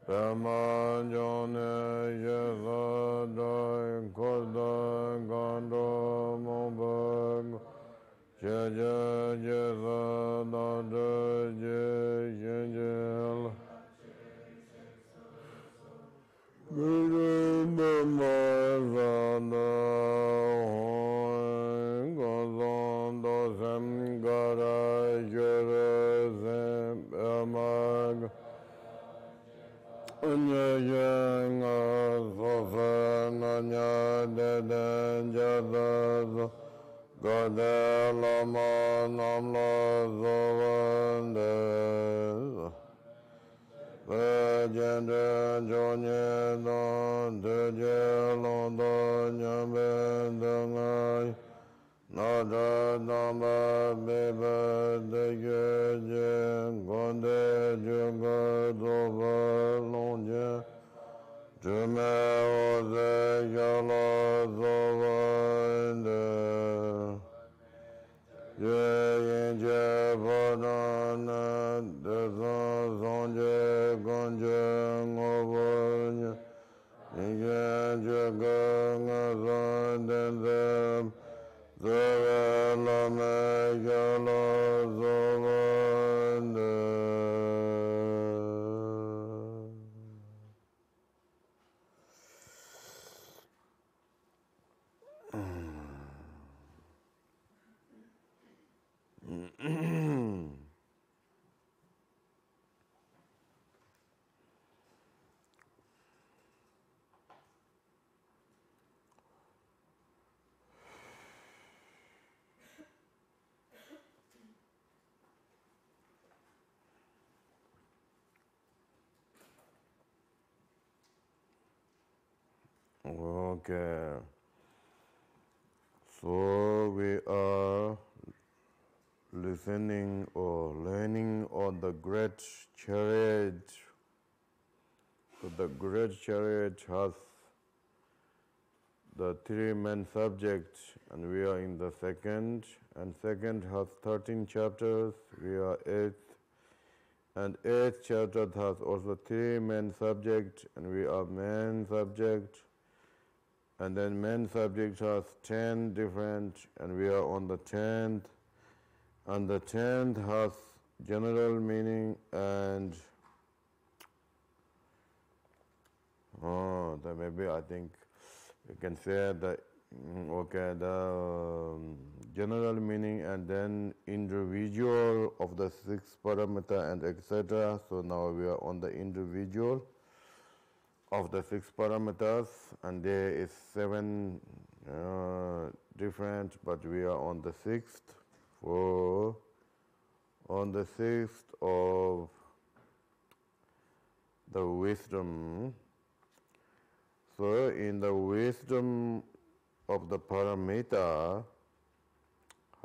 Brahman ne yesa doi koda gando mobag jaja yesa dada je yenjel Guru Brahma Gozon dosam gara jara sem amag Anya yang sosan anya deden jadaz Gada lama namla zavandez Vajendra jonye don teje londo nyambe dengai Nada nama beba dege je gonde juga doba lonje Jume oze yala zavande Yenje badana desa zonje ganje ngobonya Yenje ganga zandenzem Zara lame yala zavande Okay, so we are listening or learning on the great chariot. So the great chariot has the three main subjects, and we are in the second, and second has 13 chapters, we are eighth, and eighth chapter has also three main subjects, and we are main subject, and then main subject has 10 different, and we are on the 10th, and the 10th has general meaning and that maybe I think you can say the general meaning and then individual of the six parameter and etc. So now we are on the individual of the six parameters, and there is 7 different, but we are on the sixth. On the sixth of the wisdom. So in the wisdom of the paramita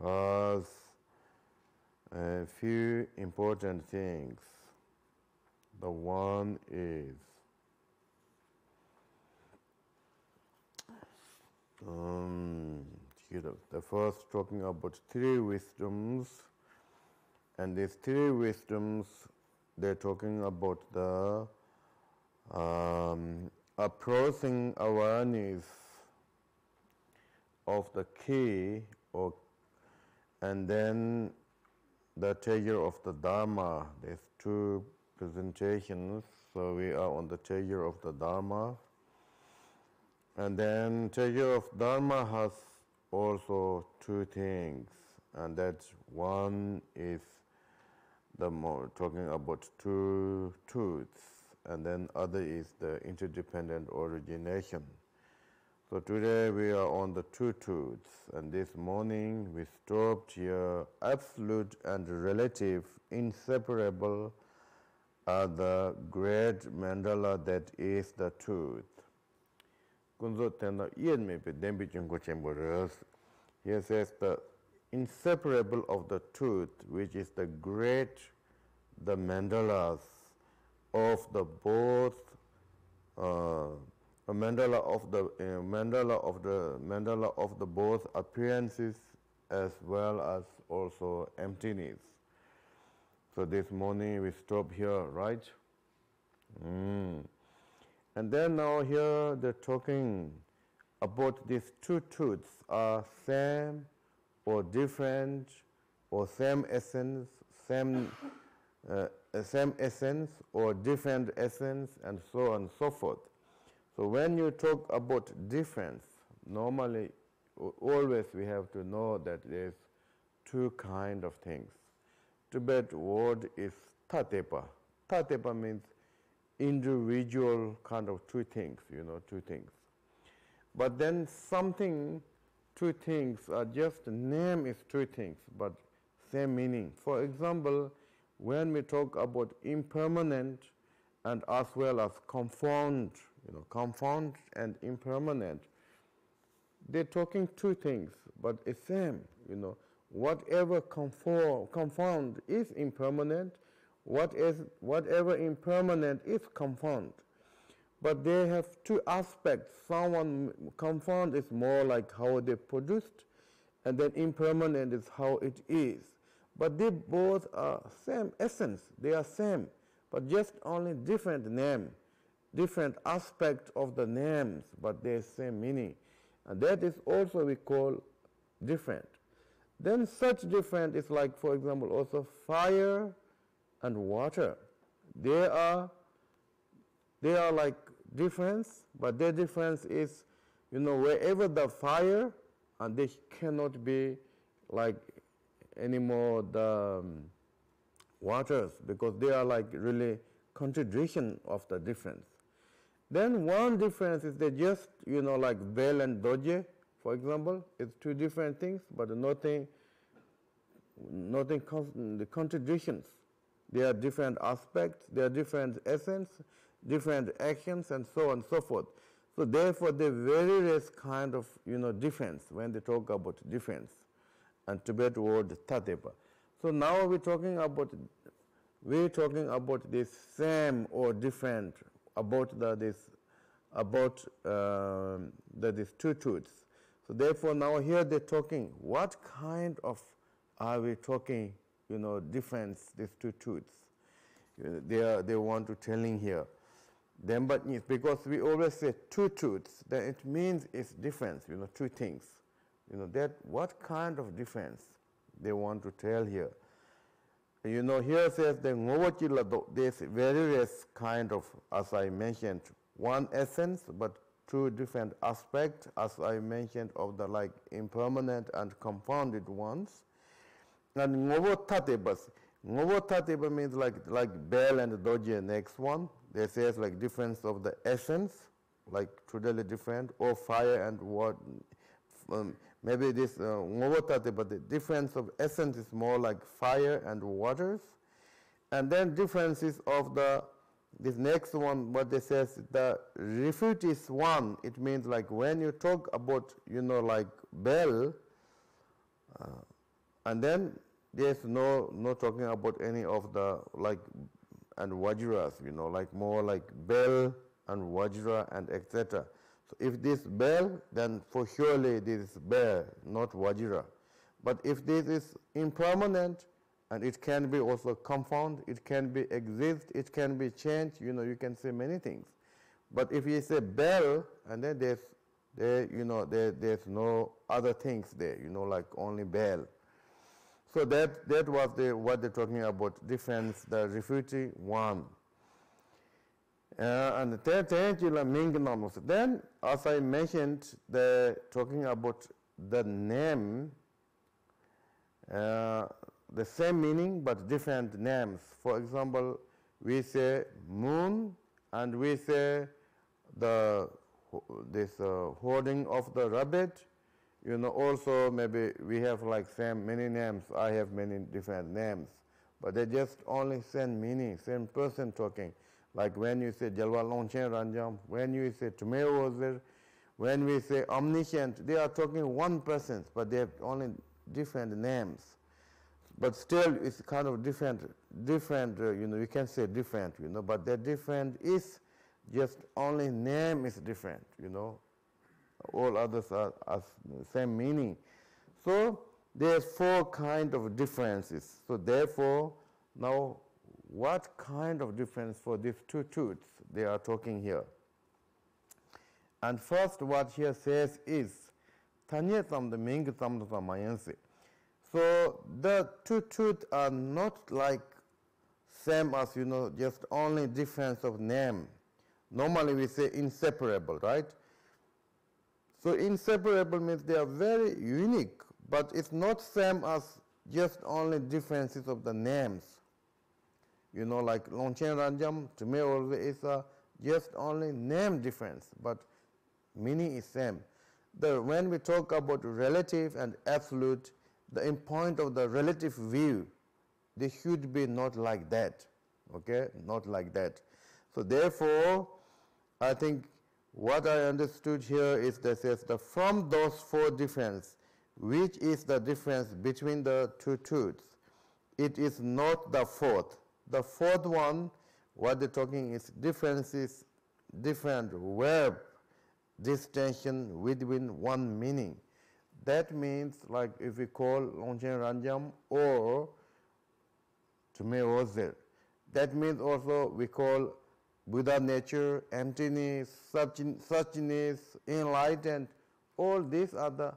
has a few important things. The one is the first talking about three wisdoms, and these three wisdoms, they're talking about the approaching awareness of the key, and then the teacher of the Dharma. There's two presentations, so we are on the teacher of the Dharma. And then teacher of Dharma has also two things, and that one is the more talking about two truths, and then other is the interdependent origination. So today we are on the two truths, and this morning we stopped here. Absolute and relative, inseparable are the great mandala that is the truth. Here says the inseparable of the truth, which is the great, the mandalas of the both, a mandala of the both appearances as well as also emptiness. So this morning we stop here, right? And then now here they're talking about these two truths are same or different or same essence, same essence or different essence, and so on and so forth. So when you talk about difference, normally, always we have to know that there's two kind of things. Tibet word is tatepa. Tatepa means individual kind of two things, two things. But then something, two things are just, name is two things, but same meaning. For example, when we talk about impermanent and as well as confound, confound and impermanent, they're talking two things, but it's same, Whatever confound is impermanent, whatever impermanent is confound. But they have two aspects. Confound is more like how they produced, and then impermanent is how it is. But they both are same essence. They are same, but just only different name, different aspect of the names, but they same meaning. And that is also we call different. Then such different is like, for example, also fire and water. They are like difference, but their difference is, wherever the fire, and they cannot be like anymore the waters, because they are like really contradiction of the difference. Then one difference is they just, like bell and doje, for example, it's two different things, but nothing the contradictions. They are different aspects, they are different essence, different actions, and so on and so forth. So therefore, the various kind of, difference when they talk about difference, and Tibet word tatepa. So now we're talking about this same or different, about these two truths. So therefore, now here they're talking, what kind of are we talking, difference, these two truths? They want to telling here. Then, but because we always say two truths, then it means it's difference, two things. That what kind of difference they want to tell here. Here says the there's various kind of, as I mentioned, one essence, but two different aspects, as I mentioned, of the like impermanent and compounded ones. And ngobo tatebas. Ngobo tateba means like bell and doji, next one. They says like difference of the essence, like totally different, or fire and what. Maybe this ngobo tateba, the difference of essence is more like fire and waters. And then differences of this next one, what they says, the refute is one. It means like when you talk about, like bell, and then there's no talking about any of the like and wajras, like more like bell and wajra and etc. So if this bell, then for surely this is bell, not wajra. But if this is impermanent, and it can be also confound, it can be exist, it can be changed, you can say many things. But if you say bell, and then there's no other things there, like only bell. So that was what they're talking about, difference, the refuting one. And then, as I mentioned, they're talking about the name, the same meaning but different names. For example, we say moon, and we say this hoarding of the rabbit. Also maybe we have like many names. I have many different names, but they just only same meaning, same person talking. Like when you say Jalwa Longchen Ranjam, when you say Tumeozer, when we say omniscient, they are talking one person, but they have only different names. But still, it's kind of different. You can say different, but the different is just only name is different, All others are same meaning. So there's four kind of differences. So therefore, now what kind of difference for these two truths they are talking here? And first what here says is Tanye samda ming samda mayansi. So the two truths are not like same as, just only difference of name. Normally we say inseparable, right? So inseparable means they are very unique, but it's not same as just only differences of the names. Like Longchen Ranjam, to me also is just only name difference, but meaning is same. When we talk about relative and absolute, the point of the relative view, they should be not like that, okay? Not like that. So therefore, I think what I understood here is that says from those four differences, which is the difference between the two truths, it is not the fourth. The fourth one, what they're talking is differences, different verb distinction within one meaning. That means like if we call Longchen Ranjam or Tume Ozer, that means also we call Buddha nature, emptiness, suchness, enlightened. All these are the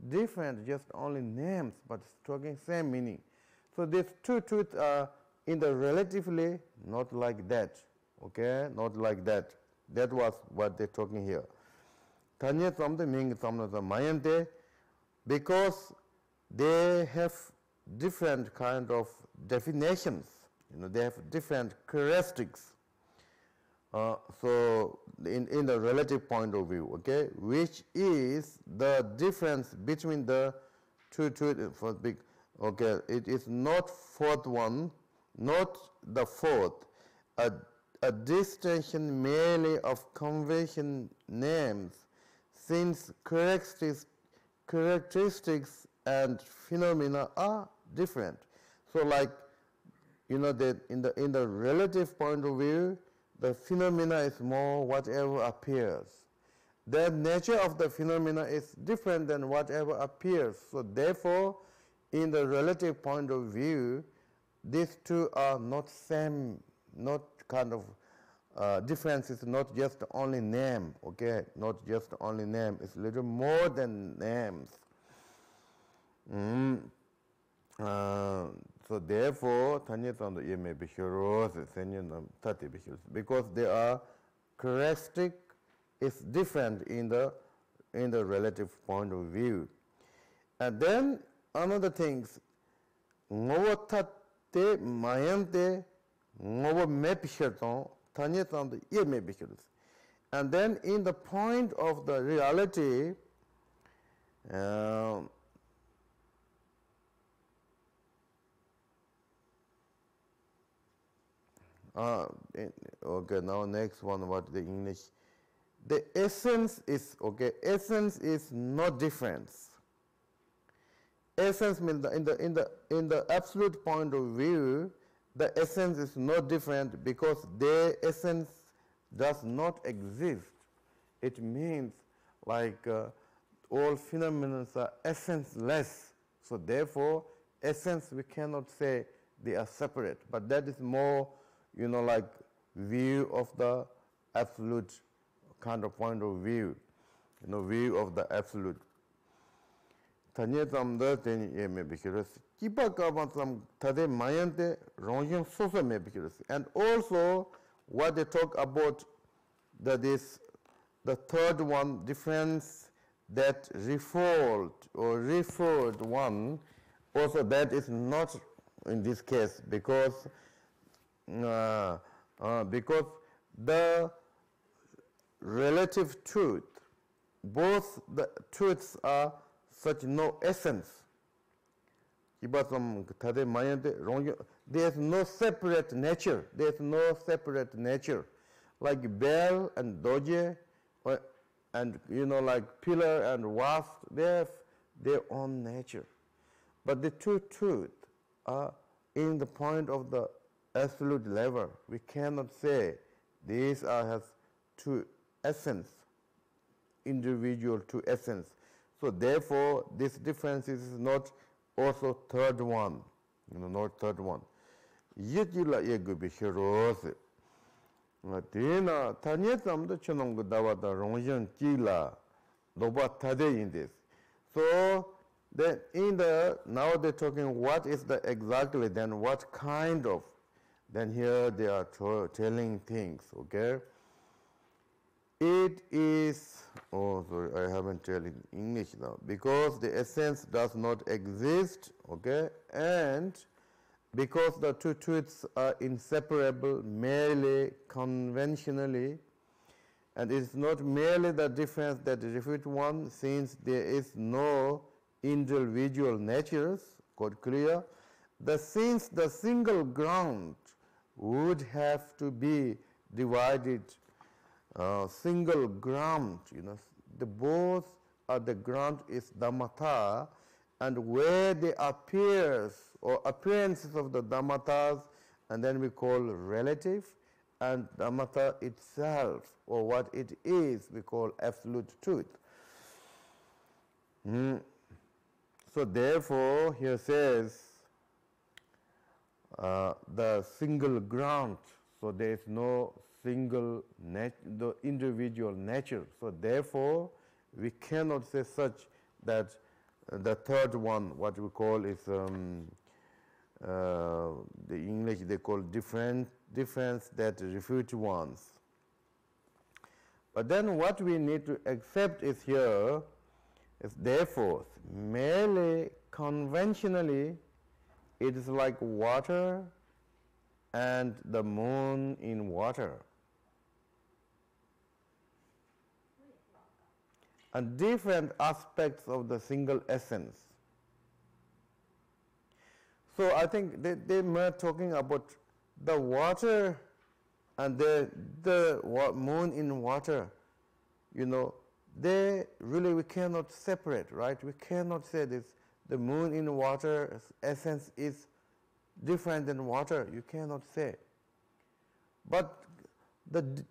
different, just only names, but talking same meaning. So these two truths are in the relatively not like that, okay? Not like that. That was what they're talking here. Tanya samde ming samna mayante, because they have different kind of definitions. They have different characteristics. So in the relative point of view, okay, which is the difference between the two for big, okay, it is not fourth one, not the fourth, a distinction merely of convention names, since characteristics and phenomena are different. So like, that in the relative point of view, the phenomena is more whatever appears. The nature of the phenomena is different than whatever appears. So therefore, in the relative point of view, these two are not same, not kind of differences, not just only name, okay? Not just only name, it's a little more than names. So therefore, because they are characteristic is different in the relative point of view. And then another things, ngowatate mayante ngowa mepishirton tanyetand ye mepishirus. And then in the point of the reality, okay, now next one, what the English? The essence is, okay, essence is not difference. Essence means in the absolute point of view, the essence is not different because their essence does not exist. It means like all phenomena are essenceless. So therefore, essence we cannot say they are separate, but that is more, like view of the absolute kind of point of view, view of the absolute. And also what they talk about, that is the third one, difference that referred one, also that is not in this case because the relative truth, both the truths are such no essence. There's no separate nature. There's no separate nature. Like bell and doge, and like pillar and wasp, they have their own nature. But the two truths are in the point of the absolute level. We cannot say these have two essence, individual two essence. So therefore, this difference is not also third one, not third one. Yet you like a good Tina, Tanya Samda Chunong Dawata Ronjan Kila, Loba Tade in this. So then now they're talking what is the exactly, then what kind of, then here they are telling things, okay? It is, oh sorry, I haven't told in English now, because the essence does not exist, okay, and because the two truths are inseparable merely conventionally, and it is not merely the difference that refute one, since there is no individual natures, quite clear, since the single ground would have to be divided single ground, the both are the ground is Dhammata, and where the appearances of the Dhammatas, and then we call relative, and Dhammata itself, or what it is, we call absolute truth. So therefore, here says the single ground, so there is no single the individual nature. So therefore, we cannot say such that the third one, what we call is the English they call difference that refute ones. But then what we need to accept is here is therefore merely conventionally it is like water and the moon in water. And different aspects of the single essence. So I think they were talking about the water and the moon in water. They really, we cannot separate, right? We cannot say this. The moon in water essence is different than water. You cannot say. But the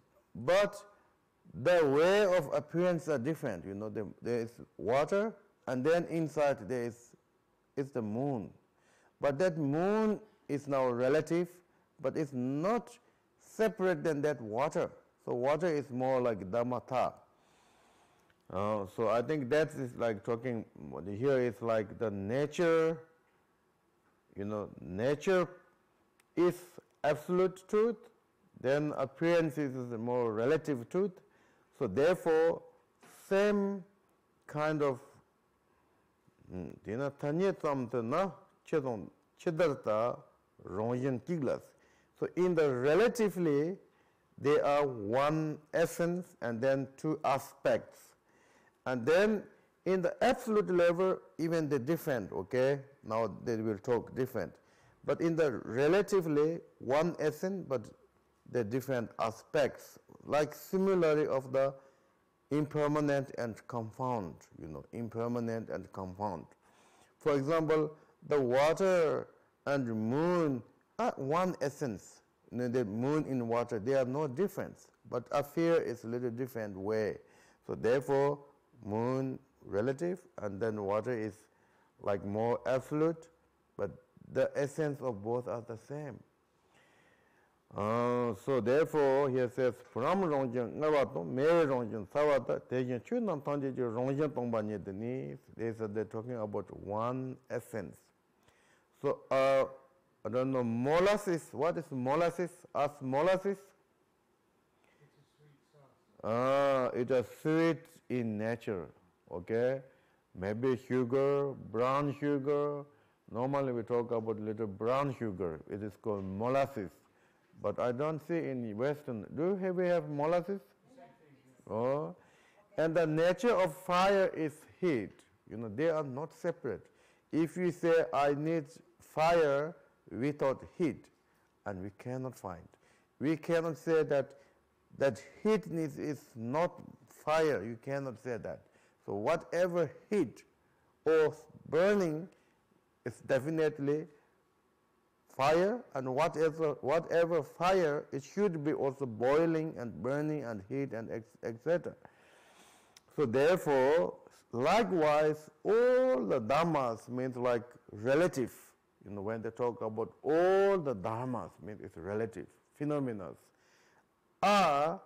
way of appearance are different. There is water, and then inside there is the moon. But that moon is now relative, but it's not separate than that water. So water is more like Dhammata. So I think that is like talking, here is like the nature, nature is absolute truth, then appearances is a more relative truth. So therefore, same kind of so in the relatively, they are one essence and then two aspects. And then in the absolute level, even the different, okay? Now they will talk different. But in the relatively, one essence, but the different aspects, like similarly of the impermanent and compound, impermanent and compound. For example, the water and the moon are one essence. The moon in water, they are no difference, but affair is a little different way. So therefore, moon relative, and then water is like more absolute, but the essence of both are the same. So therefore, he says, from Rongjan, Navato, Mary Rongjan, Savata, taking Chunam Tanji, Rongjan Tombani, Denise, they're talking about one essence. So, I don't know, molasses, what is molasses? As molasses? It is sweet in nature, okay? Maybe sugar, brown sugar. Normally we talk about little brown sugar. It is called molasses. But I don't see in Western. We have molasses? Oh. And the nature of fire is heat. They are not separate. If you say, I need fire without heat, and we cannot find. We cannot say that heat is not fire. You cannot say that. So whatever heat or burning is definitely fire, and whatever fire, it should be also boiling and burning and heat and etc. So therefore, likewise, all the dhammas means like relative. When they talk about all the dhammas, means it's relative, phenomena, are,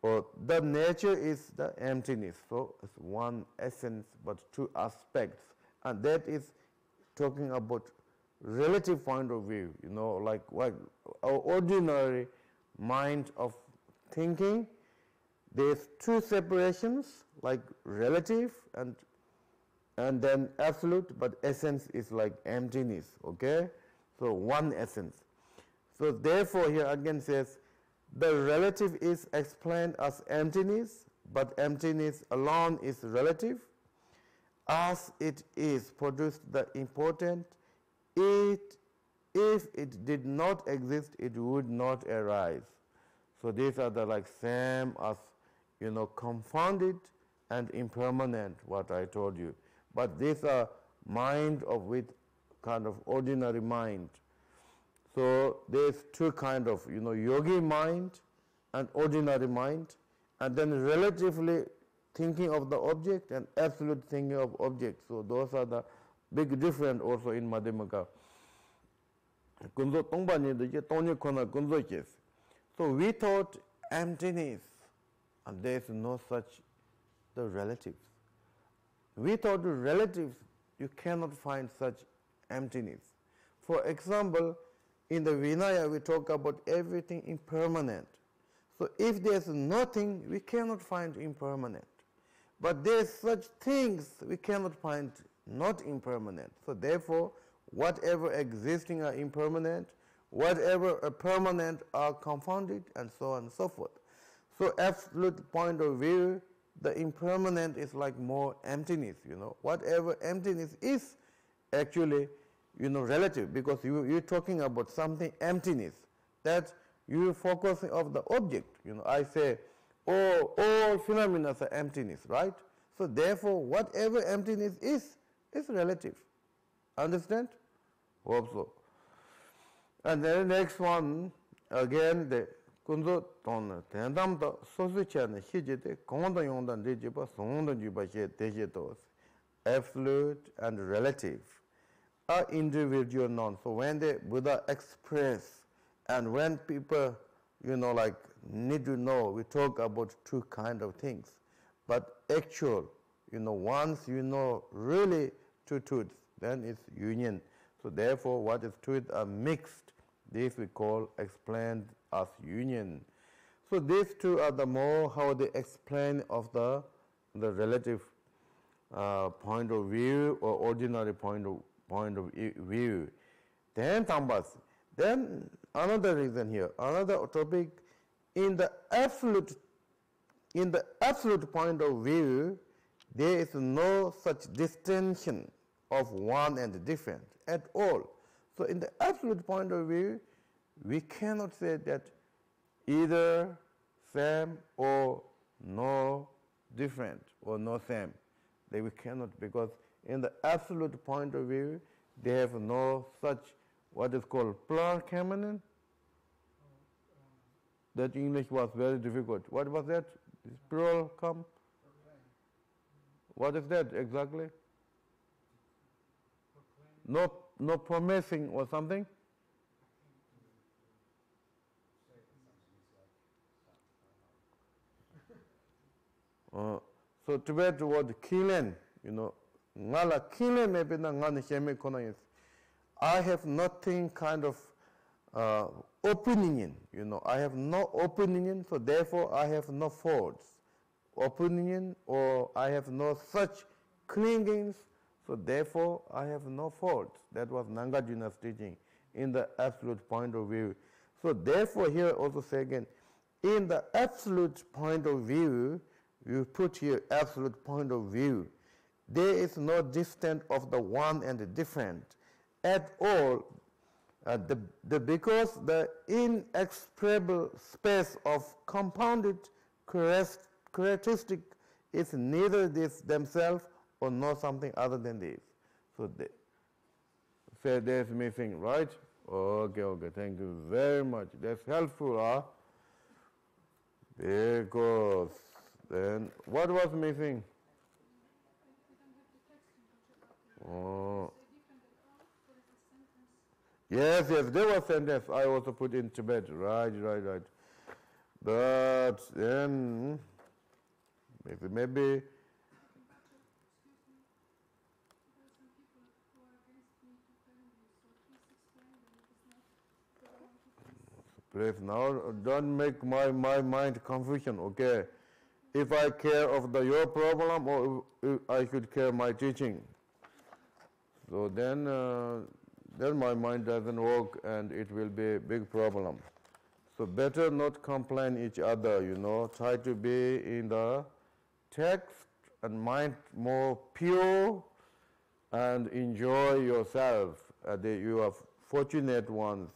or the nature is the emptiness. So it's one essence but two aspects. And that is talking about relative point of view, like what our ordinary mind of thinking. There's two separations, like relative and then absolute, but essence is like emptiness, okay? So one essence. So therefore here again says, the relative is explained as emptiness, but emptiness alone is relative. As it is produced the important, if it did not exist, it would not arise. So these are the like same as, confounded and impermanent, what I told you. But these are mind of with kind of ordinary mind. So there's two kind of, yogi mind and ordinary mind, and then relatively thinking of the object and absolute thinking of object. So those are the big difference also in Madhyamaka. So we thought emptiness, and there's no such the relatives. We thought the relatives, you cannot find such emptiness. For example, in the Vinaya, we talk about everything impermanent. So if there's nothing, we cannot find impermanent. But there's such things we cannot find not impermanent. So therefore, whatever existing are impermanent, whatever are permanent are confounded, and so on and so forth. So absolute point of view, the impermanent is like more emptiness, Whatever emptiness is actually, relative, because you're talking about something emptiness, that you focus of the object. I say, all phenomena are emptiness, right? So therefore, whatever emptiness is relative. Understand? Hope so. And then the next one, again, the kunzo ton tendam to sosuchane hijite konda yongdan rejiba sondan juba he dejetos. Absolute and relative are individual known. So when the Buddha express, and when people, like need to know, we talk about two kind of things. But actual, once really two truths, then it's union. So therefore, what is truth are mixed. This we call explained as union. So these two are the more how they explain of the relative point of view or ordinary point of view. Then tambas. Then another reason here, another topic, in the absolute point of view, there is no such distinction of one and different at all. So in the absolute point of view, we cannot say that either same or no different or no same. We cannot, because in the absolute point of view, they have no such what is called plural feminine. That English was very difficult. What was that? Is plural come? What is that exactly? No promising or something? So Tibet word kilen, ngala kilen maybe na ngani sheme kono is. I have nothing kind of opinion, I have no opinion, so therefore I have no faults. Opinion, or I have no such clingings, so therefore I have no faults. That was Nagarjuna's teaching in the absolute point of view. So therefore here also say again, in the absolute point of view, you put here absolute point of view, there is no distance of the one and the different at all. Because the inexpressible space of compounded characteristic is neither this themselves or not something other than this. So they say there's missing, right? Okay, thank you very much. That's helpful, huh? Because then what was missing? Oh. Yes, there was sentence I also put in Tibet. Right. But then maybe please now don't make my mind confusion, okay? If I care of your problem or if I should care my teaching. So then my mind doesn't work and it will be a big problem. So better not complain each other, Try to be in the text and mind more pure and enjoy yourself. You are fortunate ones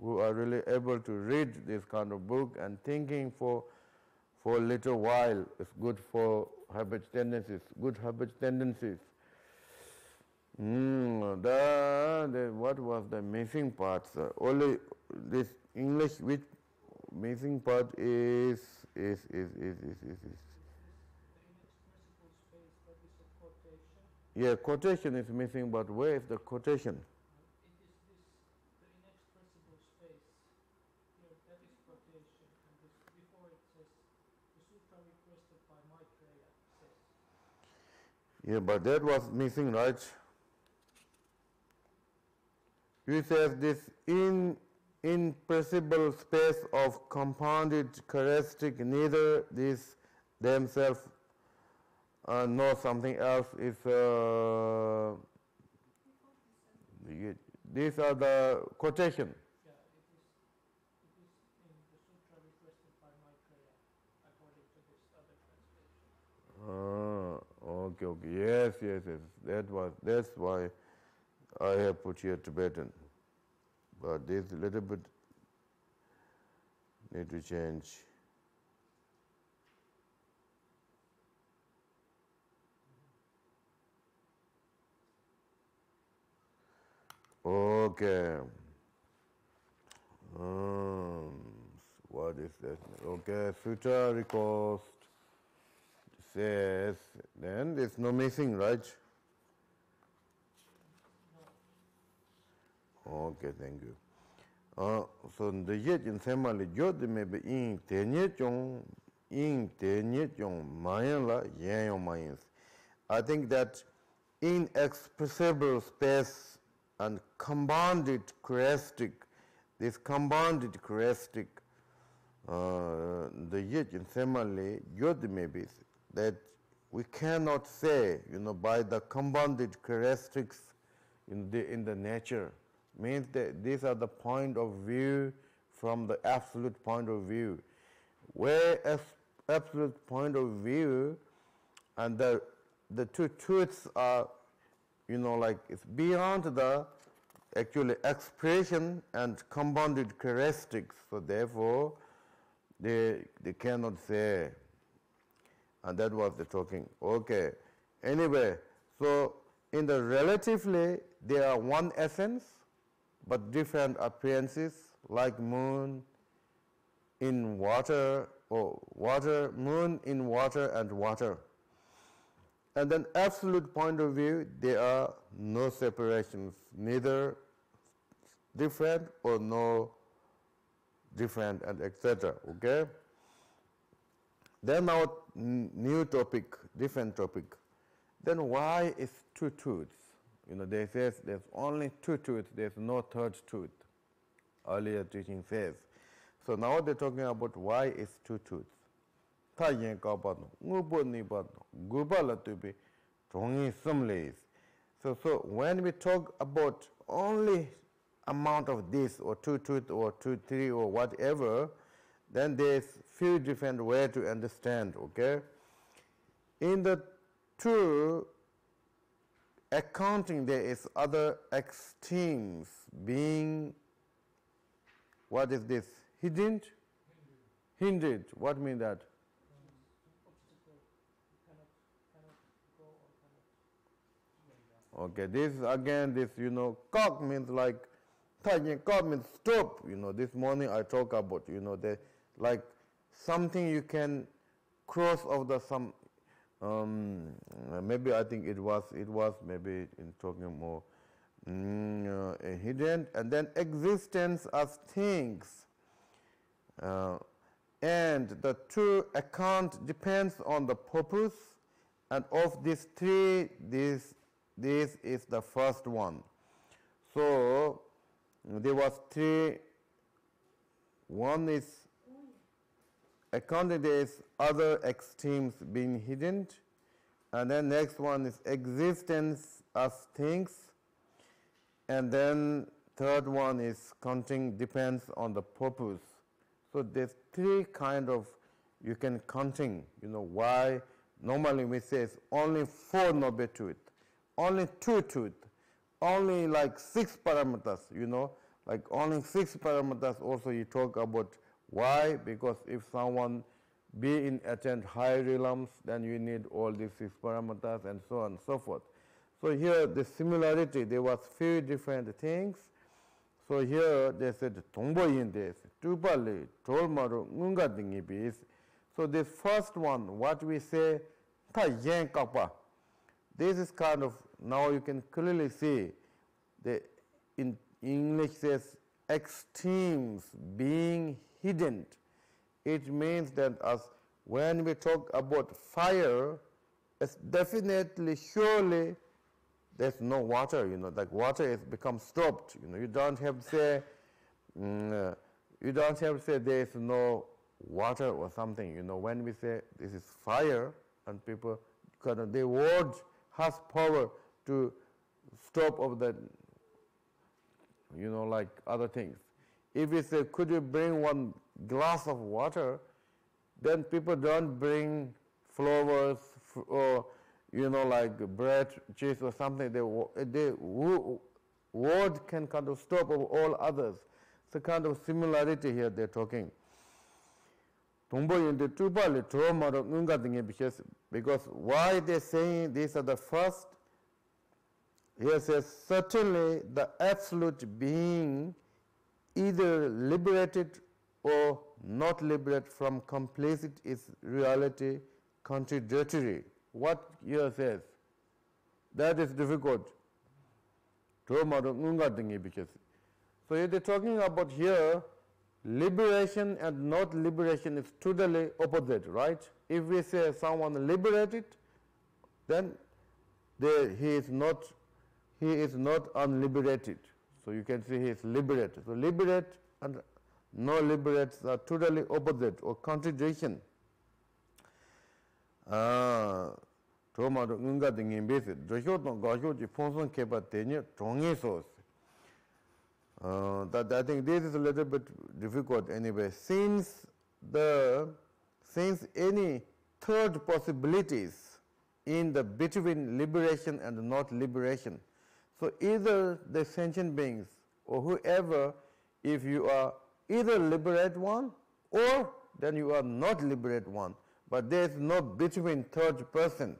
who are really able to read this kind of book and thinking for a little while. It's good for habit tendencies, good habit tendencies. What was the missing part? Only this English, which missing part is. Yeah, quotation is missing, but where is the quotation? It is this, the inexpressible space. Here, that is quotation. And this, before it says, the sutra requested by Maitreya says. Yeah, but that was missing, right? You said this imperceptible space of compounded characteristic, neither these themselves nor something else is. These are the quotation. Yeah, it is in the sutra requested by Maitreya, according to this other translation. Okay. Yes. That's why I have put here Tibetan. But this little bit need to change. Okay. What is that? Okay, Sutra request says, then there's no missing, right? No. Okay, thank you. So the yet in family jod maybe in mayan la yan mayans. I think that inexpressible space and compounded characteristic, this compounded characteristic, the yet in family jod maybe that we cannot say, by the compounded characteristics in the nature. Means that these are the point of view from the absolute point of view. Where absolute point of view and the two truths are, like it's beyond the actually expression and compounded characteristics. So therefore, they cannot say. And that was the talking. Okay. Anyway, so in the relatively, there are one essence, but different appearances, like moon in water, or moon in water and water. And then absolute point of view, there are no separations, neither different or no different, and etc. Okay? Then our new topic, different topic. Then why is two truths? They say there's only two truths, there's no third truth. Earlier teaching says. So now they're talking about why is two truths. So when we talk about only amount of this or two truth or two, three or whatever, then there's few different ways to understand, okay? In the two accounting, there is other extremes being, what is this? Hidden? Hindered. What mean that? Obstacle. Cannot go or cannot. Okay, this again, kok means like, kok means stop. This morning I talk about, like something you can cross over some. Maybe I think it was maybe in talking more hidden, and then existence as things. And the two account depends on the purpose, and of these three, this is the first one. So there was three. One is accounting is other extremes being hidden, and then next one is existence as things, and then third one is counting depends on the purpose. So there's three kind of you can counting. Why normally we say it's only 4 noble truth, only 2 truth, only like 6 parameters. Like only 6 parameters. Also you talk about why, because if someone be in attend high realms, then you need all these 6 parameters and so on and so forth. So here the similarity, there was few different things. So here they said 동보인 this 두발리 돌마로 응가 등이 bis. So this first one, what we say 타 옌까빠. This is kind of, now you can clearly see the in English says extremes being hidden. It means that as when we talk about fire, it's definitely surely there's no water, like water has become stopped. You don't have to say, there is no water or something. When we say this is fire, and people, the word has power to stop of the, like other things. If we say, could you bring one glass of water, then people don't bring flowers or like bread, cheese or something. The word can kind of stop of all others. It's a kind of similarity here they're talking. Because why they're saying these are the first, here says, certainly the absolute being either liberated or not liberated from complicit is reality contradictory. What here says, that is difficult. So they're talking about here, liberation and not liberation is totally opposite, right? If we say someone liberated, then he is not unliberated. So you can say he is liberated. So liberate and no liberates are totally opposite or contradiction. That I think this is a little bit difficult anyway. Since any third possibilities in the between liberation and not liberation. So either the sentient beings or whoever, if you are either liberate one or then you are not liberate one. But there is no between third person.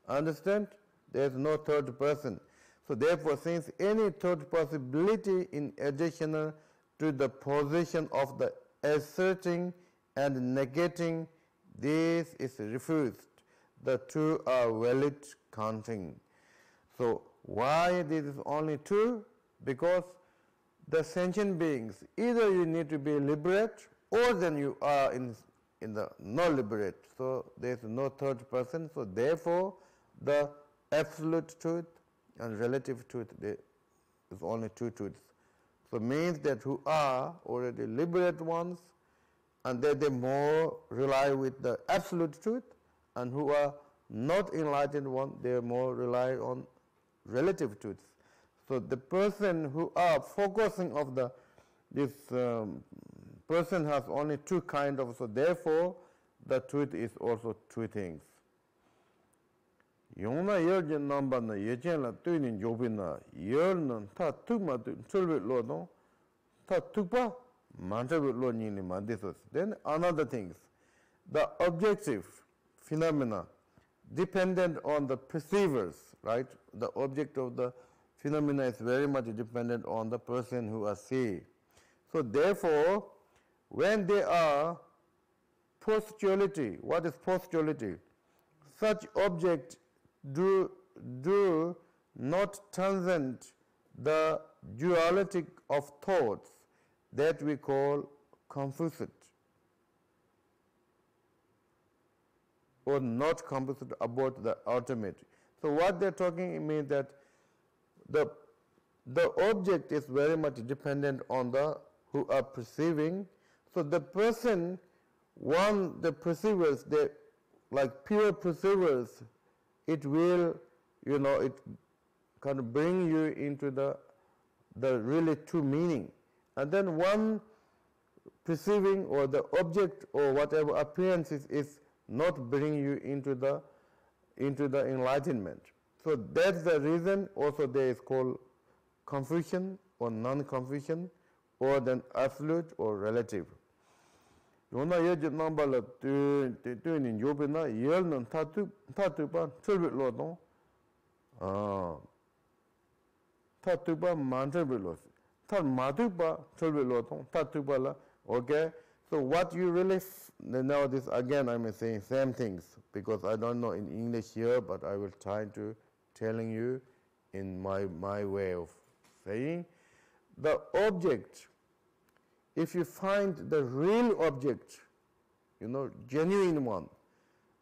Understand? There is no third person. So therefore, since any third possibility in additional to the position of the asserting and negating, this is refused. The two are valid counting. So why this is only 2? Because the sentient beings, either you need to be liberate or then you are in the no liberate. So there is no third person. So therefore, the absolute truth and relative truth, there is only 2 truths. So means that who are already liberate ones, and they more rely with the absolute truth, and who are not enlightened one, they more rely on relative truths. So the person who are focusing of this person has only 2 kind of, so therefore the truth is also 2 things. 용나 열진 넘버는 예전에 뜨는 조비나 열는 다 특마도 철별로도 다 특바 만들별로니 만들었어. Then another things, the objective phenomena dependent on the perceivers, right? The object of the phenomena is very much dependent on the person who are seeing. So therefore, when they are postuality, what is postuality? Such object do not transcend the duality of thoughts that we call composite. or not convinced about the ultimate. So what they're talking means that the object is very much dependent on the who are perceiving. So the person, the perceivers, they like pure perceivers, it will, it kind of bring you into the really true meaning. And then one perceiving or the object or whatever appearances is not bringing you into the enlightenment. So that's the reason also there is called confusion or non-confusion, or then absolute or relative. Yona yeje nambala tu ni yobe na yel nan tatu pa chulbe lo don. Tatu pa manchebe lo. Tar madu pa chulbe lo don. Tatu pa la. Okay. So what you really now this again I'm saying same things because I don't know in English here, but I will try to telling you in my way of saying the object. If you find the real object, genuine one,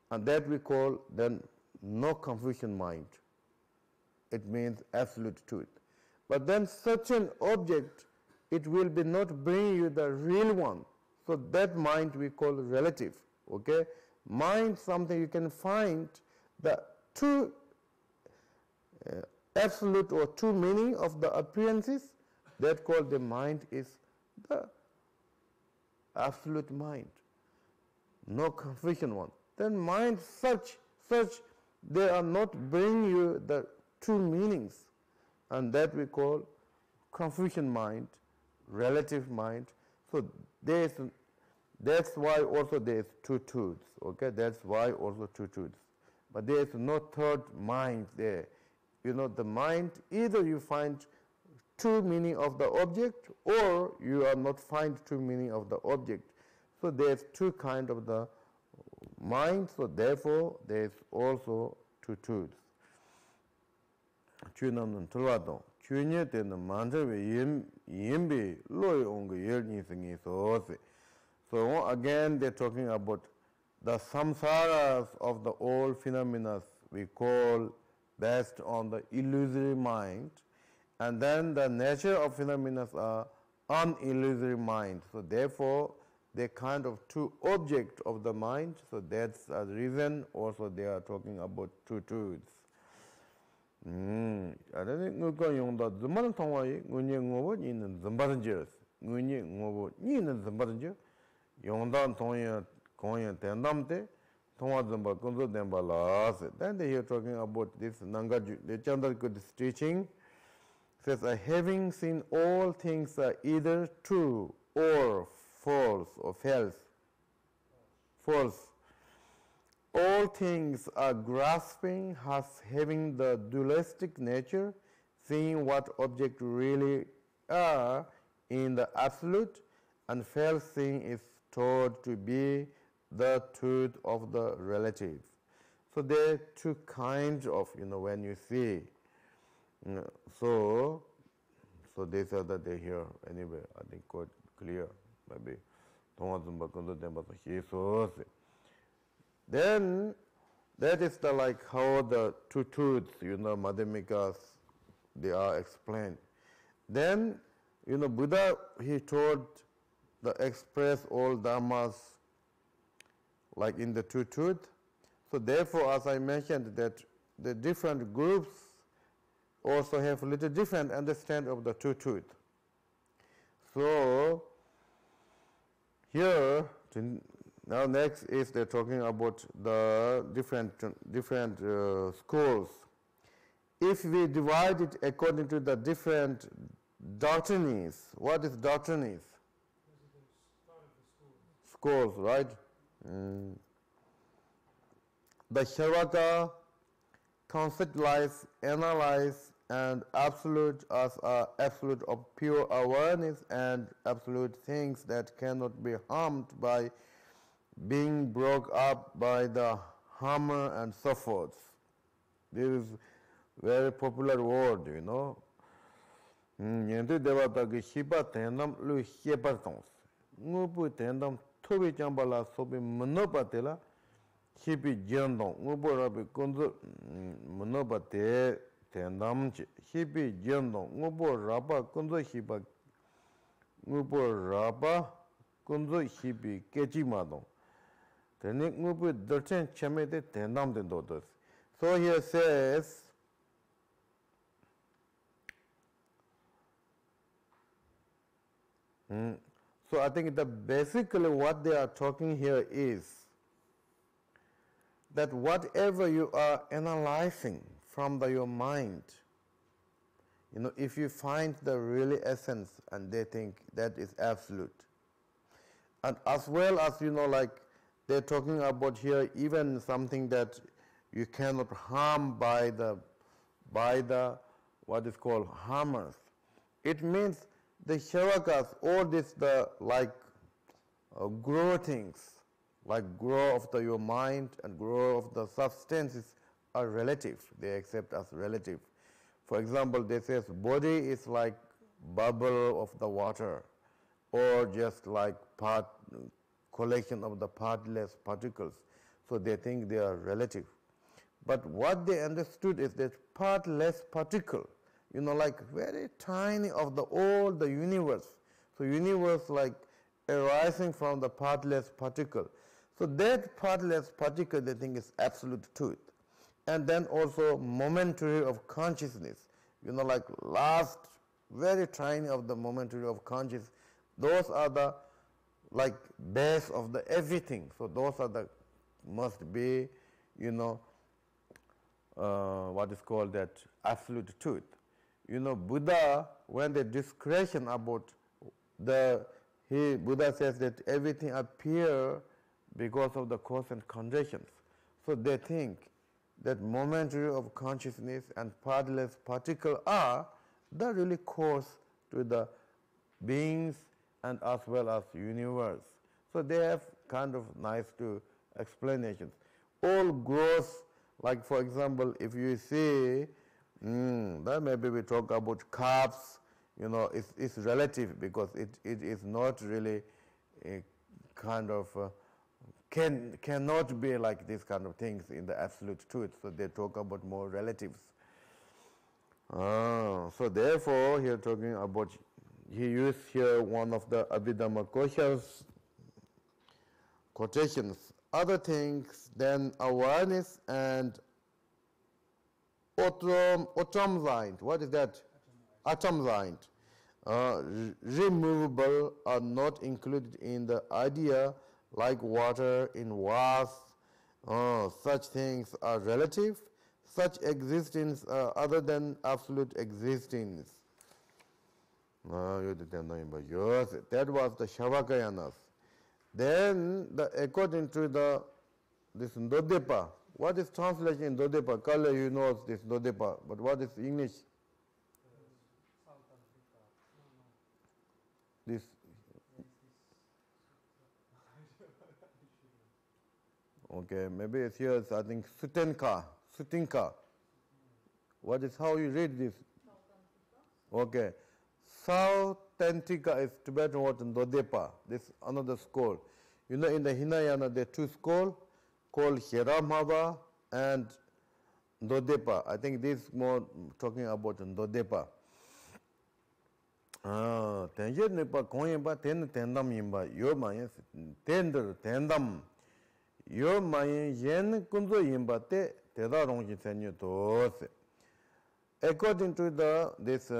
and that we call then no confusion mind. It means absolute truth. But then such an object, it will be not bring you the real one. So that mind we call relative. Okay, mind something you can find the two absolute or true meaning of the appearances. That called the mind is the absolute mind, no confusion one. Then mind such they are not bring you the true meanings, and that we call confusion mind, relative mind. So that's why also there is two truths. Okay, that's why also two truths. But there is no third mind there. The mind, either you find true meaning of the object or you are not find true meaning of the object. So there's two kind of the mind, so therefore there's also two truths. Chunam tulado chunye ten manjawe yimbi loy ong yer ni singi so. So again they're talking about the samsaras of the all phenomena we call based on the illusory mind, and then the nature of phenomena are unillusory mind. So therefore, they kind of two object of the mind. So that's a reason also they are talking about two truths. 아니 누가 용다 좀만 통화에 문제 뭐고 있는 좀바든지 문제 뭐고 있는 좀바든지 용다 통화 거의 대담때 통화 좀바 건조 dembalas. Then they are talking about this Nangaju. The Chandrakut is teaching says having seen all things are either true or false or false. False. All things are grasping, having the dualistic nature, seeing what objects really are in the absolute, and false seeing is taught to be the truth of the relative. So there are two kinds of, when you see. So these are that they here anyway. I think quite clear, maybe. Then that is the like how the two truths, Madhyamikas, they are explained. Then, Buddha, he told the express all dharmas like in the two truth. So therefore, as I mentioned, that the different groups also have a little different understanding of the two truth. So here, now next is they're talking about the different schools. If we divide it according to the different doctrines, what is doctrines? Schools, right? The Shavaka conceptualize, analyze, and absolute as absolute of pure awareness and absolute things that cannot be harmed by being broke up by the hammer and so forth. This is very popular word, Yendu devata ki shiba tendam lu shepartons. Ngupu tendam tobi chambala sobi monopatela hibi jendong ngubo rabi kunzu munoba te tendamchi hibi jendong ngubo raba kunzu hiba ngubo raba kunzu hibi kechi madong teni ngubo dorchen chame de tendam den dodos. So here says so I think that basically what they are talking here is that whatever you are analyzing from your mind, if you find the really essence and they think that is absolute. And as well as, like they're talking about here even something that you cannot harm by the what is called hammers. It means the shavakas, all this grow things, like grow of your mind and grow of the substances are relative. They accept as relative. For example, they say body is like bubble of the water or just like collection of the partless particles. So they think they are relative. But what they understood is that partless particle, like very tiny of all the universe. So universe like arising from the partless particle. So that partless particle they think is absolute truth. And then also momentary of consciousness, like last very tiny of the momentary of consciousness. Those are the like base of the everything. So those are the must be, what is called that absolute truth. Buddha, when the discretion about Buddha says that everything appear because of the cause and conditions. So they think that momentary of consciousness and partless particle are the really cause to the beings and as well as universe. So they have kind of nice explanations. All grows, like for example, if you see, then maybe we talk about cups, it's relative because it is not really a kind of, cannot be like these kind of things in the absolute truth. So they talk about more relatives. So therefore, here talking about, he used here one of the Abhidhamma Kosha's quotations. Other things than awareness and atomzind. What is that? Atomzind. Removable are not included in the idea like water in vase. Such things are relative. Such existence are other than absolute existence. That was the Shavakayanas. Then, according to this Ndodepa, what is translation in Ndodepa? Kala, you know this Ndodepa, but what is English? South Africa. This. Okay, maybe it's here. I think Sutinka. What is how you read this? Okay. Sauthentica is Tibetan word in Ndodepa. This another school. In the Hinayana there are two schools called Hiramava and Ndodepa. I think this is more talking about Ndodepa. Tenje nipa koyemba ten tendam yimba yo mayen tender tendam yo mayen yen kunzo yimba te teda rongji senyo tose. According to this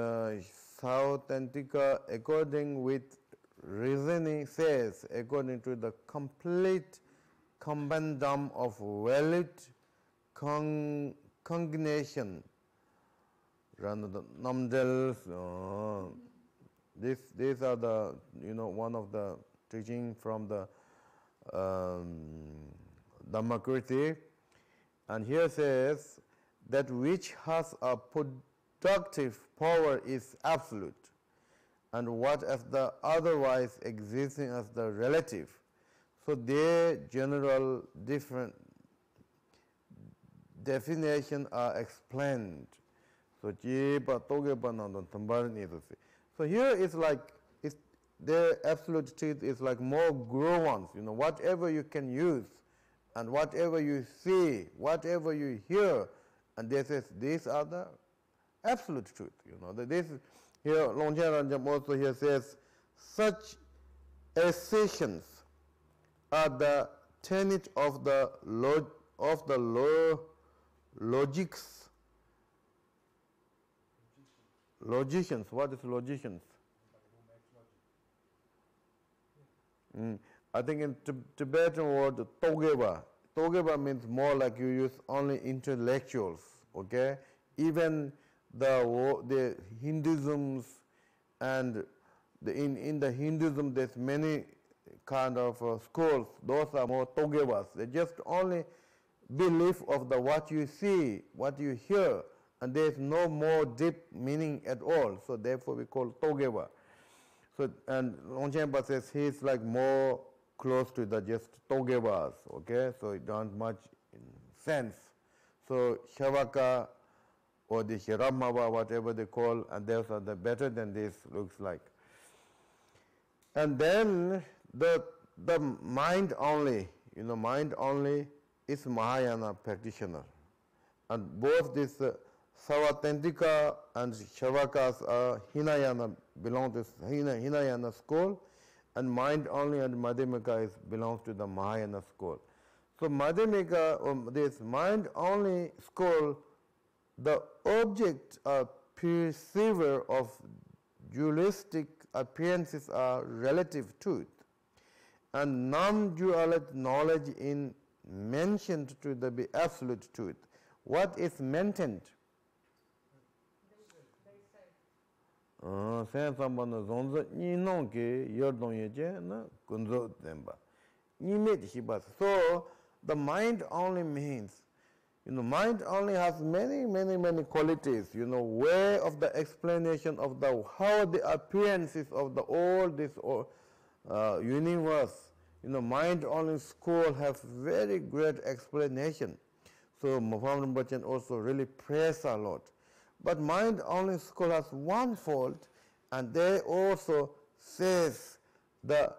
Sauthentica, according with reasoning says, according to the complete compendium of valid cognition, Namdels, these are the, one of the teaching from the Dhammakriti. And here says, that which has a productive power is absolute, and what as the otherwise existing as the relative. So their general different definition are explained. So here is like the absolute truth is like more grow ones. Whatever you can use and whatever you see, whatever you hear, and this is these are the absolute truth. This here Longchen Ranjam also here says such assertions are the tenet of the logics. Logicians. What is logicians? I think in Tibetan word Togeba. Togeba means more like you use only intellectuals. Okay, even the Hinduisms and in the Hinduism there's many kind of schools. Those are more Togebas. They just only belief of the what you see, what you hear, and there's no more deep meaning at all. So therefore we call Togeba. So and Longchen says he's like more close to the just Togebas, okay? So it don't much sense. So Shavaka or the Hiramava, whatever they call, and those are the better than this looks like. And then the mind only, mind only is Mahayana practitioner. And both this Savatantika and Shavakas are Hinayana, belong to Hinayana school, and mind only and Madhyamika belongs to the Mahayana school. So Madhyamika, this mind only school, the object or perceiver of dualistic appearances are relative truth, and non-duality knowledge in mentioned to be absolute truth. What is maintained? So the mind only means, mind only has many qualities, way of the explanation of how the appearances of all this universe, mind only school have very great explanation. So Mohammed Bachan also really prays a lot. But mind only school has one fault, and they also says the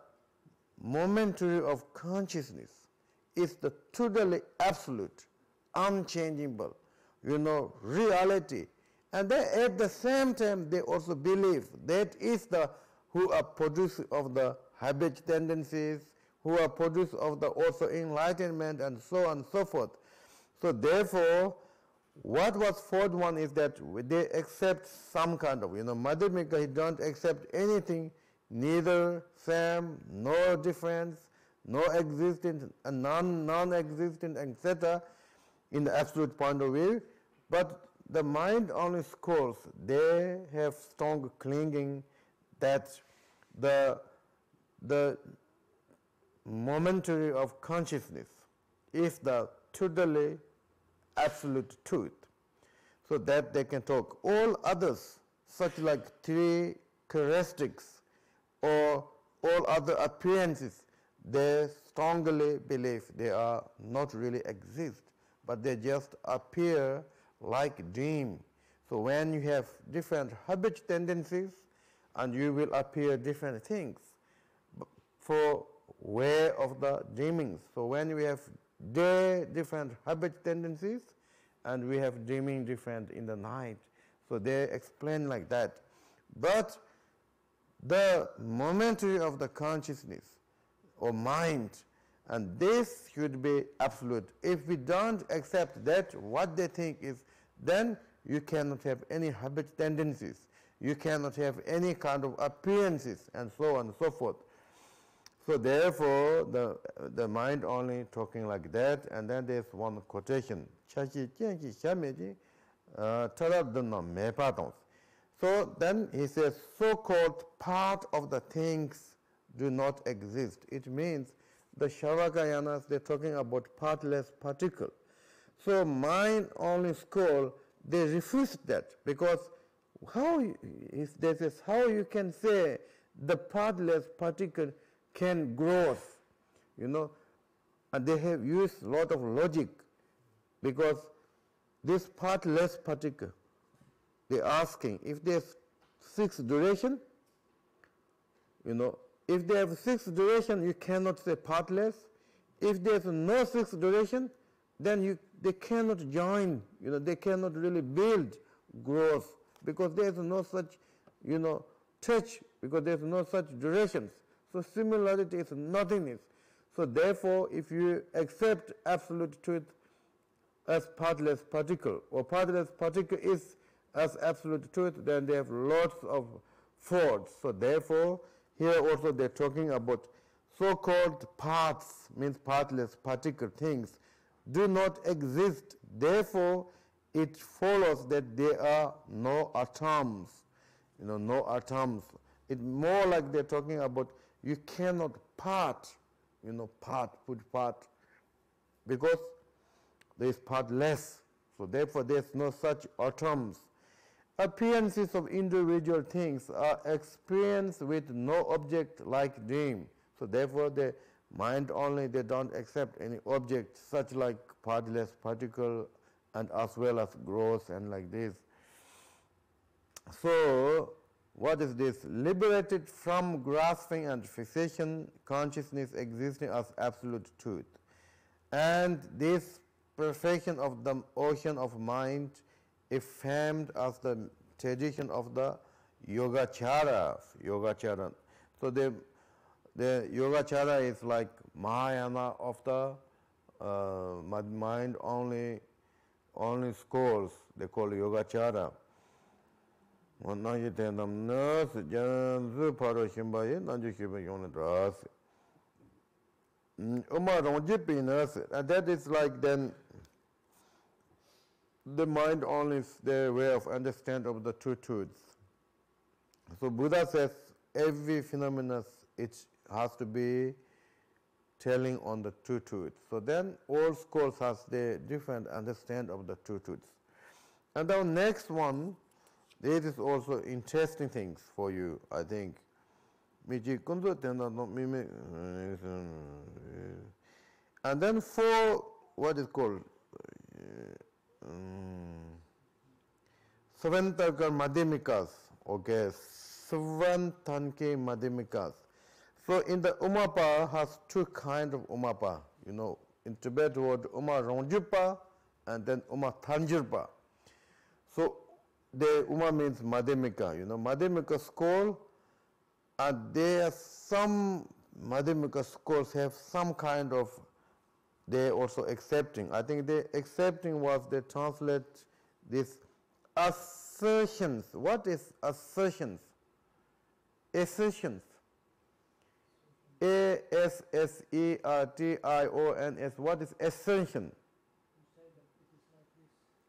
momentary of consciousness is the totally absolute, unchangeable, reality. And they, at the same time, they also believe that is the who are producer of the habit tendencies, who are producer of the also enlightenment, and so on and so forth. So therefore, what was fourth one is that they accept some kind of, Madhyamika, he don't accept anything, neither same, no difference, no existence, and non-existent, etc., in the absolute point of view. But the mind only schools, they have strong clinging that the momentary of consciousness is the totally absolute truth, so that they can talk. All others, such like three characteristics or all other appearances, they strongly believe they are not really exist, but they just appear like dream. So when you have different habit tendencies, and you will appear different things for way of the dreamings. So when we have day different habit tendencies, and we have dreaming different in the night. So they explain like that. But the momentary of the consciousness or mind, and this should be absolute. If we don't accept that, what they think is, then you cannot have any habit tendencies. You cannot have any kind of appearances, and so on and so forth. So therefore, the mind only talking like that, and then there's one quotation. So then he says, so-called part of the things do not exist. It means the Shavakayanas, they're talking about partless particle. So mind only school, they refuse that, because how you can say the partless particle can grow, and they have used a lot of logic, because this partless particle, they're asking if there's fixed duration, if they have fixed duration, you cannot say partless. If there's no fixed duration, then they cannot join, they cannot really build growth because there's no such, touch, because there's no such durations. So similarity is nothingness. So therefore, if you accept absolute truth as partless particle, or partless particle is as absolute truth, then they have lots of faults. So therefore, here also they're talking about so-called parts, means partless particle things, do not exist. Therefore, it follows that there are no atoms, no atoms. It's more like they're talking about you cannot part, put part, because there is partless. So therefore, there's no such atoms. Appearances of individual things are experienced with no object like dream. So therefore, the mind only, they don't accept any object such like partless particle and as well as growth and like this. So what is this? Liberated from grasping and fixation, consciousness existing as absolute truth. And this perfection of the ocean of mind is famed as the tradition of the Yogacharas. So the Yogacara is like Mahayana of the mind only schools. They call Yogacara. And that is like then the mind only is their way of understand of the two truths. So Buddha says every phenomenon it has to be telling on the two truths. So then all schools has their different understand of the two truths. And the next one, this is also interesting things for you, I think. And then for what is called Savantarka Madhyamikas, okay, Savantanke Madhyamikas. So in the Umapa has two kinds of Umapa, in Tibet word Uma Rongjupa and then Uma Thanjurpa. So the Uma means Madhyamika, Madhyamika school, and there are some Madhyamika schools have some kind of, they also accepting. I think the accepting was they translate this assertions. What is assertions? Assertions. A-S-S-E-R-T-I-O-N-S. What is assertion?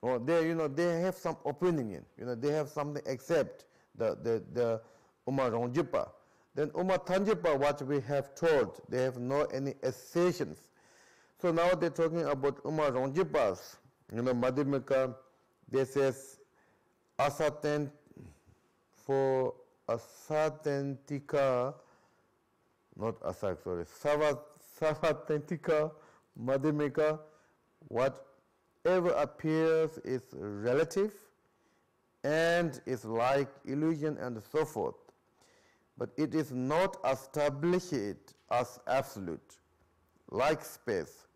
Or they, they have some opinion. They have something except the Uma Rongjipa. Then Uma Thanjipa, what we have told, they have no any assertions. So now they're talking about Uma Rongjipas. Madhyamika, they says asatent for asatentika, not asak, sorry, savatentika Madhyamika, whatever appears is relative and is like illusion and so forth. But it is not established as absolute, like space.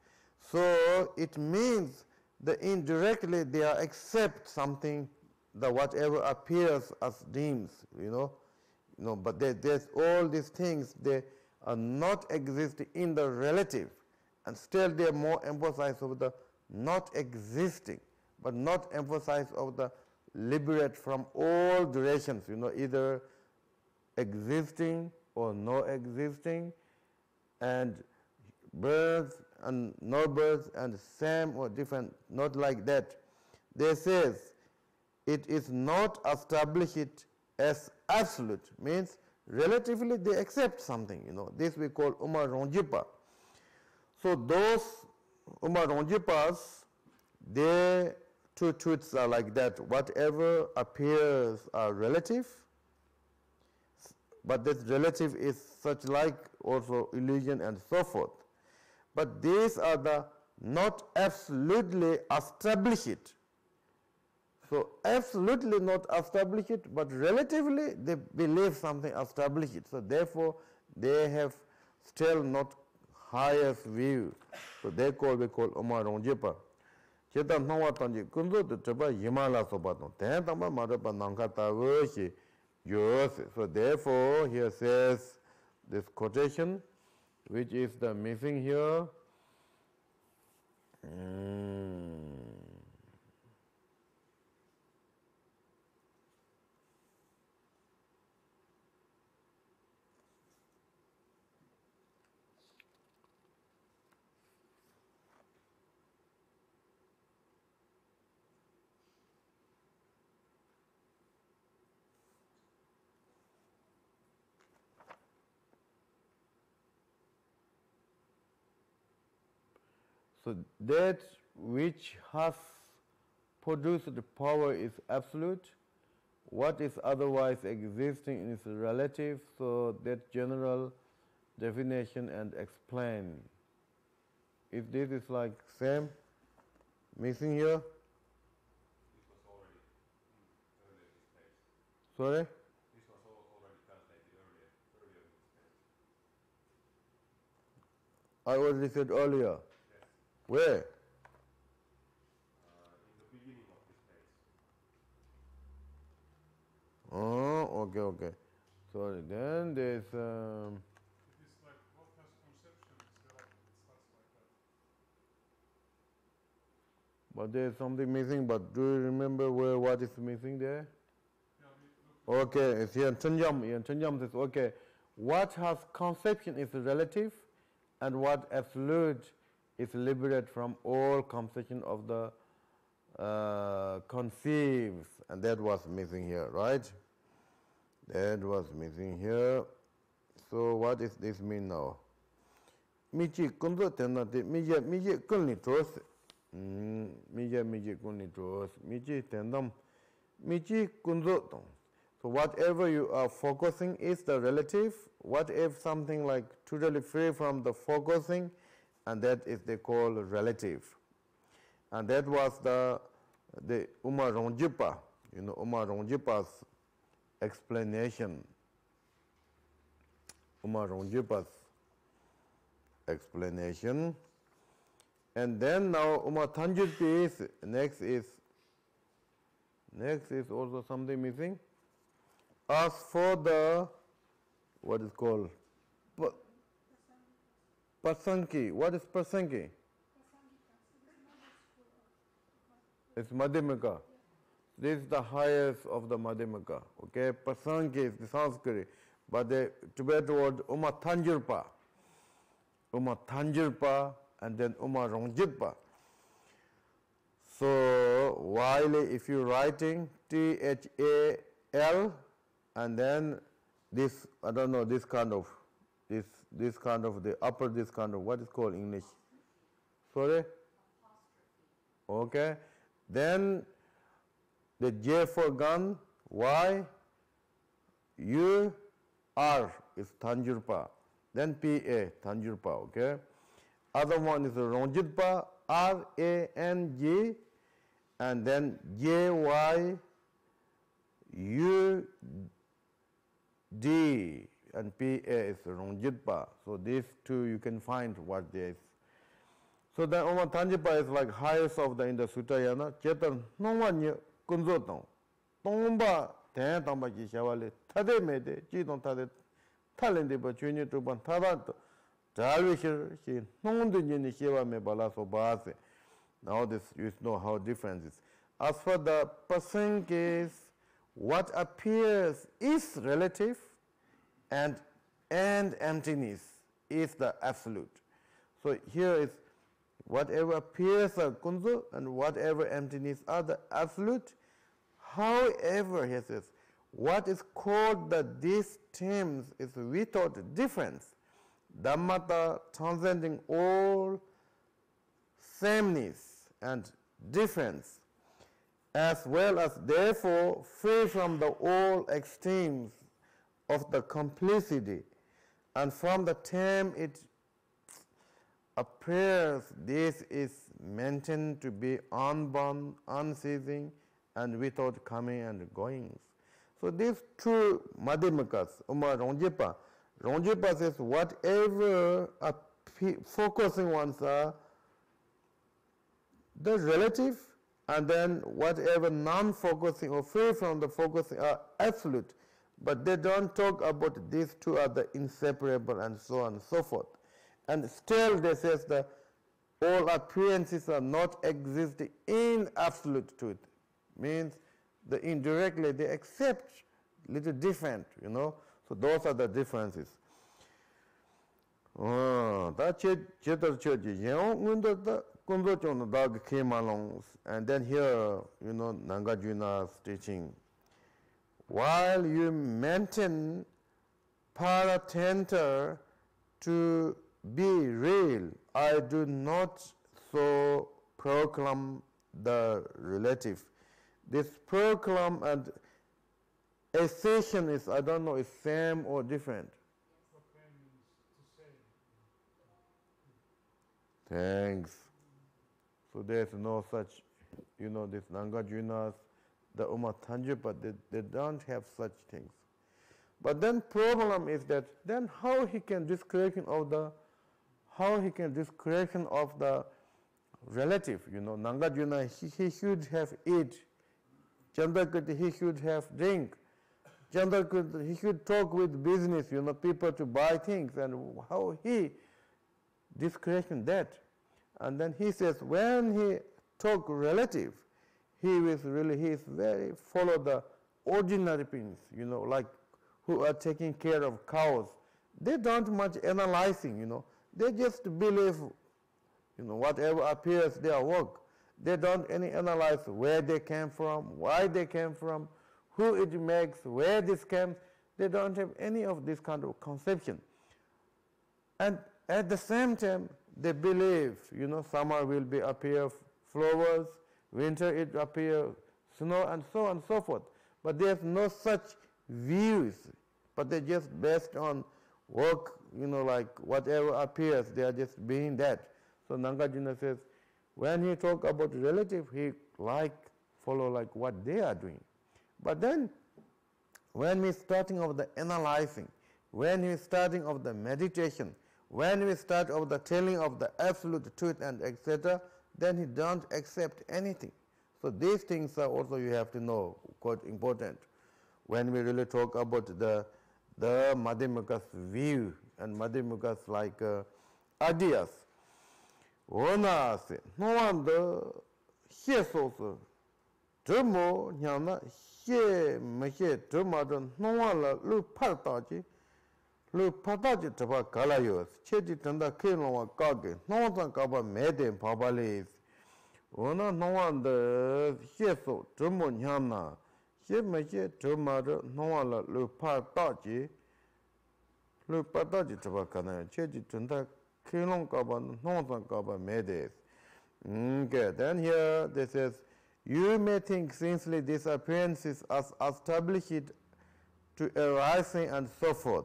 So it means that indirectly they are accept something, that whatever appears as dreams, but there's all these things, they are not existing in the relative, and still they are more emphasized of the not existing, but not emphasized of the liberate from all durations, either existing or no existing, and birds and no birds and same or different, not like that. They says it is not established as absolute, means relatively they accept something, this we call Uma Rongjipa. So those Uma Rongjipas, their two truths are like that. Whatever appears are relative, but this relative is such like also illusion and so forth. But these are the not absolutely established. So absolutely not established, but relatively they believe something established. So therefore they have still not highest view. So they we call Oma Rongjipa. Chetan Nawa Tanji Kunzo to Chaba Himala Sobaton. Ten Tamba Madapa Nankata Worshi yours. So therefore here says this quotation, which is the missing here. So that which has produced the power is absolute. What is otherwise existing is relative. So that general definition and explain. If this is like same, missing here. This was already earlier this page. Sorry? This was already translated earlier in this page. I already said earlier. Yes. Where? In the beginning of this page. Oh, okay. Sorry. Then there's It is like what has conception is relative. It starts like that. but there's something missing. But do you remember what is missing there? Yeah, we look. Okay, it's here. Chenjam says okay. What has conception is relative, and what absolute is liberated from all conception of the conceives, and that was missing here, right? That was missing here. So what does this mean now? Miji kunzo tenate miji kunni tros. Miji kunni tros. Miji tendam. Miji kunzo tong. So whatever you are focusing is the relative. What if something like totally free from the focusing, and that is they call relative. And that was the Uma Rongjipa, Uma Rongjipa's explanation. Uma Rongjipa's explanation. And then now Uma Tanjirpi's next is also something missing. As for the what is called Pasanki. What is Pasanki? It's Madhyamaka. This is the highest of the Madhyamaka. Okay, Pasanki is the Sanskrit, but the Tibetan word Uma Tanjirpa, and then Uma Rongjipa. So while if you're writing THAL and then this, I don't know, this kind of the upper, this kind of, what is called in English? Sorry? Okay. Then the J for gun, Y, U, R is Tanjirpa. Then PA, Tanjirpa, okay? Other one is Rongjipa, RANG, and then JYUD, and PA is Rongjipa. So these two you can find what there is. So the Oma Tanjipa is like highest of the in the Sutayana. Chetan Nongwan Kunzo Tong. Tongba Ten Tamba Ki Shawale, Tade Mede, Chidon Tade, Talendiba, Junior Tuban, Tadat, Jalvishir, she Nondu Yini Shiva Me Balaso Base. Now this you know how different it is. As for the person case, what appears is relative and emptiness is the absolute. So here is whatever appears are kunzu and whatever emptiness are the absolute. However, he says, what is called the these terms is without difference. Dhammata transcending all sameness and difference, as well as therefore free from the all extremes of the complicity, and from the term it appears this is maintained to be unbound, unceasing, and without coming and goings. So these two Madhyamakas, Uma Rongjipa says whatever focusing ones are the relative, and then whatever non-focusing or free from the focusing are absolute. But they don't talk about these two are the inseparable and so on and so forth. And still they says that all appearances are not existing in absolute truth. Means the indirectly they accept little different, you know. So those are the differences. That came along, and then here, you know, Nagarjuna's teaching. While you maintain paratenter to be real, I do not so proclaim the relative. This proclaim and assertion is, I don't know, is same or different. Proclaim means to say. Thanks. So there's no such, you know, this Nagarjunas, the Uma Tanjupa, they don't have such things. But then problem is that then how he can discretion of the relative, you know, Nagarjuna, he should have eat, Chandrakirti, he should have drink, Chandrakirti, he should talk with business, you know, people to buy things, and how he discretion that. And then he says when he talk relative, he is very follow the ordinary things, you know, like who are taking care of cows. They don't much analyzing, you know. They just believe, you know, whatever appears their work. They don't any analyze where they came from, why they came from, who it makes, where this came. They don't have any of this kind of conception. And at the same time, they believe, you know, summer will be appear flowers, winter it appear snow, and so on and so forth. But there's no such views, but they're just based on work, you know, like whatever appears, they are just being that. So Nagarjuna says, when he talk about relative, he like follow like what they are doing. But then, when we're starting of the analyzing, when we're starting of the meditation, when we start of the telling of the absolute truth and etc., then he don't accept anything. So these things are also you have to know, quite important. When we really talk about the Madhyamaka's view and Madhyamaka's like ideas. Ona se, no one the here also, Tumo, Yana, here, Mahe, Tumadon, no one lu partaji. Lu pataji taba kalayos, chedi tanda kiloma kage, no one kaba mede pabalis. Ona no one the hieso, tumo nyana, here maje tumada, no one lu pataji taba kana, chedi tanda kilom kaba, no one kaba medes. Okay, then here they says, you may think since these appearances as established to arising and so forth.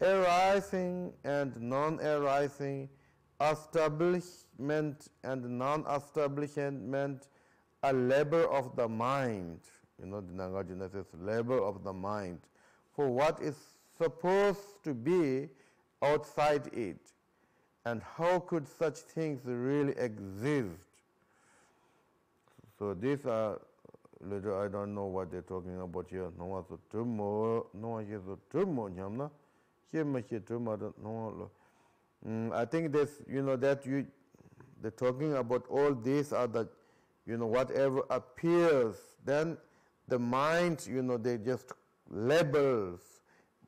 Arising and non-arising, establishment and non-establishment, a labor of the mind. You know, the Nagarjuna says labor of the mind for what is supposed to be outside it. And how could such things really exist? So these are little, I don't know what they're talking about here. No one says tumo, no one says tumo, nyamna. I think this, you know, that they're talking about all these are the, you know, whatever appears, then the mind, you know, they just labels.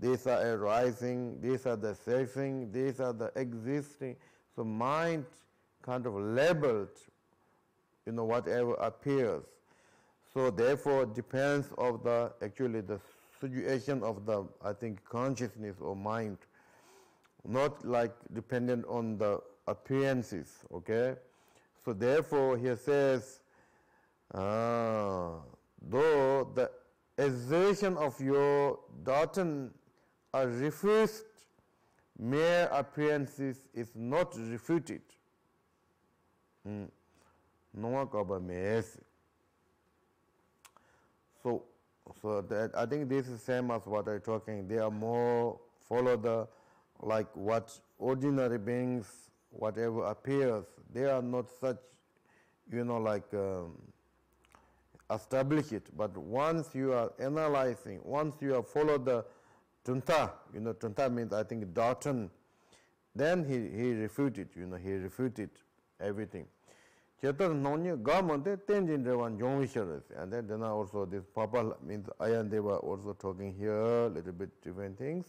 These are arising, these are the ceasing, these are the existing. So mind kind of labeled, you know, whatever appears. So therefore depends of the, actually the situation of the, I think, consciousness or mind, not like dependent on the appearances, okay? So therefore he says, though the assertion of your doctrine are refused, mere appearances is not refuted. So that I think this is same as what I'm talking. They are more follow the like what ordinary beings, whatever appears, they are not such, like establish it. But once you are analyzing, once you have followed the tunta, tunta means I think doctrine, then he refuted, he refuted everything. Chetar nonye government tenjin rewan yongvisharas, and then also this Papa means Ayan Deva also talking here a little bit different things.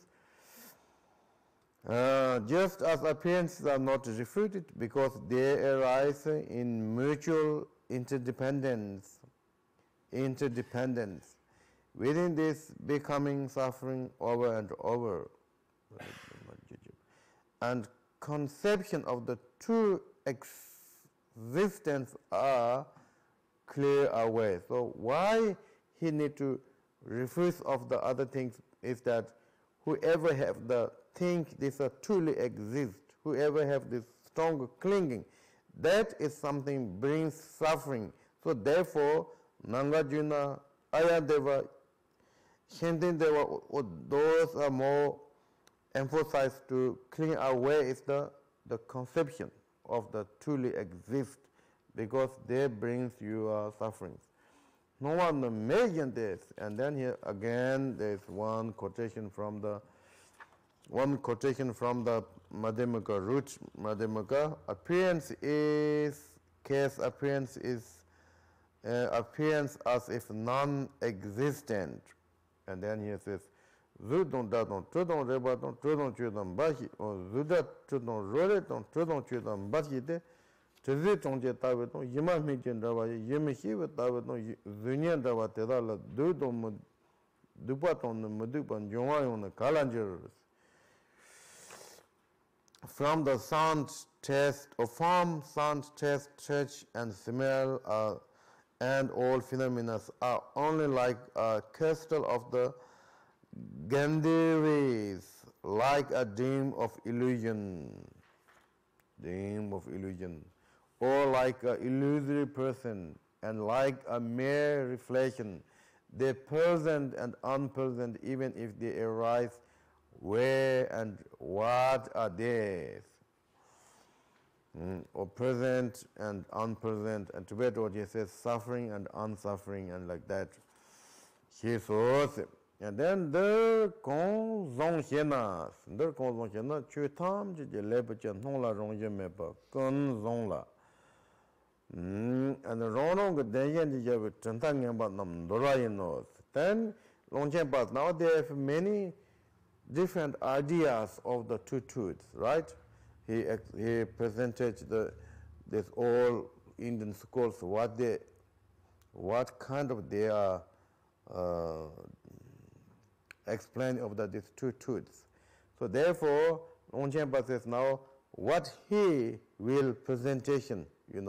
Just as appearances are not refuted because they arise in mutual interdependence, within this becoming suffering over and over, and conception of the true existence are clear away. So why he need to refuse of the other things is that whoever have the think this truly exist, whoever have this strong clinging, that is something brings suffering. So therefore, Nagarjuna, Ayadeva, Shendindeva, those are more emphasized to cling away is the conception of the truly exist, because they brings you sufferings. No one imagine this. And then here again there is one quotation from the Madhyamaka root. Madhyamaka, appearance is appearance as if non-existent. And then he says, Zudon dadon, trudon rebadon, trudon chudon bashi, or Zudat trudon roleton, trudon chudon bashi de, Tizi tongje tabeton, Yima mikin davaye, Yimishi with tabeton, Zunian davatela, Dudon Dupaton, Mudupan, Jomayon, Kalanjers. From the sound test, or form, sound test, touch, and smell, and all phenomena are only like a crystal of the Gandhiris, like a dream of illusion, or like an illusory person, and like a mere reflection. They present and unpresent, even if they arise. Where and what are theirs? Or present and unpresent, and Tibet he says suffering and unsuffering, and like that. He says, and then the Kong Zong Hienas, the Kong Zong Hiena, Chu Tam Ji Lepachen Hong La Rong Yemepa, Kun Zong La. And the Ronong Dayan Ji Chantang Yamba Nam Dorayanos. Then Long Chempas, now they have many different ideas of the two truths, right? He presented this all Indian schools, what kind of they are explaining of these two truths. So therefore, Longchenpa says now what he will presentation, he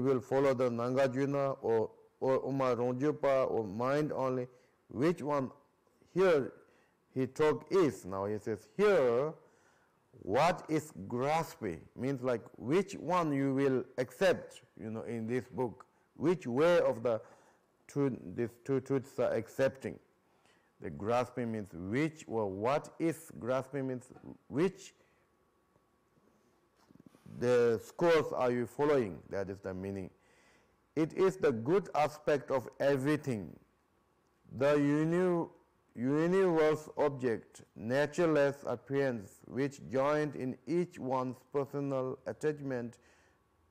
will follow the Nagarjuna or Uma Rongjupa or mind only, which one here he talk is. Now he says here, what is grasping means like which one you will accept, in this book, which way of these two truths are accepting. The grasping means which, or what is grasping means which the scores are you following, that is the meaning. It is the good aspect of everything. The universe object, natureless appearance, which joined in each one's personal attachment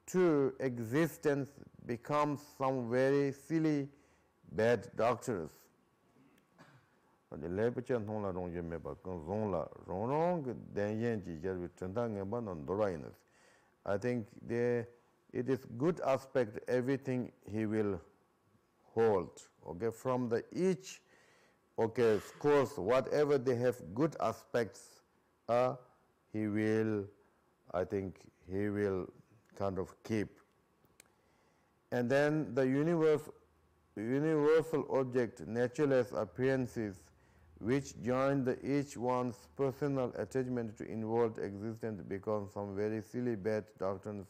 to existence becomes some very silly bad doctors. I think it is good aspect, everything he will hold. Okay, from the each scores, whatever they have good aspects, he will kind of keep. And then the universal object, natureless appearances, which join each one's personal attachment to involved existence, become some very silly bad doctrines,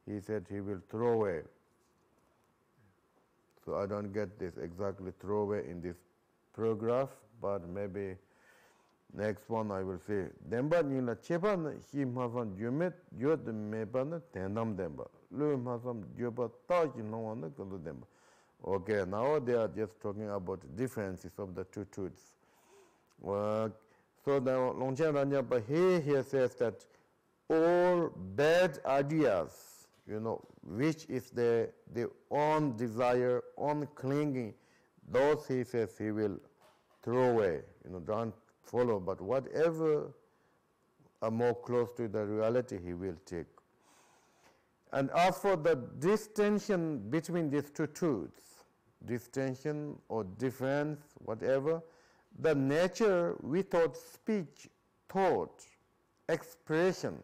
he said he will throw away. So I don't get this exactly throw away in this paragraph, but maybe Next one I will say. Demba nila chepa na hi masan yumet yod meba na tendam demba. Lu masan yoba taji no na kundu demba. Okay, now they are just talking about differences of the two truths. So the Longchen Ranjapa here says that all bad ideas, which is the own desire, own clinging, those he says he will throw away, don't follow, but whatever are more close to the reality he will take. And as for the distinction between these two truths, distinction or difference, whatever, the nature without speech, thought, expression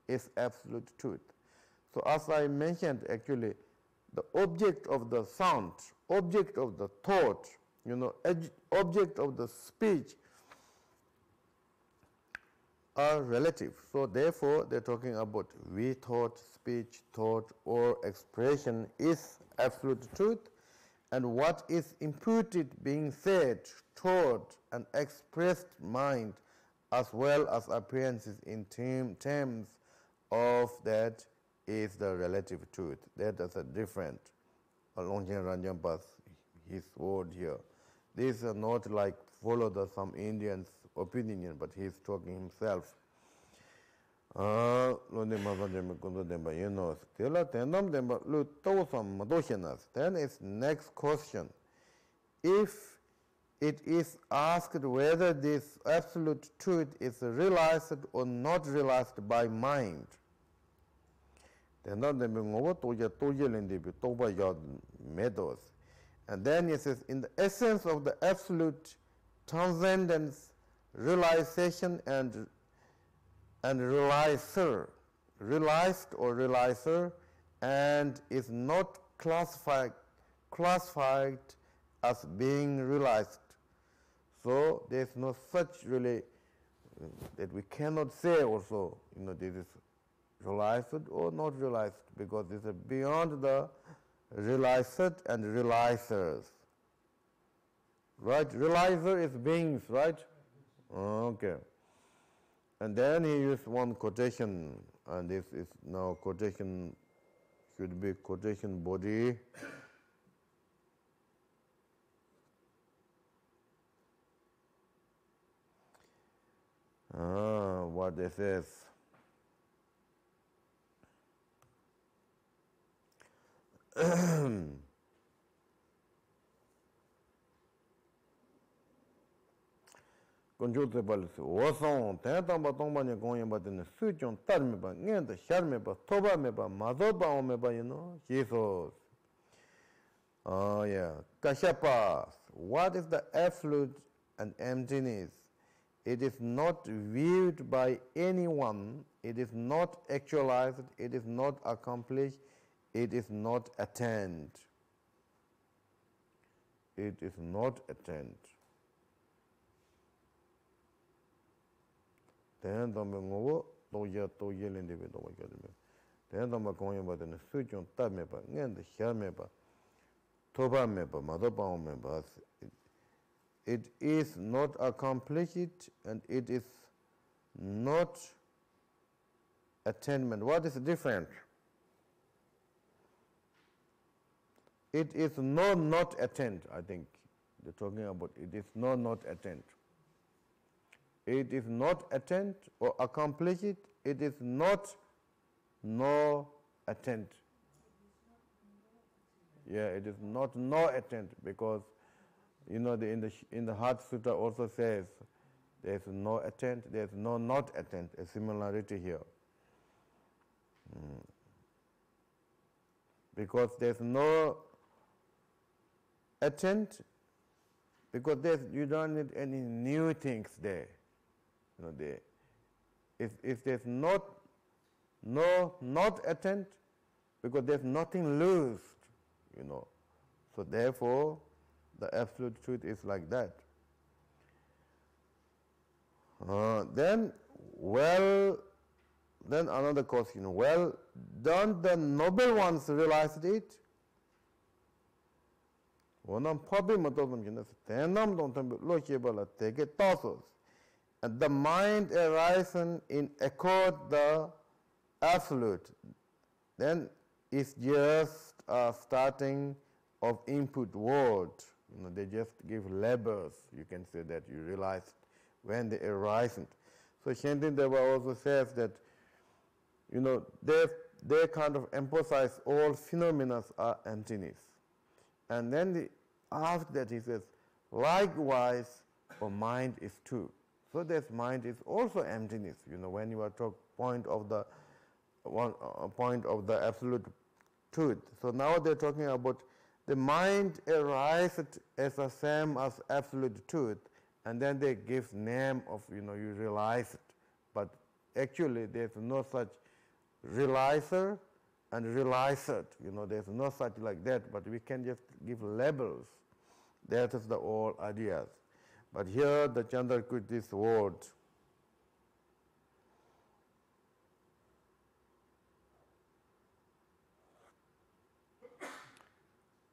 is absolute truth. So as I mentioned, actually, the object of the sound, object of the thought, object of the speech are relative. So therefore, they're talking about without speech, thought, or expression is absolute truth, and what is imputed, being said, thought, and expressed mind, as well as appearances in terms of that is the relative truth. That is a different. Longchen Ranjampa's his word here. These are not like follow the some Indians' opinion, but he's talking himself. Then is next question. If it is asked whether this absolute truth is realized or not realized by mind, and then it says, in the essence of the absolute transcendence, realization and realizer, realized or realizer, and is not classified as being realized. So there's no such really that we cannot say also, this is realized or not realized, because this is beyond the realized and realizers. Right? Realizer is beings, right? Okay. And then he used one quotation, and this is now quotation, should be quotation body. What it says. Conjunto balance. Oson, tentamba tombanya goyamba in the sujon tarmeba, and the sharmeba, toba meba, mazoba omeba, Jesus. Oh, yeah. Kashapas. What is the absolute and emptiness? It is not viewed by anyone. It is not actualized. It is not accomplished. It is not attained. It is not attained. Then the Mengo, Toya Toyel in the Vido. Then the Macoya but in the Sujon Tameba, and the Shameba, Toba Meba, Madoba members. It is not accomplished and it is not attainment. What is different? It is not attained, I think. They're talking about it is not attained. It is not attained or accomplished. It is not no attained. Yeah, it is not no attained, because in the Heart Sutta also says there is no attained, there is no not attained, a similarity here. Because there is no attained, because you don't need any new things there. If there's not attained, because there's nothing loosed, So therefore, the absolute truth is like that. Then another question. Well, don't the noble ones realize it? And the mind arises in accord the absolute, then it's just a starting of input word. They just give labels. You can say that you realize when they arise. So Shentin Deva also says that, they kind of emphasize all phenomena are emptiness. And then after that he says, likewise, for mind is too. So this mind is also emptiness. When you are talking point of the absolute truth. So now they're talking about the mind arises as the same as absolute truth, and then they give name of you realize it. But actually, there's no such realizer and realizer. There's no such like that. But we can just give labels. That is the whole ideas. But here the Chandra put this word.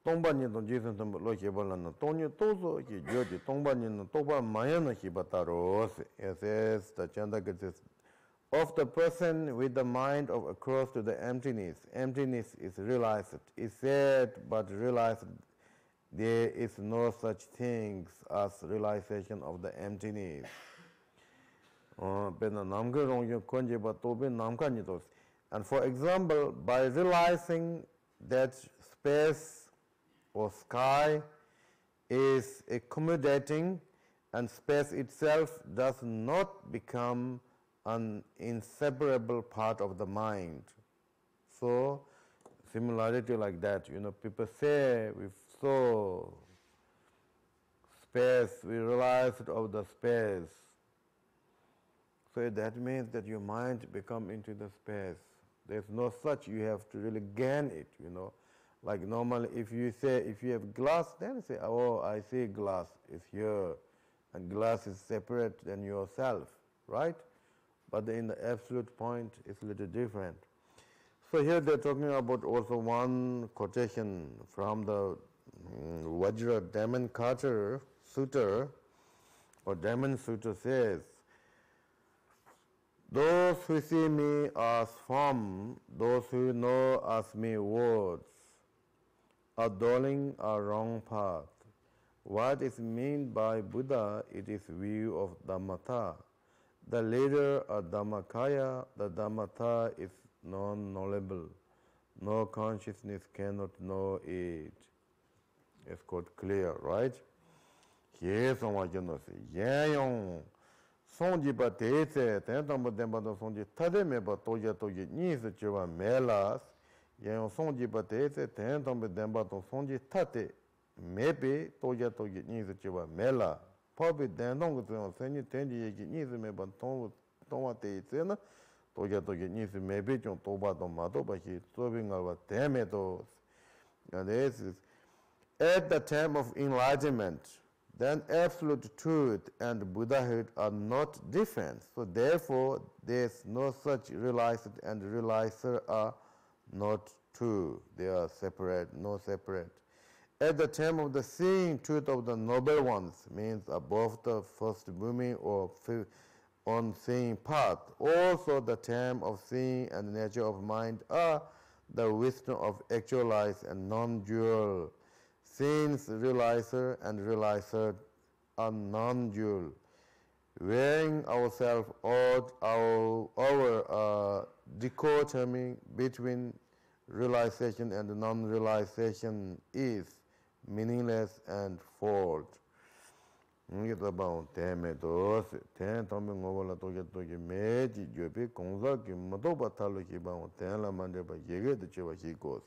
동반인도 지선도 로 해발라는 돈이 또서 이 저지 동반인은 또바 마야나 히바타로스. It says the Chandra says of the person with the mind of across to the emptiness. Emptiness is realized. Is said but realized. There is no such things as realization of the emptiness. And for example, by realizing that space or sky is accommodating and space itself does not become an inseparable part of the mind. So, similarity like that, people say we saw space, we realized of the space. So that means that your mind become into the space. There's no such, you have to really gain it, Like normally if you have glass, then say, oh, I see glass is here, and glass is separate than yourself, right? But in the absolute point, it's a little different. So here they're talking about also one quotation from the Vajra Daman Carter Sutta, or Daman Sutta says, those who see me as form, those who know as me words, are dwelling a wrong path. What is meant by Buddha, it is view of Dhammata. The leader of Dhammakaya, the Dhammata is non-knowable. No consciousness cannot know it. It's quite clear, right? Yes, yeah, Sonjiba Tese, Tentambo Dembado Sonji, Tademeba Toya Toya Nis, Chiva Melas, Yan Sonjiba Tese, Tentambo Dembato Sonji Tate, Maybe Toya Toya Nis, Chiva Mela, Poppy Dandong, Seni Tendi, Nis, Meba Toma Tesena, Toya Toya Nis, maybe John Tobato Mato, but he's serving our tomatoes. And this is at the time of enlightenment. Then absolute truth and Buddhahood are not different. So therefore, there's no such realized and realizer are not true. They are separate, no separate. At the time of the seeing truth of the noble ones, means above the first booming or on seeing path. Also the time of seeing and the nature of mind are the wisdom of actualized and non-dual. Since realizer and realizer are non-dual, weighing ourselves out our dichotomy between realization and non-realization is meaningless and false. It's about temedos, ten toming over the meji, jobi, konzaki, motoba taloki bound, ten la mandeba, yege the chiva he goes.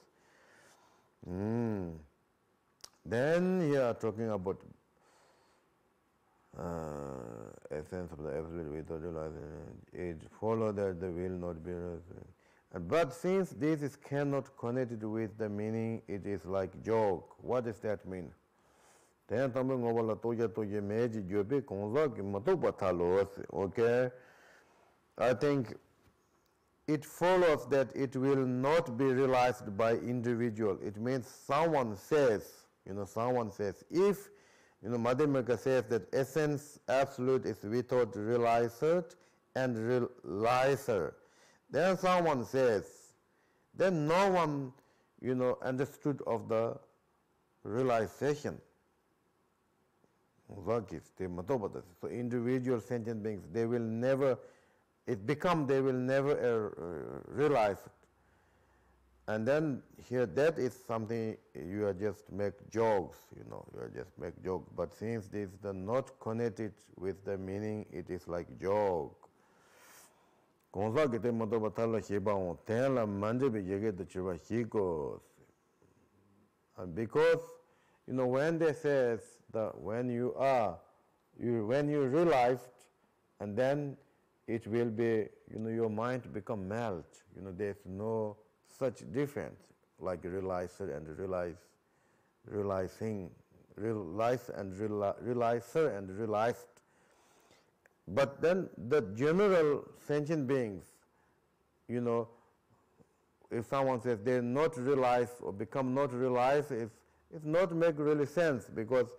Then here talking about essence of the absolute without realizing it follows that the will not be but since this is cannot connected with the meaning, it is like joke. What does that mean? Okay, I think it follows that it will not be realized by individual. It means someone says, if Madhyamaka says that essence absolute is without realizer and realizer. Then someone says, then no one, understood of the realization. So individual sentient beings, they will never realize it. And then here that is something you are just make jokes, you are just make jokes. But since this is not connected with the meaning, it is like joke. And because when they says that when you realized, and then it will be, your mind become melt. There's no such difference like realizer and realizing, realize and realizer and realized. But then the general sentient beings, if someone says they not realize or become not realized, it's not make really sense, because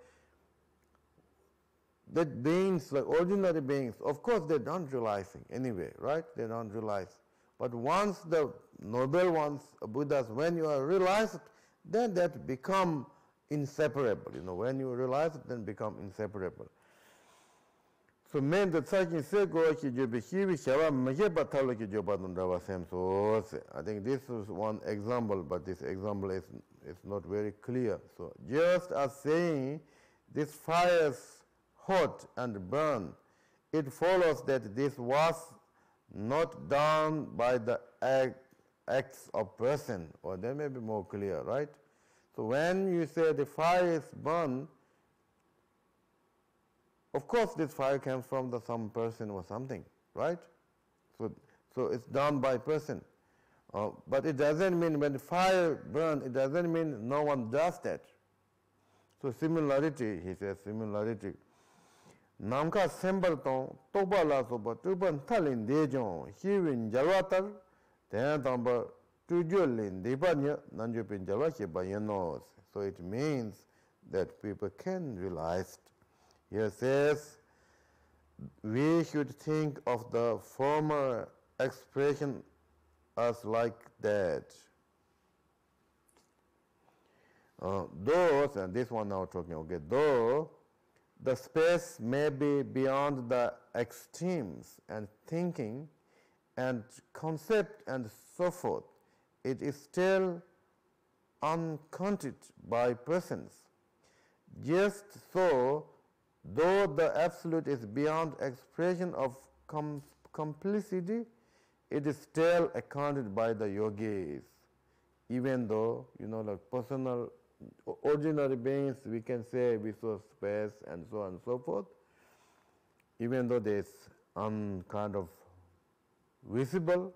the beings, like ordinary beings, of course they don't realizing anyway, right? They don't realize. But once the noble ones, Buddhas, when you are realized, then that become inseparable. When you realize it, then become inseparable. So men the tsakin se go ki jobe hiwi shawa mage batalo ki joba nundawa sem so. I think this is one example, but this example is not very clear. So just as saying this fires hot and burn, it follows that this was not done by the acts of person, or that may be more clear, right? So when you say the fire is burned, of course this fire comes from some person or something, right? So it's done by person. But it doesn't mean when the fire burns, it doesn't mean no one does that. So similarity, he says, similarity. Namka sembalton, tobala soba, tuban talin dejon, hiwin jalwatar, then tamba tujulin debanya, nanjupin jalwaki bayanos. So it means that people can realize. Here says, we should think of the former expression as like that. Those, and this one now talking, okay, though the space may be beyond the extremes and thinking and concept and so forth, it is still uncounted by persons. Just so, though the absolute is beyond expression of complicity, it is still accounted by the yogis. Even though, like personal, ordinary beings, we can say we saw space and so on and so forth, even though there is kind of visible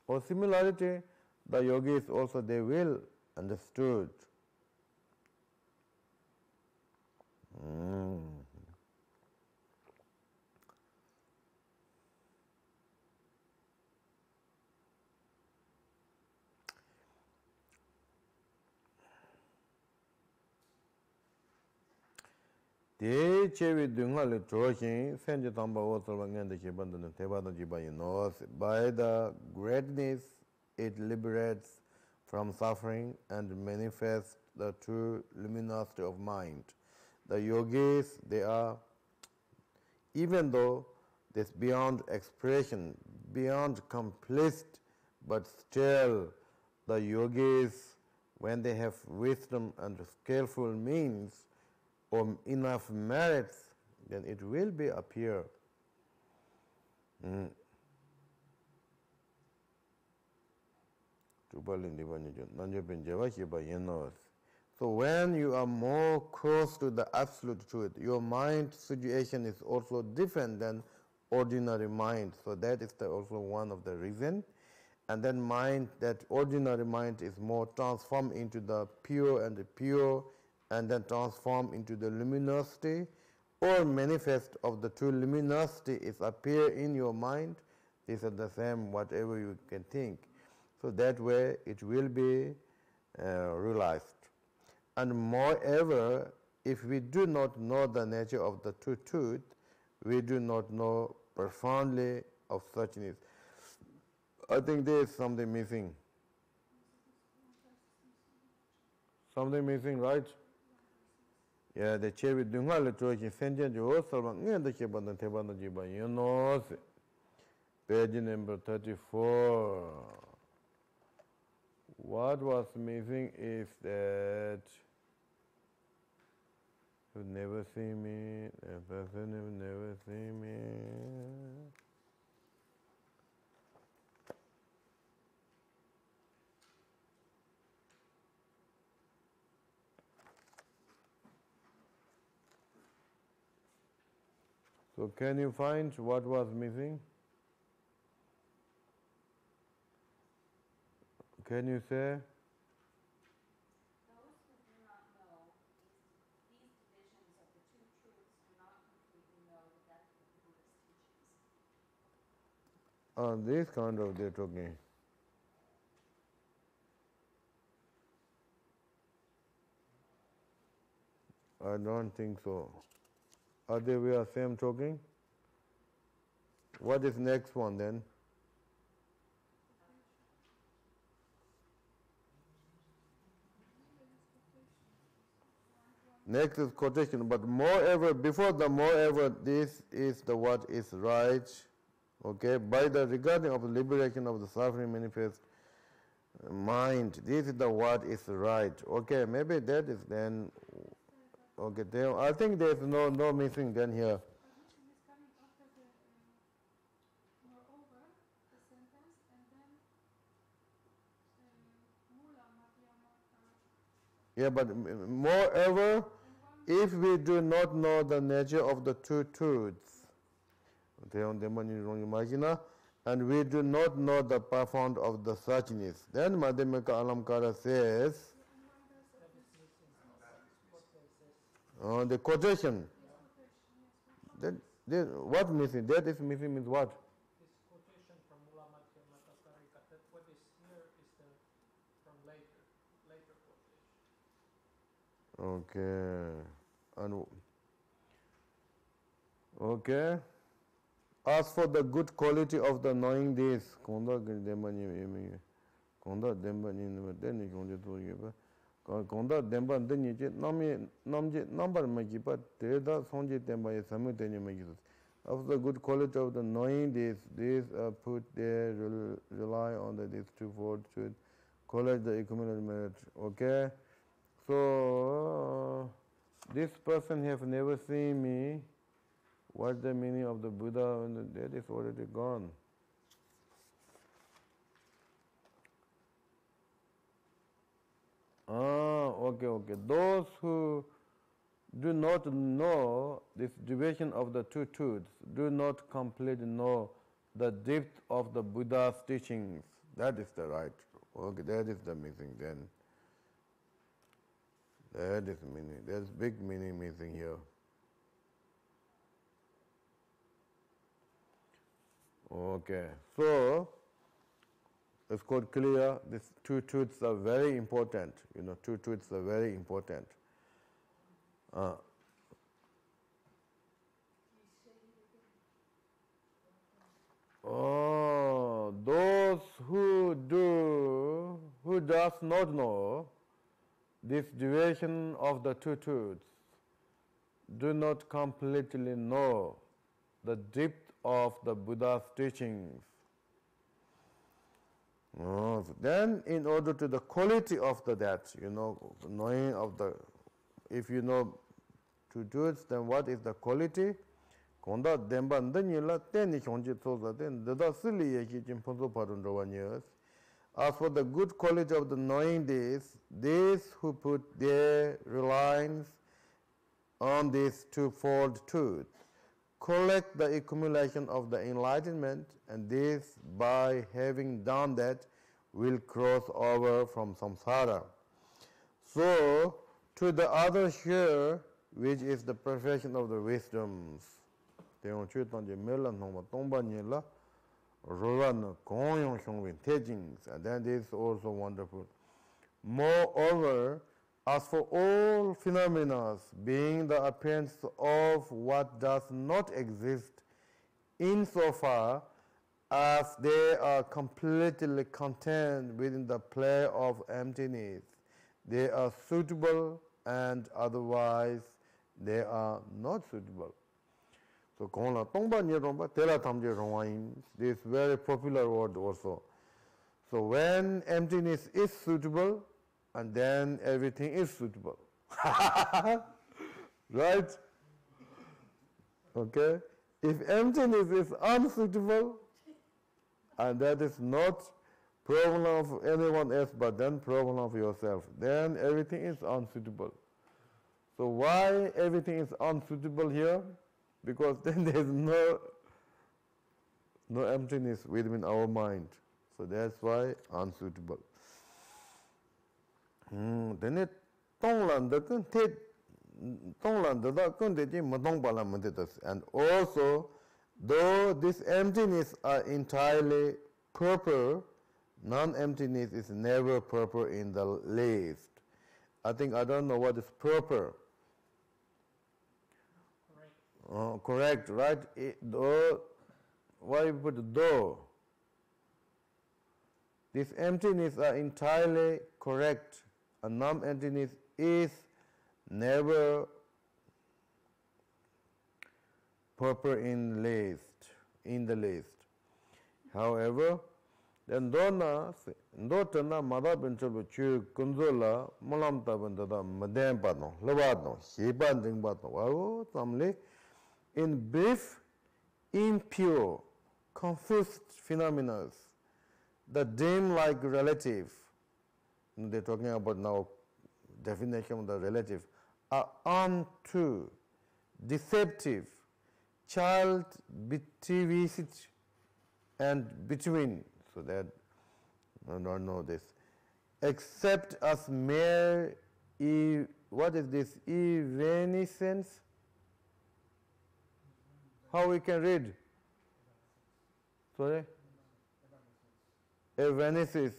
or similarity, the yogis also, they will understood. They chevi dunga le troshin, senja tamba osalva ngende chibandana tebada jibayi knows. By the greatness, it liberates from suffering and manifests the true luminosity of mind. The yogis, they are, even though this beyond expression, beyond complete, but still the yogis, when they have wisdom and skillful means or enough merits, then it will be appear. So when you are more close to the absolute truth, your mind situation is also different than ordinary mind. So that is also one of the reasons. And then that ordinary mind is more transformed into the pure, and then transform into the luminosity, or manifest of the true luminosity is appear in your mind. These are the same, whatever you can think. So that way it will be realized. And moreover, if we do not know the nature of the two truths, we do not know profoundly of suchness. I think there is something missing. Something missing, right? Yeah, the chair with Dungal Trojan sentence also and the Cheban and Tebana Jiba, you know. Page number 34. What was missing is that you never see me, a person who never see me. So can you find what was missing? Can you say? Those who do not know these divisions of the two truths do not completely know the depth of the Buddha's teachings. This kind of they're talking. I don't think so. Are they we are same talking? What is next one then? Next is quotation, but moreover, before the moreover, this is the what is right, okay, by the regarding of the liberation of the suffering manifest mind, this is the what is right, okay, maybe that is then, okay, there, I think there is no missing then here. Which is coming after the moreover, the sentence, and then mula madhyamaka. Yeah, but moreover, if we do not know the nature of the two truths, and we do not know the profound of the suchness, then Madhyamaka Alamkara says, the quotation. That, what missing? That is missing means what? This quotation from Mula Madhyamaka Karika, that what is here is the from later quotation. Okay. And okay. As for the good quality of the knowing this, konda demba deni konde to yeba. Konda demba deni je namje number magipa teda sonje demba ye samu deni magis. Of the good quality of the knowing this put there rely on these twofold truth, collect the accumulated merit. Okay. So this person have never seen me. What's the meaning of the Buddha when the dead is already gone? Okay. Those who do not know this division of the two truths do not completely know the depth of the Buddha's teachings. That is the right. Okay, that is the missing then. That is meaning. There's big meaning missing here. Okay, so it's quite clear. These two truths are very important. Two truths are very important. Those who does not know this division of the two truths do not completely know the depth of the Buddha's teachings. So then, in order to the quality of that, knowing of the, if you know two truths, then what is the quality? Konda demba ndanyila teni chonji tsoza ten dada sili yeki jimponso parundrawanyas. As for the good quality of the knowing this, these who put their reliance on this twofold truth collect the accumulation of the enlightenment, and this, by having done that, will cross over from samsara. So, to the other share, which is the perfection of the wisdoms. And then this is also wonderful. Moreover, As for all phenomena being the appearance of what does not exist, insofar as they are completely contained within the play of emptiness, they are suitable, and otherwise they are not suitable. So, kongla tongba nyerongba tela tamje rongwain. This very popular word also. So, when emptiness is suitable, and then everything is suitable. Right? Okay? If emptiness is unsuitable, and that is not problem of anyone else but then problem of yourself, then everything is unsuitable. So why everything is unsuitable here? Because then there is no emptiness within our mind. So that's why unsuitable. Then it and also, though this emptiness are entirely proper, non-emptiness is never proper in the least. I don't know what is proper. Correct. Correct, right? Though, why you put though? This emptiness are entirely correct. A non-emptiness is never proper in the least. However, then dona mada benchol chu kunzola molam tabanda madem padno lobadno hiban ding badno wow tamle in brief, impure, confused phenomena, the dream-like relative, they're talking about now definition of the relative, are untrue, deceptive, child betrayed and between, so that I don't know this, except as mere, what is this, evanescence? How we can read? Sorry? Evanescence.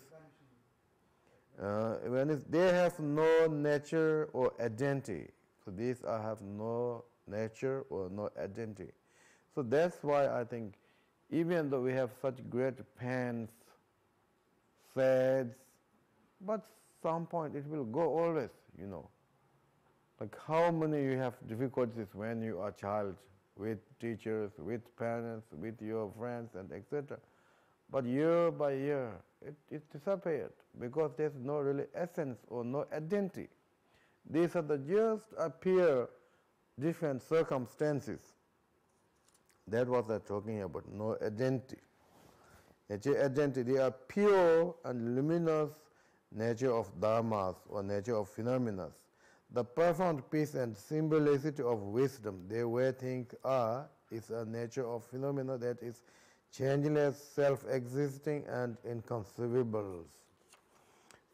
They have no nature or identity. So these have no nature or no identity. So that's why I think even though we have such great pains, fads, but some point it will go always, Like how many you have difficulties when you are a child, with teachers, with parents, with your friends, and etc. But year by year, it disappeared because there's no really essence or no identity. These are the just appear different circumstances. That was I'm talking about, no identity. Identity, they are pure and luminous nature of dharmas or nature of phenomena. The profound peace and simplicity of wisdom, they were things are, is a nature of phenomena that is changeless, self-existing, and inconceivable.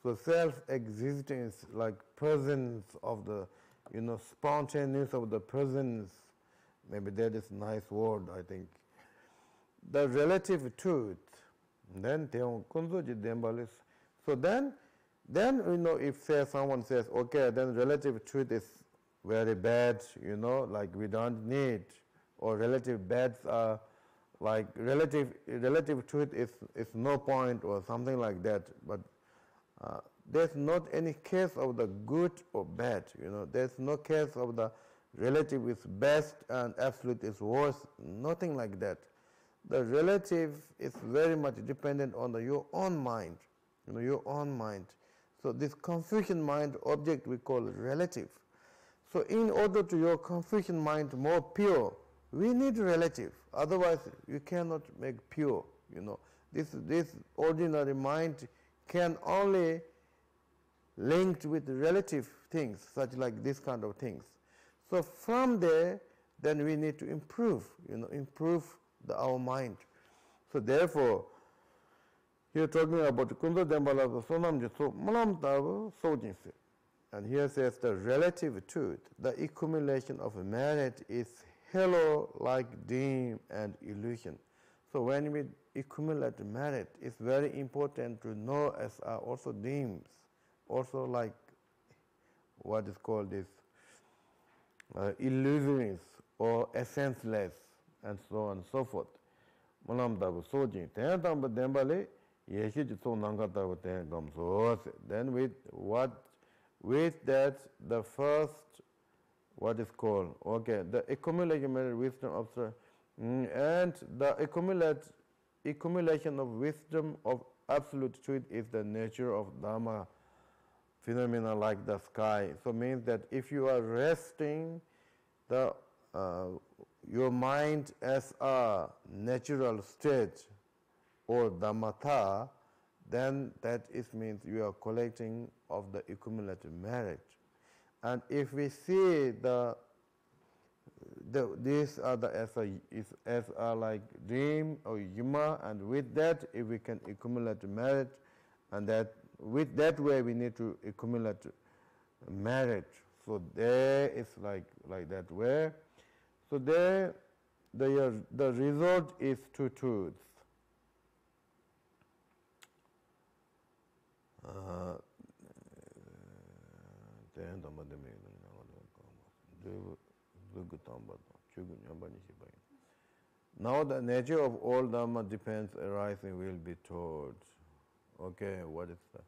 So self-existing is like presence of the, spontaneous of the presence. Maybe that is a nice word, I think. The relative truth. Then so then if someone says, okay, then relative truth is very bad, like we don't need, or relative bads are like relative truth is no point or something like that. But there's not any case of the good or bad, There's no case of the relative is best and absolute is worst, nothing like that. The relative is very much dependent on your own mind, your own mind. So this confusion mind object we call relative. So in order to your confusion mind more pure, we need relative. Otherwise, you cannot make pure. This ordinary mind can only linked with relative things, such like this kind of things. So from there, then we need to improve. Improve our mind. So therefore, here talking about Kunda Dembala Sonam Jitsu Malam Tabu Sojinse. And here says the relative truth, the accumulation of merit is halo like dream and illusion. So when we accumulate merit, it's very important to know as also dreams, also like what is called this illusionist or essenceless, and so on and so forth. Manamdabu sojin, ten tamba dembale, yeshit so nangatabu ten gamso. Then with that, the first, what is called, okay, the accumulated wisdom of and the accumulation of wisdom of absolute truth is the nature of Dharma phenomena like the sky. So means that if you are resting the your mind as a natural state or Dhammatha, then that is means you are collecting of the accumulated merit. And if we see these are the as a like dream or yuma, and with that, if we can accumulate merit, and that with that way we need to accumulate merit. So there is like that way. So there, the result is two truths. Now the nature of all Dhamma depends arising will be told. Okay, what is that?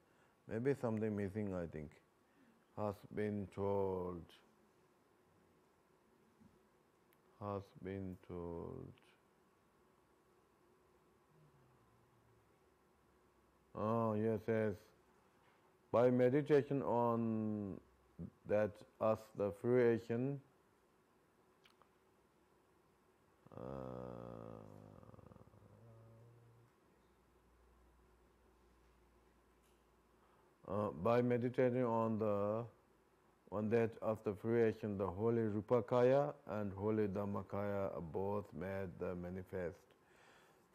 Maybe something missing, I think. Has been told. Has been told. Oh, yes, yes. By meditation on that as the fruition, by meditating on that as the fruition, the holy Rupakaya and holy Dhammakaya are both made manifest.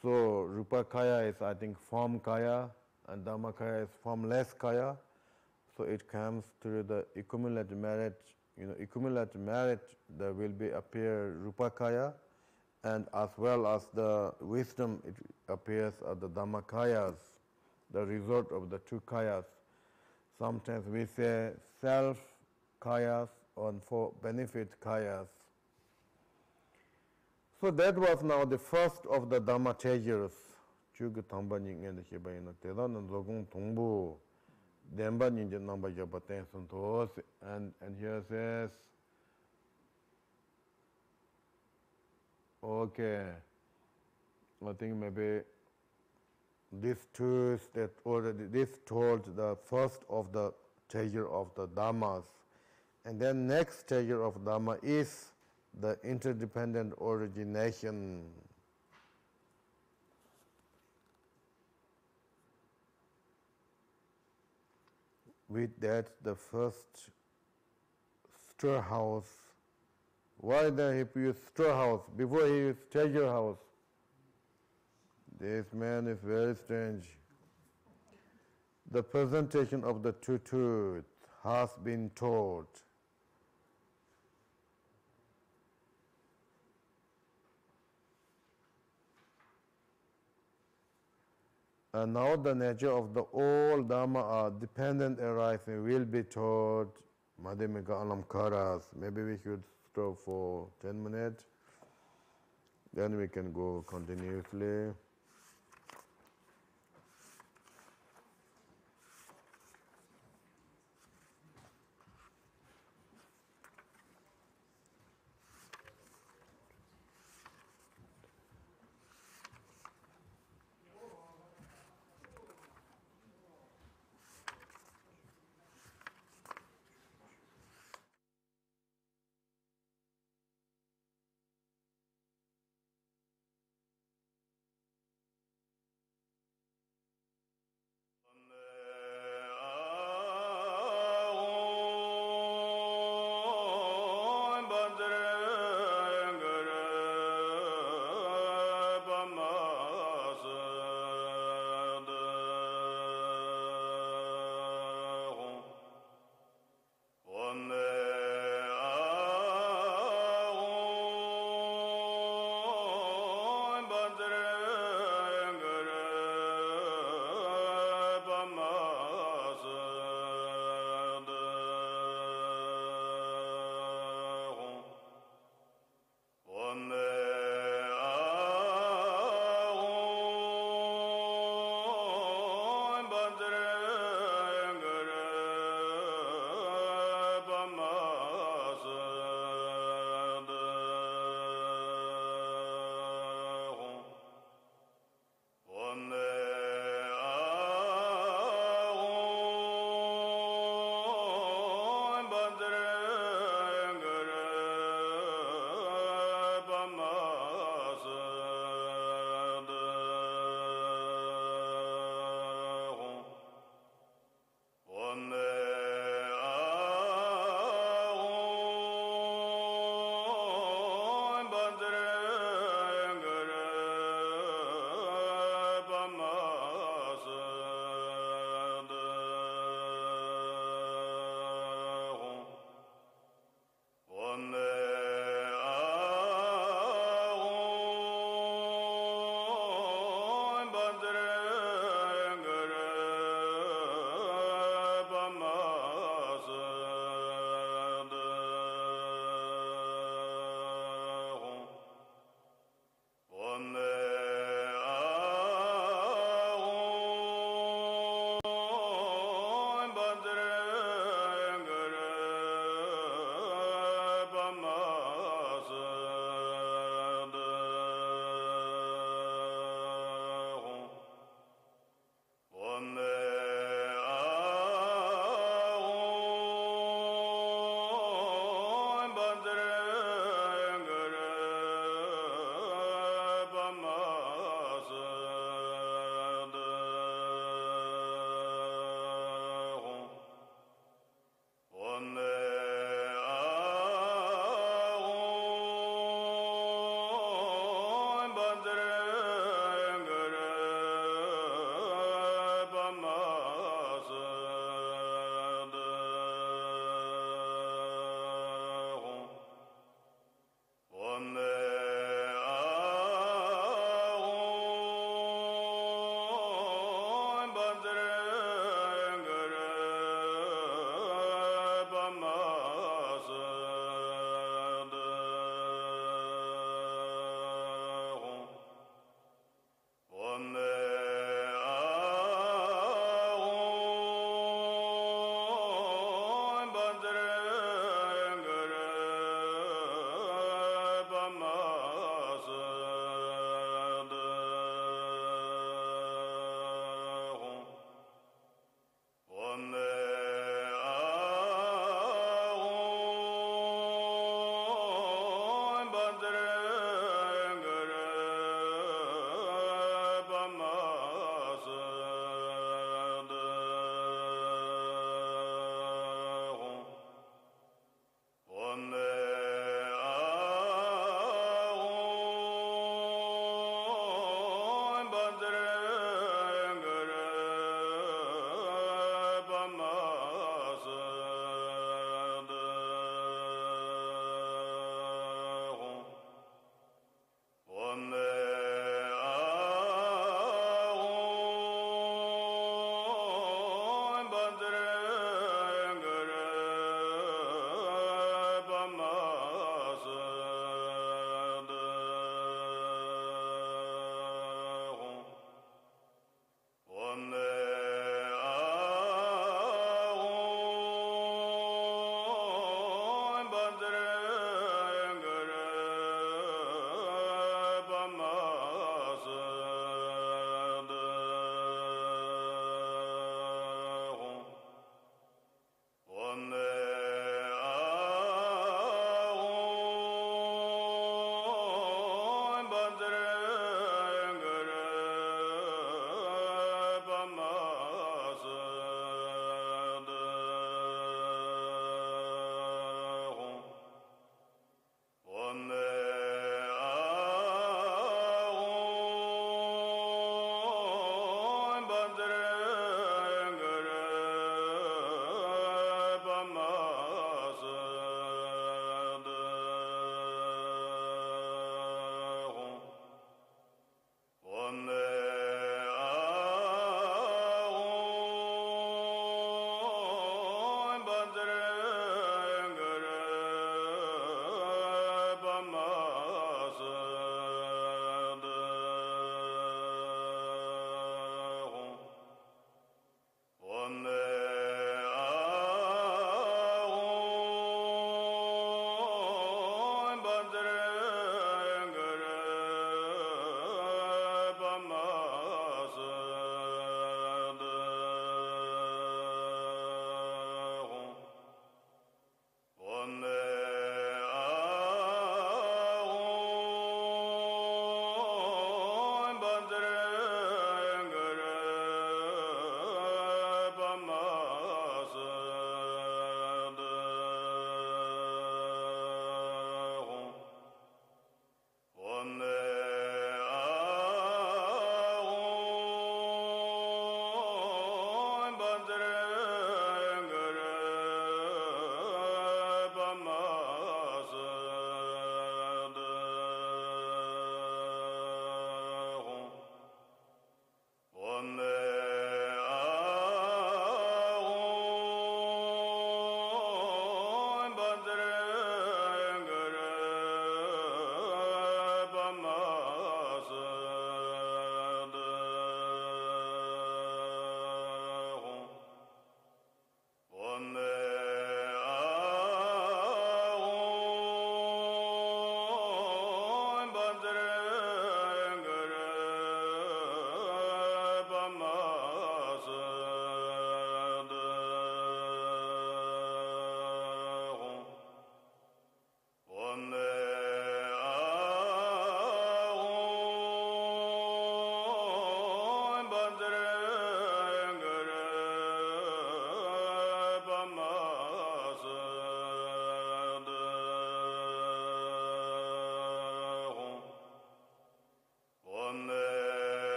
So Rupakaya is, I think, form kaya, and Dhammakaya is formless kaya. So it comes through the accumulated merit. Accumulated merit, there will be appear Rupakaya, and as well as the wisdom, it appears as the Dhammakayas, the result of the two kayas. Sometimes we say self kayas or for benefit kayas. So that was now the first of the Dhamma treasures. Chugu Tamba Nyingen the Shibayana Tedan and Zogung Tongbu. Demba Ninja number Japaten Santos, and here says, okay, I think maybe these two that already this told the first of the treasure of the Dhammas, and then next treasure of Dhamma is the interdependent origination. With that, the first storehouse. Why then he used storehouse before he used treasure house? This man is very strange. The presentation of the two truths has been taught. And now the nature of the all Dhamma are dependent arising will be taught. Madhimika Alam Karas. Maybe we should stop for 10 minutes. Then we can go continuously.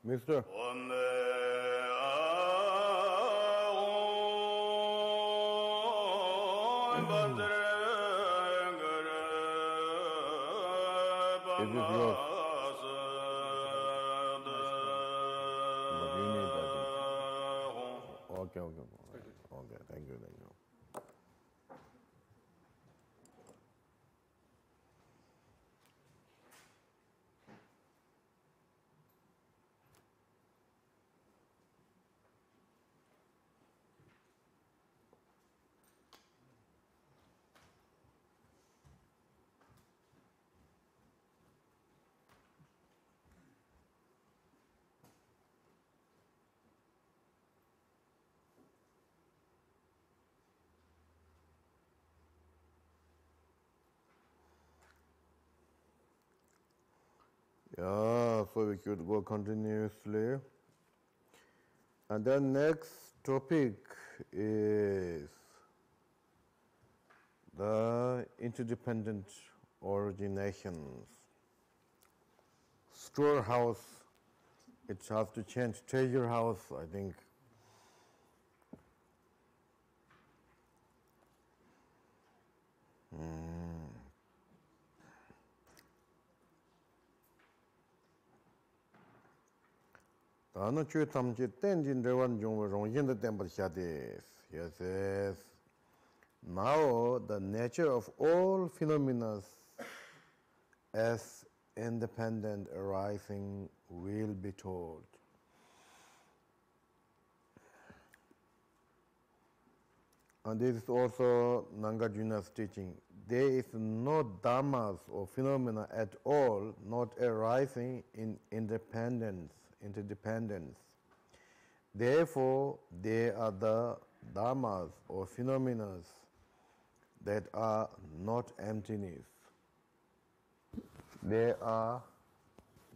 Mister. It is yours. But you need that. Okay. Okay, thank you. Yeah, so we could go continuously. And then next topic is the interdependent originations. Storehouse, it has to change. Treasure house, I think. 다는 주탐지 땡진 대원 종 롱인의 템버 샤데스. Yes. Now the nature of all phenomena as independent arising will be told. And this is also Nagarjuna's teaching. There is no dhammas or phenomena at all not arising in interdependence. Therefore, there are the dhammas or phenomena that are not emptiness. They are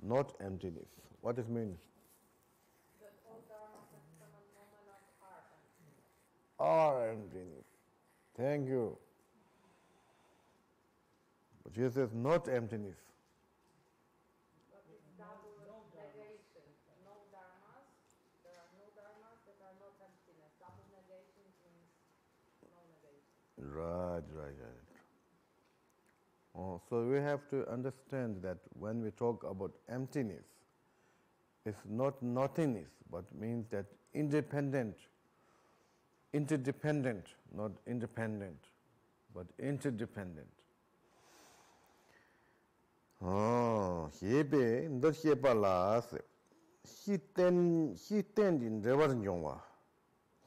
not emptiness. What does it mean? That all dharmas and phenomena are emptiness. Are emptiness. Thank you. But here says not emptiness. But it's double negation. No dharmas, there are no dharmas that are not emptiness. Double negation means no negation. Right. Oh, so we have to understand that when we talk about emptiness, it's not nothingness, but means that interdependent, not independent, but interdependent. Oh, hebe, ndo heba las, he tendin rewan jongwa,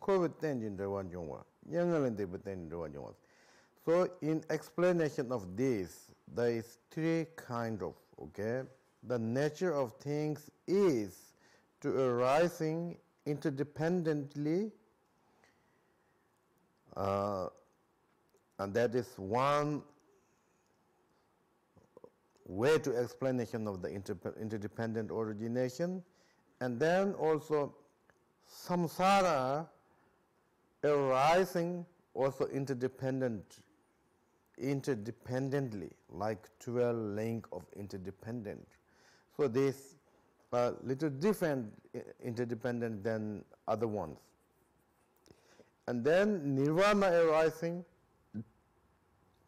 COVID tendin rewan jongwa, yangalan de tendin rewan jongwa. So in explanation of this, there is three kind of, okay? The nature of things is to arising interdependently, and that is one way to explanation of the interdependent origination. And then also samsara arising also interdependently, like 12 link of interdependent. So this little different interdependent than other ones. And then nirvana arising,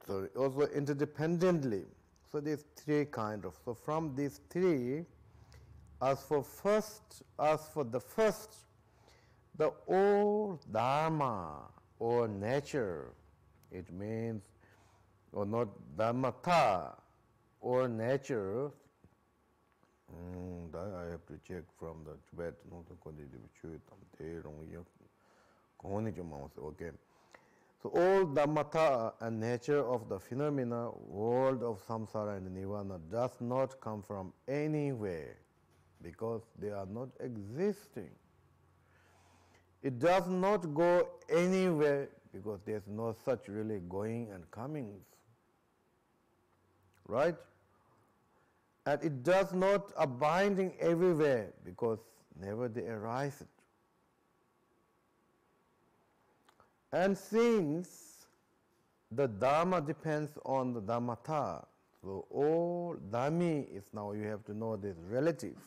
so also interdependently. So these three kind of. So from these three, as for the first, the all dharma or nature, it means, or not dhammata or nature. That I have to check from the Tibet. Okay. So all dhammata and nature of the phenomena, world of samsara and nirvana does not come from anywhere because they are not existing. It does not go anywhere because there's no such really going and comings. Right? And it does not abiding everywhere because never they arise. And since the dharma depends on the dhammata, so all dhammi is now, you have to know this relative.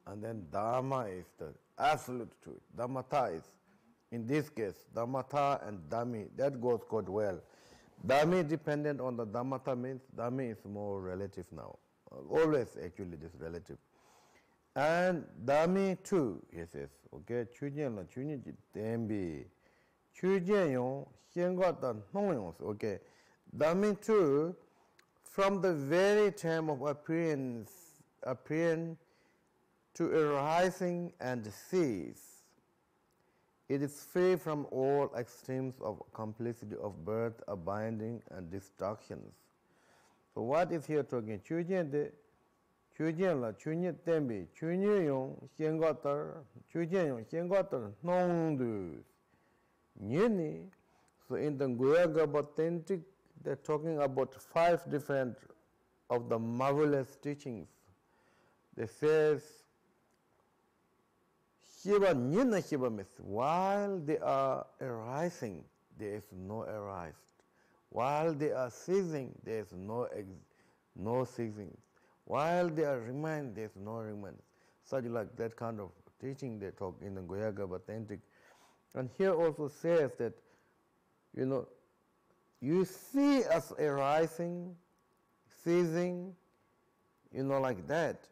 And then dharma is the absolute truth. Dhammata is, in this case, dhammata and dhammi, that goes quite well. Dhammi dependent on the dhammata means dhammi is more relative now. Always actually this relative. And dhammi too, he says, okay, chujen la chujen ji tembi, chujen yong, hienga dan nong yong, okay. Dhammi too, from the very time of appearance to arising and cease, it is free from all extremes of complexity of birth, abiding, and destructions. So what is here talking? Chujen de, chujen la, chujen tembi, chujen yong, hiengatar, chujen yong, hiengatar, nong du, nyeni. So in the Guyaga authentic, they're talking about 5 different of the marvelous teachings. They says, Shiva Nina Shiva means while they are arising, there is no arise. While they are ceasing, there is no ceasing. While they are remain, there is no remain. Such like that kind of teaching they talk in the Guyaga authentic. And here also says that, you see us arising, ceasing, like that.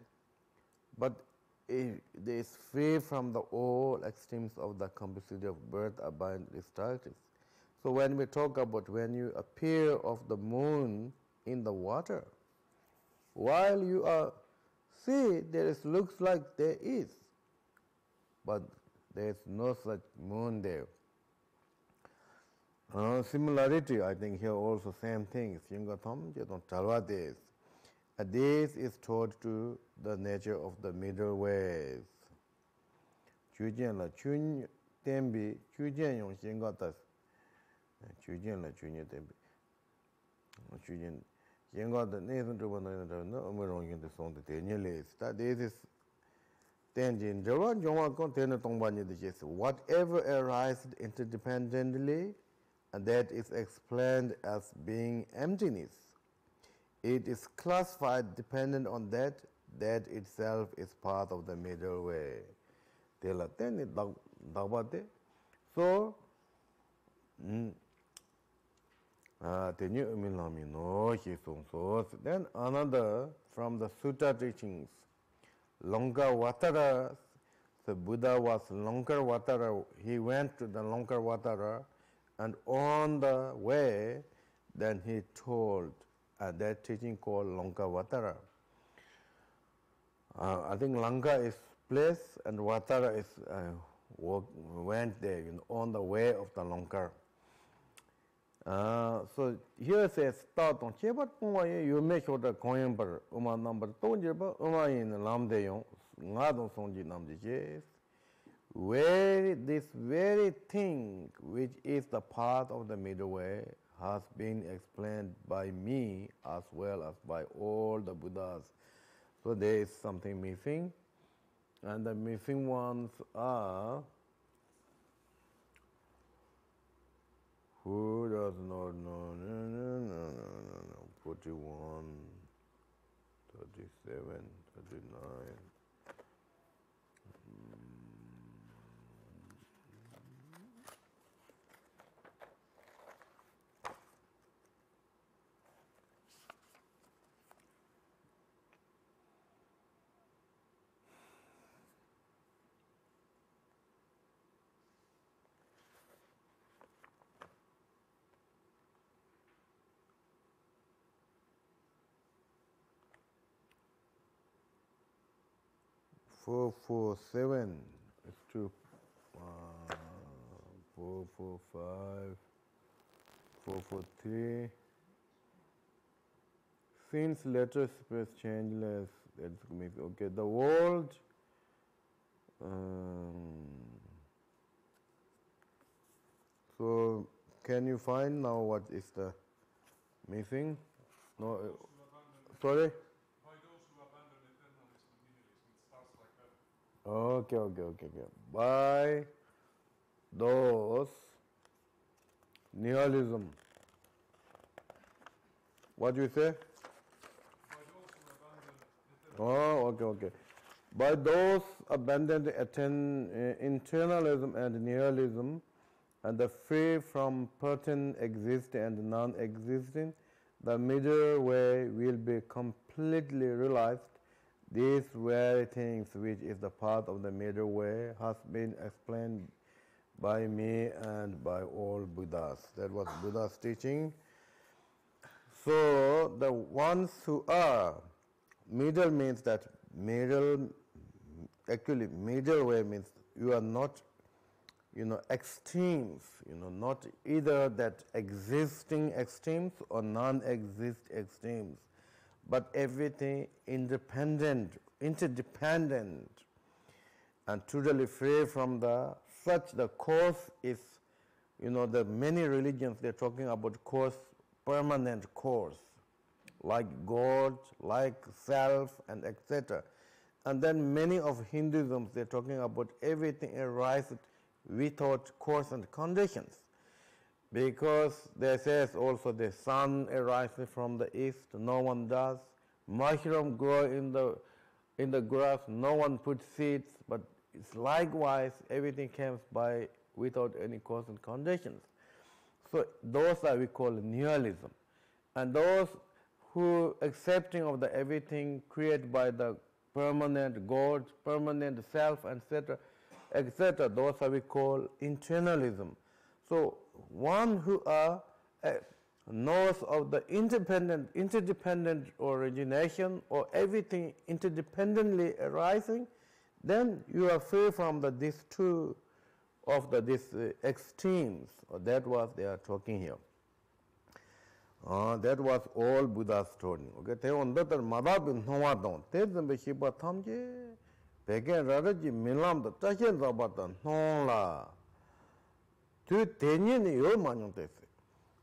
But they is free from the all extremes of the complexity of birth, abundance, destructive. So when we talk about when you appear of the moon in the water, while you are see there is looks like there is, but there is no such moon there. Similarity, I think here also same thing. This is taught to the nature of the middle ways. Chujian la chun tembi, chujian yong xinga tas. Chujian la chunya tembi. Chujian xinga the nathan to one another, no umrong in the song the tenyeles. That this is Tenjin Jawa Jonga kon tena tongbani the jes. Whatever arises interdependently, and that is explained as being emptiness. It is classified dependent on that itself is part of the middle way. Tela teni dagbate. So, tenyu umilami no song so. Then another from the Sutta teachings. Longavatara, the Buddha was Longavatara. He went to the Longavatara, and on the way, then he told that teaching called Longavatara. I think Lanka is place and Vatara is went there on the way of the Longa. So here says start on Chebat Pumaye, you make sure the coin per Uma number Tonjeba, Uma in Lamdeyon, Nadon Sonji Namdi. Where this very thing which is the part of the middle way has been explained by me as well as by all the Buddhas. So there is something missing, and the missing ones are who does not know? No. 41, 37, 39. 447 is to 445, 443. Since letter space changeless, that's okay. The world. So can you find now what is the missing? No, sorry. Okay. By those nihilism. What do you say? Oh, okay. By those abandoned internalism and nihilism, and the free from pertinent existing and non-existing, the middle way will be completely realized. These very things, which is the part of the middle way, has been explained by me and by all Buddhas. That was Buddha's teaching. So the ones who are middle means that middle way means you are not, extremes, not either that existing extremes or non-exist extremes, but everything interdependent, and totally free from the cause is, the many religions, they're talking about cause, permanent cause, like God, like self, and etc. And then many of Hinduism, they're talking about everything arises without cause and conditions. Because there says also the sun arises from the east, no one does. Mushroom grow in the grass, no one puts seeds, but it's likewise everything comes by without any cause and conditions. So those are we call nihilism. And those who accepting of the everything created by the permanent God, permanent self, etc., etc. Those are we call internalism. So one who knows of the interdependent origination or everything interdependently arising, then you are free from these two of these extremes. That was they are talking here. That was all Buddha's story. Okay, they on that madabin noma don. They them be shiba tamje. Begin raraji milam the tachen zabatan nonla. To tenyin yo manyong tese.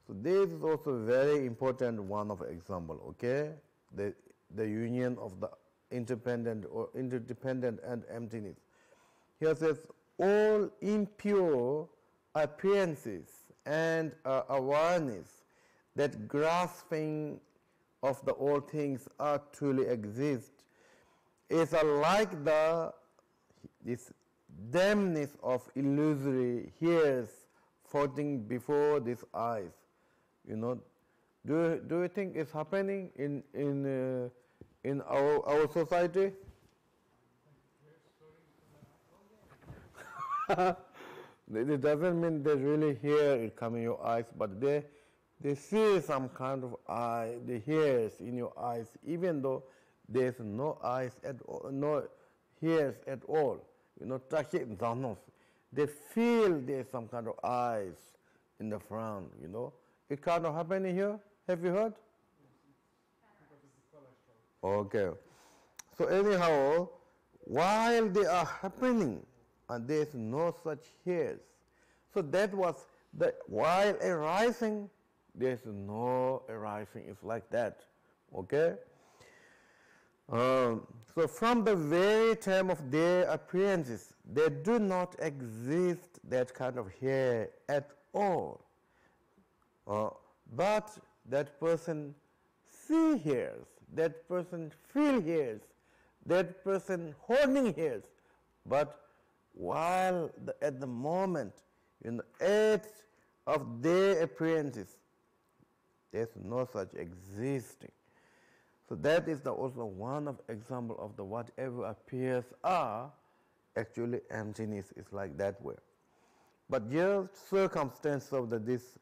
So this is also very important one of example. Okay, the union of the independent or interdependent and emptiness. Here says all impure appearances and awareness that grasping of the all things are truly exist is like this dampness of illusory hairs floating before these eyes. You know, do you think it's happening in our society? It doesn't mean they really hear it come in your eyes, but they see some kind of eye, the hairs in your eyes, even though there's no eyes at all, no hairs at all. You know, they feel there's some kind of eyes in the front. You know, it kind of happening here. Have you heard? Okay. So anyhow, while they are happening, and there's no such hairs. So that was while arising, there's no arising. It's like that. Okay? So from the very time of their appearances, they do not exist that kind of hair at all. But that person see hairs, that person feel hairs, that person holding hairs. But while at the moment, in the edge of their appearances, there's no such existing. So that is also one of example of the whatever appears are actually emptiness is like that way. But here circumstance of this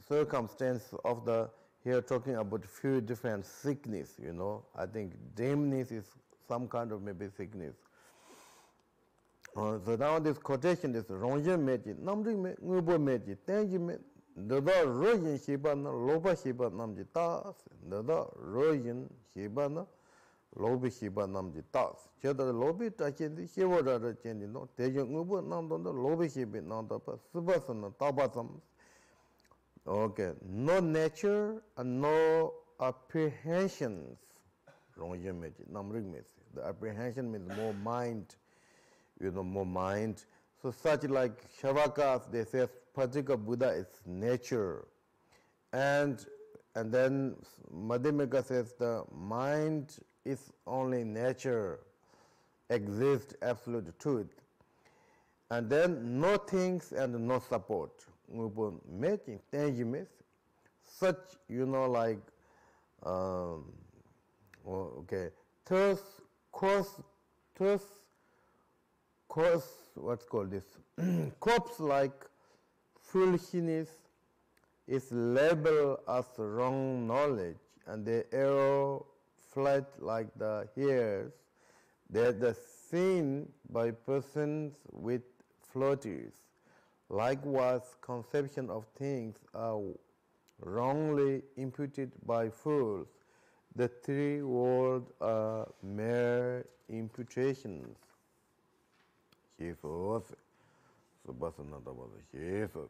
circumstance of the here talking about few different sickness. You know, I think dimness is some kind of maybe sickness. So now this quotation is Rongyen Meji, Namri Me, Ngubo Meji, Tenji Me, Dada Royin Shibana, Loba Shiba Namji Tas, Dada Royin Shibana, Lobi Shiba Namji Tas. Chedda Lobi Tachendi, Shivara Chendi, no, Tejan Ngubo Namdon, Lobi Shibi Nandapa, Subasana, Tabasam. Okay, no nature and no apprehensions. Rongyen Meji, Namri Meji. The apprehension means more mind. You know, more mind. So such like Shavakas, they say particular Buddha is nature. And then Madhyamika says the mind is only nature, exists absolute truth. And then no things and no support. Making tangibles, such, you know, like, okay, thirst, what's called this? Corpse like foolishness is labeled as wrong knowledge, and the arrow flat like the hairs. They're the seen by persons with floaters. Likewise, conception of things are wrongly imputed by fools. The three worlds are mere imputations. Jesus. Jesus.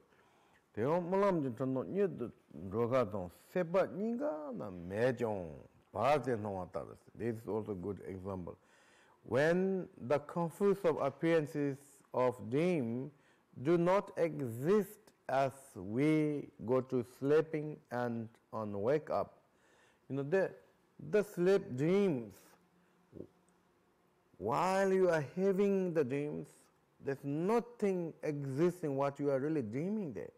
Teo malam jintono nyed drogadon sepa ninga na mejong parte no ataras. This is also a good example. When the confuse of appearances of dream do not exist as we go to sleeping and on wake up, you know, the sleep dreams. While you are having the dreams, there's nothing existing what you are really dreaming there.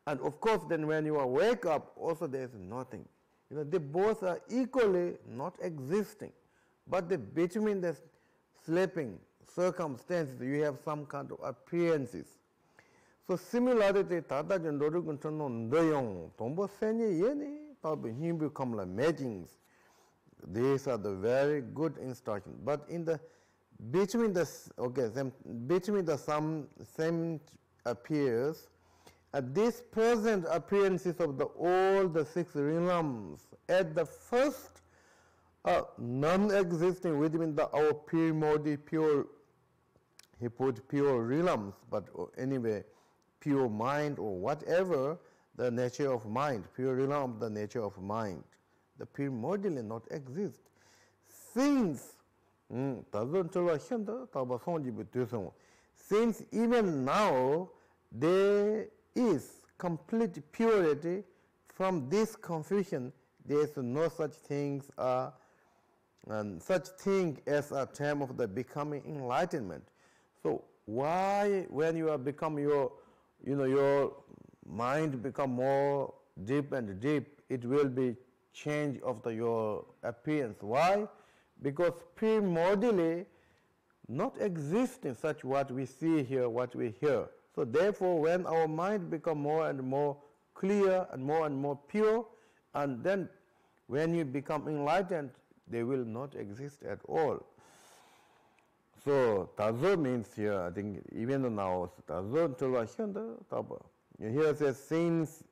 And of course, then when you wake up, also there's nothing. they both are equally not existing. But between the sleeping circumstances, you have some kind of appearances. So similarity, tata jandori kuntono ndoyong, tombo senye yeni, tabi himbu kamla matchings. These are the very good instructions. But in the between the same appears, these present appearances of all the six realms at the first non-existing within our primordial pure, he put pure realms, but anyway, pure mind or whatever the nature of mind, pure realm of the nature of mind, the primordially not exist. Since since even now there is complete purity, from this confusion there is no such things such thing as a term of the becoming enlightenment. So why, when you have become your mind become more deep and deep, it will be change of your appearance. Why? Because primordially not existing such what we see here, what we hear. So therefore, when our mind become more and more clear and more pure, and then when you become enlightened, they will not exist at all. So tazo means here, I think even now, tazo tolwa hyanda taba. Here it says since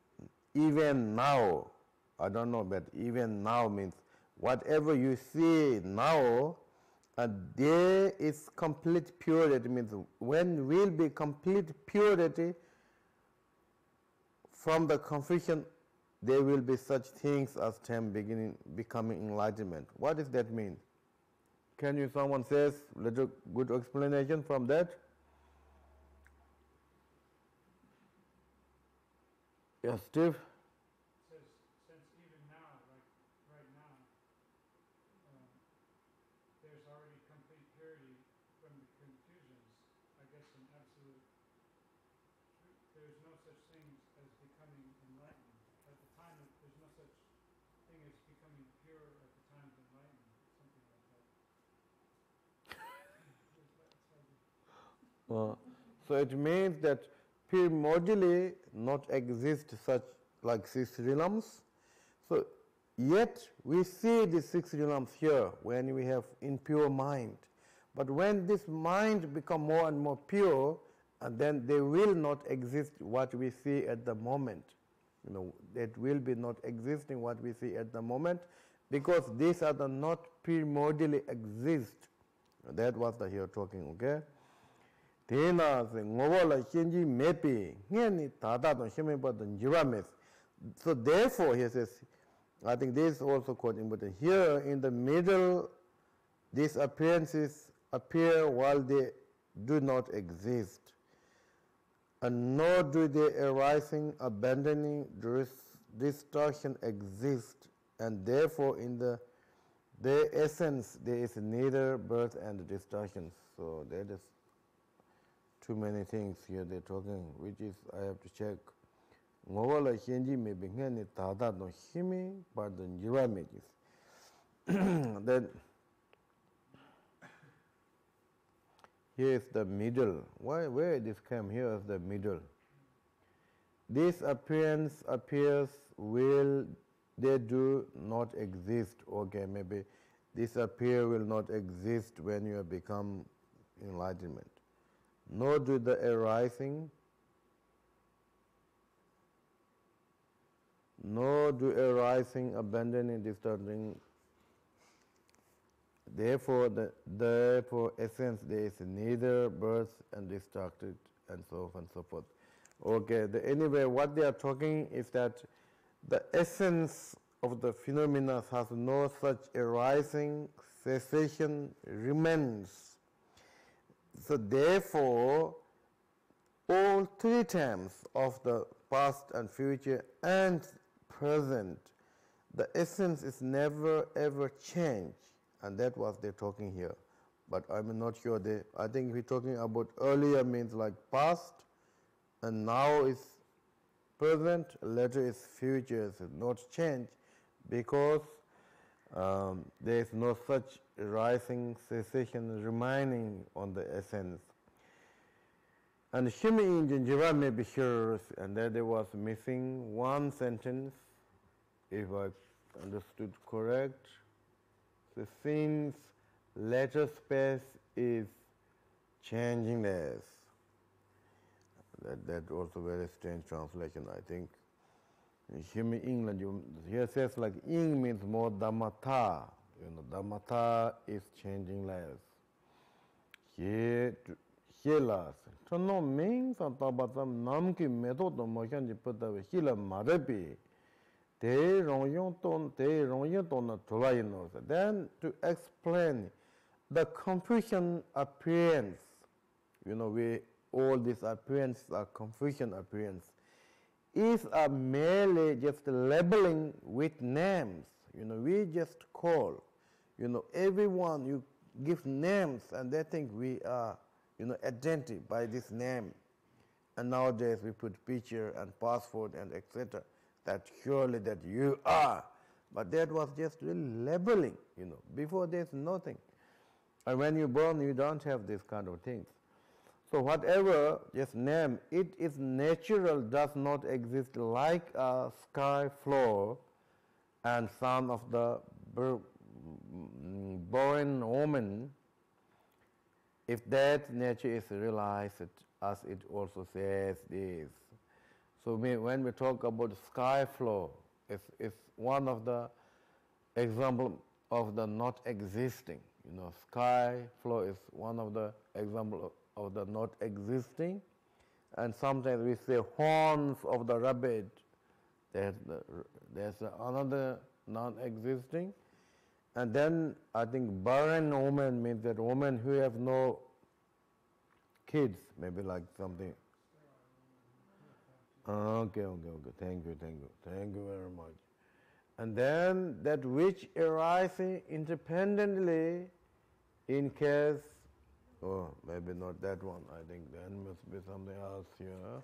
even now. I don't know, but even now means whatever you see now, there is complete purity. Means when will be complete purity from the confusion, there will be such things as becoming enlightenment. What does that mean? Can you, someone says, little good explanation from that? Yes, Steve? Since even now, like right now, there's already complete purity from the confusions, I guess in absolute truth, there's no such thing as becoming enlightened. At the time, there's no such thing as becoming pure at the time of enlightenment, something like that. So it means that primordially not exist such like six realms. So yet we see the six realms here when we have impure mind. But when this mind become more and more pure, and then they will not exist what we see at the moment. That will be not existing what we see at the moment, because these are the not primordially exist. That was the here talking, okay? So therefore, he says, I think this is also quite important. Here in the middle, these appearances appear while they do not exist, and nor do they arising, abandoning, distortion exist, and therefore in their essence there is neither birth and distortion. So that is too many things here they're talking, which is I have to check. Ngovala Henji may be ngani tada no himi, pardon jiramekis. Then here is the middle. Where this came here is the middle. This appearance appears will they do not exist. Okay, maybe this appear will not exist when you have become enlightenment. Nor do the arising, nor do arising, abandoning, disturbing. Therefore, therefore essence there is neither birth and destructed, and so on and so forth. Okay, anyway, what they are talking is that the essence of the phenomena has no such arising, cessation, remains. So therefore, all three terms of the past and future and present, the essence is never ever changed, and that was they're talking here. But I'm not sure I think we're talking about earlier means like past, and now is present, later is future, so not change. because there is no such rising cessation remaining on the essence. And Shimi in Jiva may be sure, and that there was missing one sentence, if I understood correct. So since letter space is changingless, that also very strange translation, I think. In Shimi England, here says like ing means more dhammata. Dhammata is changingless. Here Hilas. Tono means and tabatam namki method no motion jipata hila marepi. Te ronyon ton na tolayino. Then to explain the confusion appearance, we all these appearances are confusion appearance, is merely just labeling with names. We just call. Everyone you give names and they think we are identity by this name. And nowadays we put picture and passport and etc. That surely that you are. But that was just really labeling, Before there's nothing. And when you're born, you don't have this kind of things. So whatever, just name, it is natural, does not exist like a sky floor and son of the born woman. If that nature is realized, as it also says this. So when we talk about sky floor, it's one of the example of the not existing. Sky floor is one of the example of the not existing. And sometimes we say horns of the rabbit. There's another non-existing. And then I think barren woman means that woman who have no kids, maybe like something. Okay. Thank you very much. And then that which arising independently in case, maybe not that one, I think there must be something else here.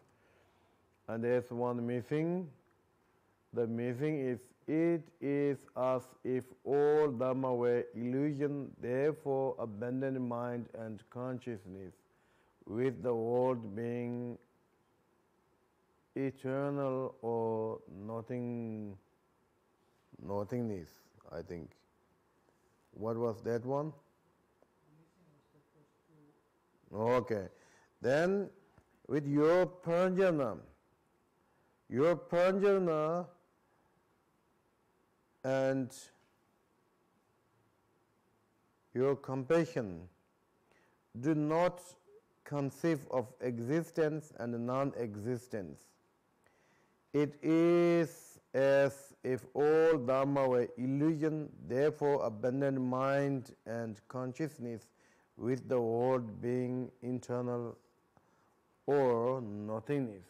And there's one missing. The missing is, it is as if all Dhamma were illusion, therefore abandoned mind and consciousness, with the world being eternal or nothingness, I think. What was that one? Okay. Then with your pranjana and your compassion do not conceive of existence and non-existence. It is as if all Dhamma were illusion, therefore abandon mind and consciousness, with the world being internal or nothingness.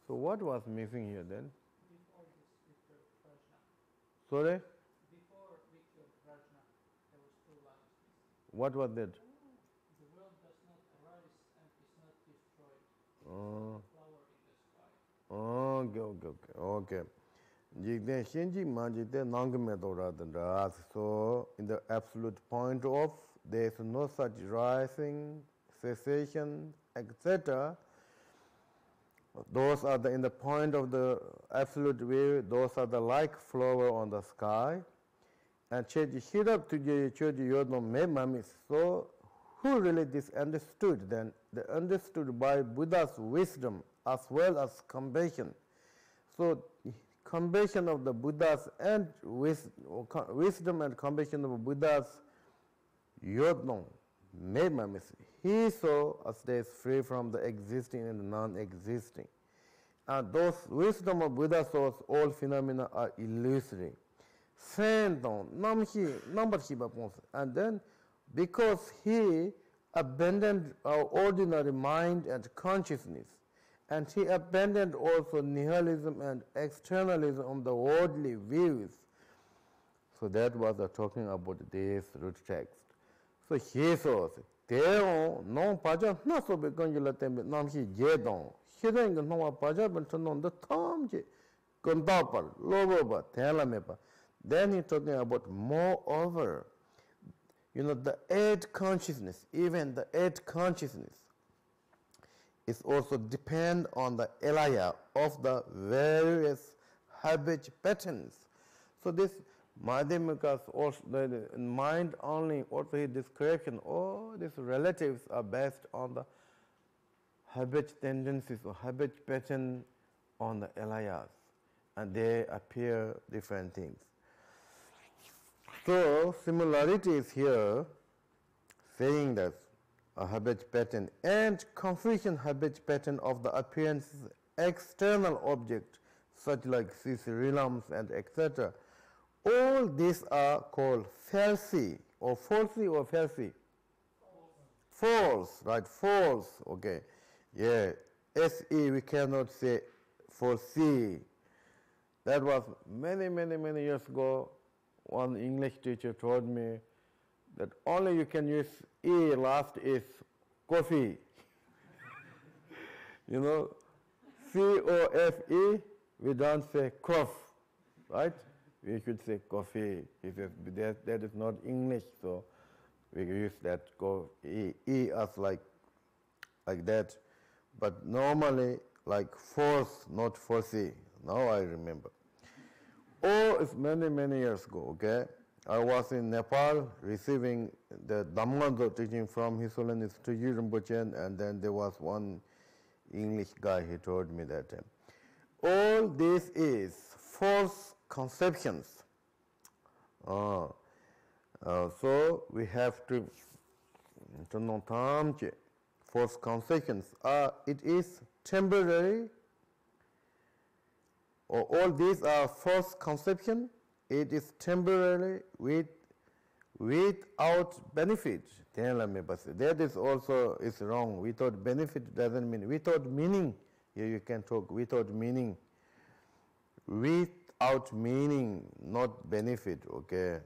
So what was missing here then? Before this Victor Prajna. Sorry? Before Victor Prajna, there was two lines missing. What was that? The world does not arise and is not destroyed. It's like a flower in the sky. Okay. So in the absolute point of, there is no such rising, cessation, etc. Those are in the point of the absolute view, those are the like flower on the sky. And so who really this understood then? They understood by Buddha's wisdom as well as compassion. So compassion of the Buddhas and wisdom and compassion of Buddhas Yodno Memamis. He saw us days free from the existing and the non-existing. And those wisdom of Buddha saws all phenomena are illusory. And then because he abandoned our ordinary mind and consciousness, and he abandoned also nihilism and externalism on the worldly views. So that was talking about this root text. So he says, Teo no paja na so be conjula tembe nam he jedon. Hidden no paja but no the tom je kondapal lobo ba tela mepa. Then he's talking about moreover, the eight consciousness, even the eight consciousness is also depend on the elaya of the various habit patterns. So this Madhyamikas, also the mind only, also his description, all these relatives are based on the habit tendencies or habit pattern on the elayas, and they appear different things. So similarity is here saying that a habit pattern and confusion habit pattern of the appearance external object such like realms and etc. All these are called falsy or falsy or falsy? False, right? False, okay. Yeah, SE we cannot say foresee. That was many, many, many years ago. One English teacher told me that only you can use E last is coffee. COFE, we don't say cough, right? We should say coffee. He says that is not English, so we use that E as like that. But normally, like force, not foresee. Now I remember. Oh, it's many, many years ago, okay? I was in Nepal receiving the Dhammanzo teaching from His Holiness Tuji Rinpoche, and then there was one English guy, he told me that time. All this is false conceptions. So we have to know false conceptions. It is temporary, or all these are false conception. It is temporarily without benefit. That is also is wrong. Without benefit doesn't mean without meaning. Here you can talk without meaning. Without meaning, not benefit. Okay.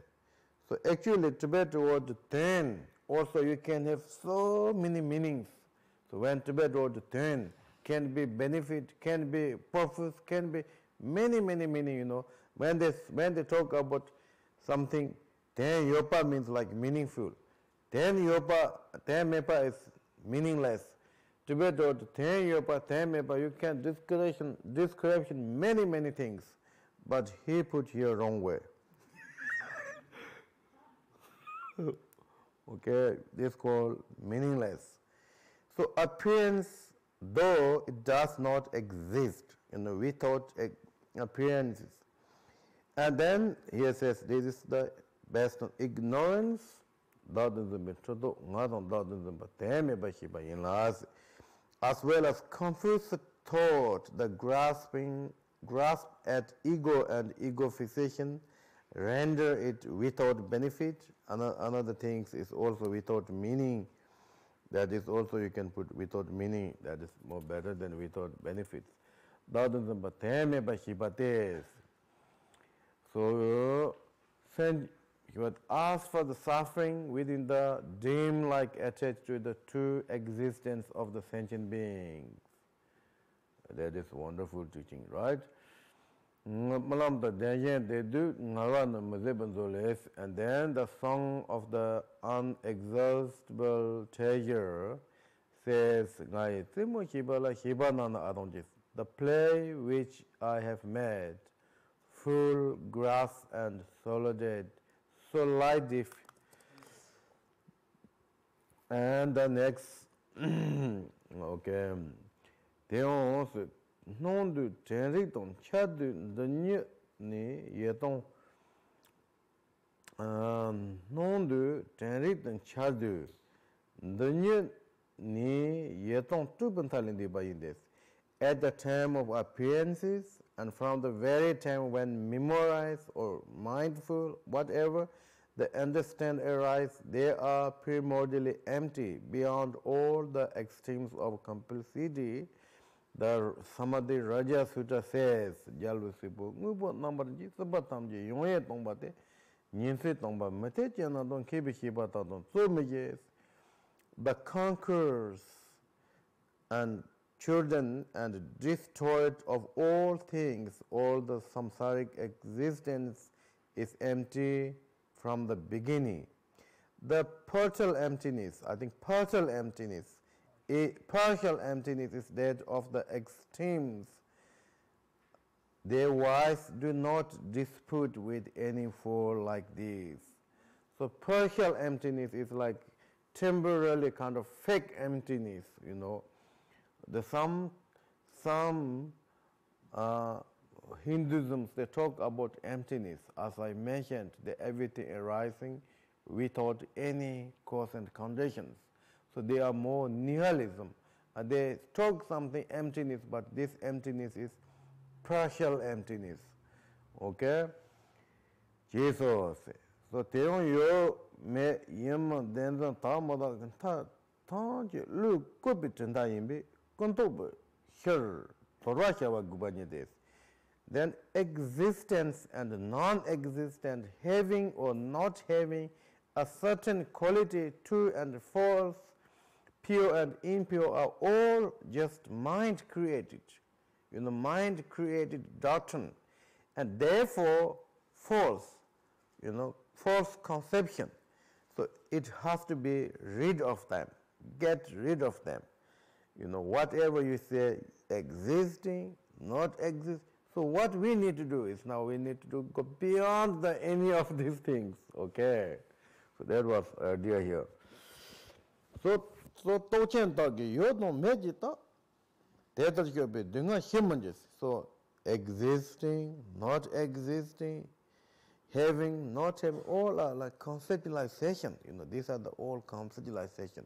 So actually, Tibet word 10 also you can have so many meanings. So when Tibet word 10 can be benefit, can be purpose, can be many, many meaning. When they talk about something, ten yopa means like meaningful. Ten mepa is meaningless. Tibet or ten yopa, ten mepa, you can description many, many things, but he put here wrong way. Okay, this called meaningless. So appearance, though it does not exist, without appearances. And then he says this is the based on ignorance, as well as confused thought, the grasp at ego and ego fixation render it without benefit. Another thing is also without meaning. That is also you can put without meaning. That is more better than without benefits. So, you would ask for the suffering within the dream like attached to the true existence of the sentient beings. That is wonderful teaching, right? And then the song of the unexhaustible treasure says, the play which I have made, full grass and solid. And the next, okay, non du tenri ton chadu de nye ni yeton non du tenri ton chadu de nye ni yeton tu bentalindi bayindes at the time of appearances and from the very time when memorized or mindful whatever the understand arise, they are primordially empty beyond all the extremes of complexity. The Samadhi Raja Sutta says, Jalvasipo, Ngubo Nambarji, Sabatamji, Yoye Tongbate, Nyinse Tongba, Mate Janadon, Kibishibata, Somajes, the conquerors and children and destroyed of all things, all the samsaric existence is empty from the beginning. The partial emptiness, I think partial emptiness is that of the extremes. Their wise do not dispute with any four like these. So partial emptiness is like temporarily kind of fake emptiness, you know. The some Hinduism, they talk about emptiness. As I mentioned, the everything arising without any cause and conditions. So they are more nihilism. They talk something emptiness, but this emptiness is partial emptiness. Okay? Jesus. So teon yo me yem den ta ma da ta je lu ko bi ten da yin bi kon to bu her torwa sha wa gubanye des. Then existence and non-existent, having or not having a certain quality, true and false, pure and impure, are all just mind created, you know, mind created doctrine, and therefore false, you know, false conception. So it has to be rid of them, get rid of them. You know, whatever you say, existing, not exist. So what we need to do is now we need to go beyond any of these things. Okay, so that was idea here. So tochen tagi yo no meji ta tetar kyo be dunga himanjes. So existing, not existing, having, not having, all are like conceptualization. You know, these are the all conceptualization.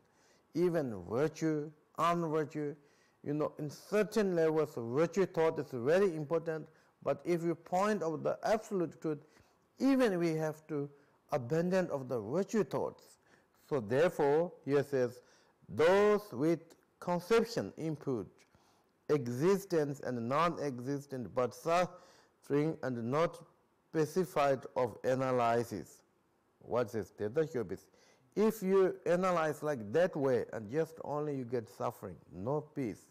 Even virtue, unvirtue. You know, in certain levels, virtue thought is very important, but if you point out the absolute truth, even we have to abandon of the virtue thoughts. So therefore, here says, those with conception input, existence and non-existent, but suffering and not specified of analysis. What is this? If you analyze like that way and just only you get suffering, no peace.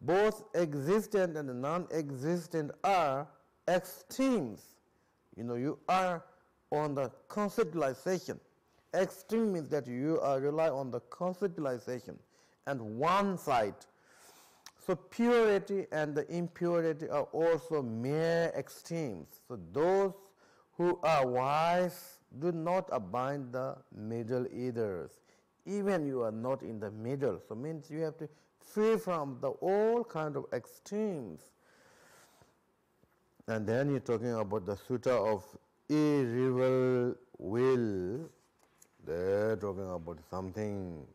Both existent and non-existent are extremes. You know, you are on the conceptualization. Extreme means that you are rely on the conceptualization and one side. So purity and the impurity are also mere extremes. So those who are wise do not abide the middle either. Even you are not in the middle. So means you have to free from the all kind of extremes. And then you're talking about the sutta of irreversible will. They're talking about something.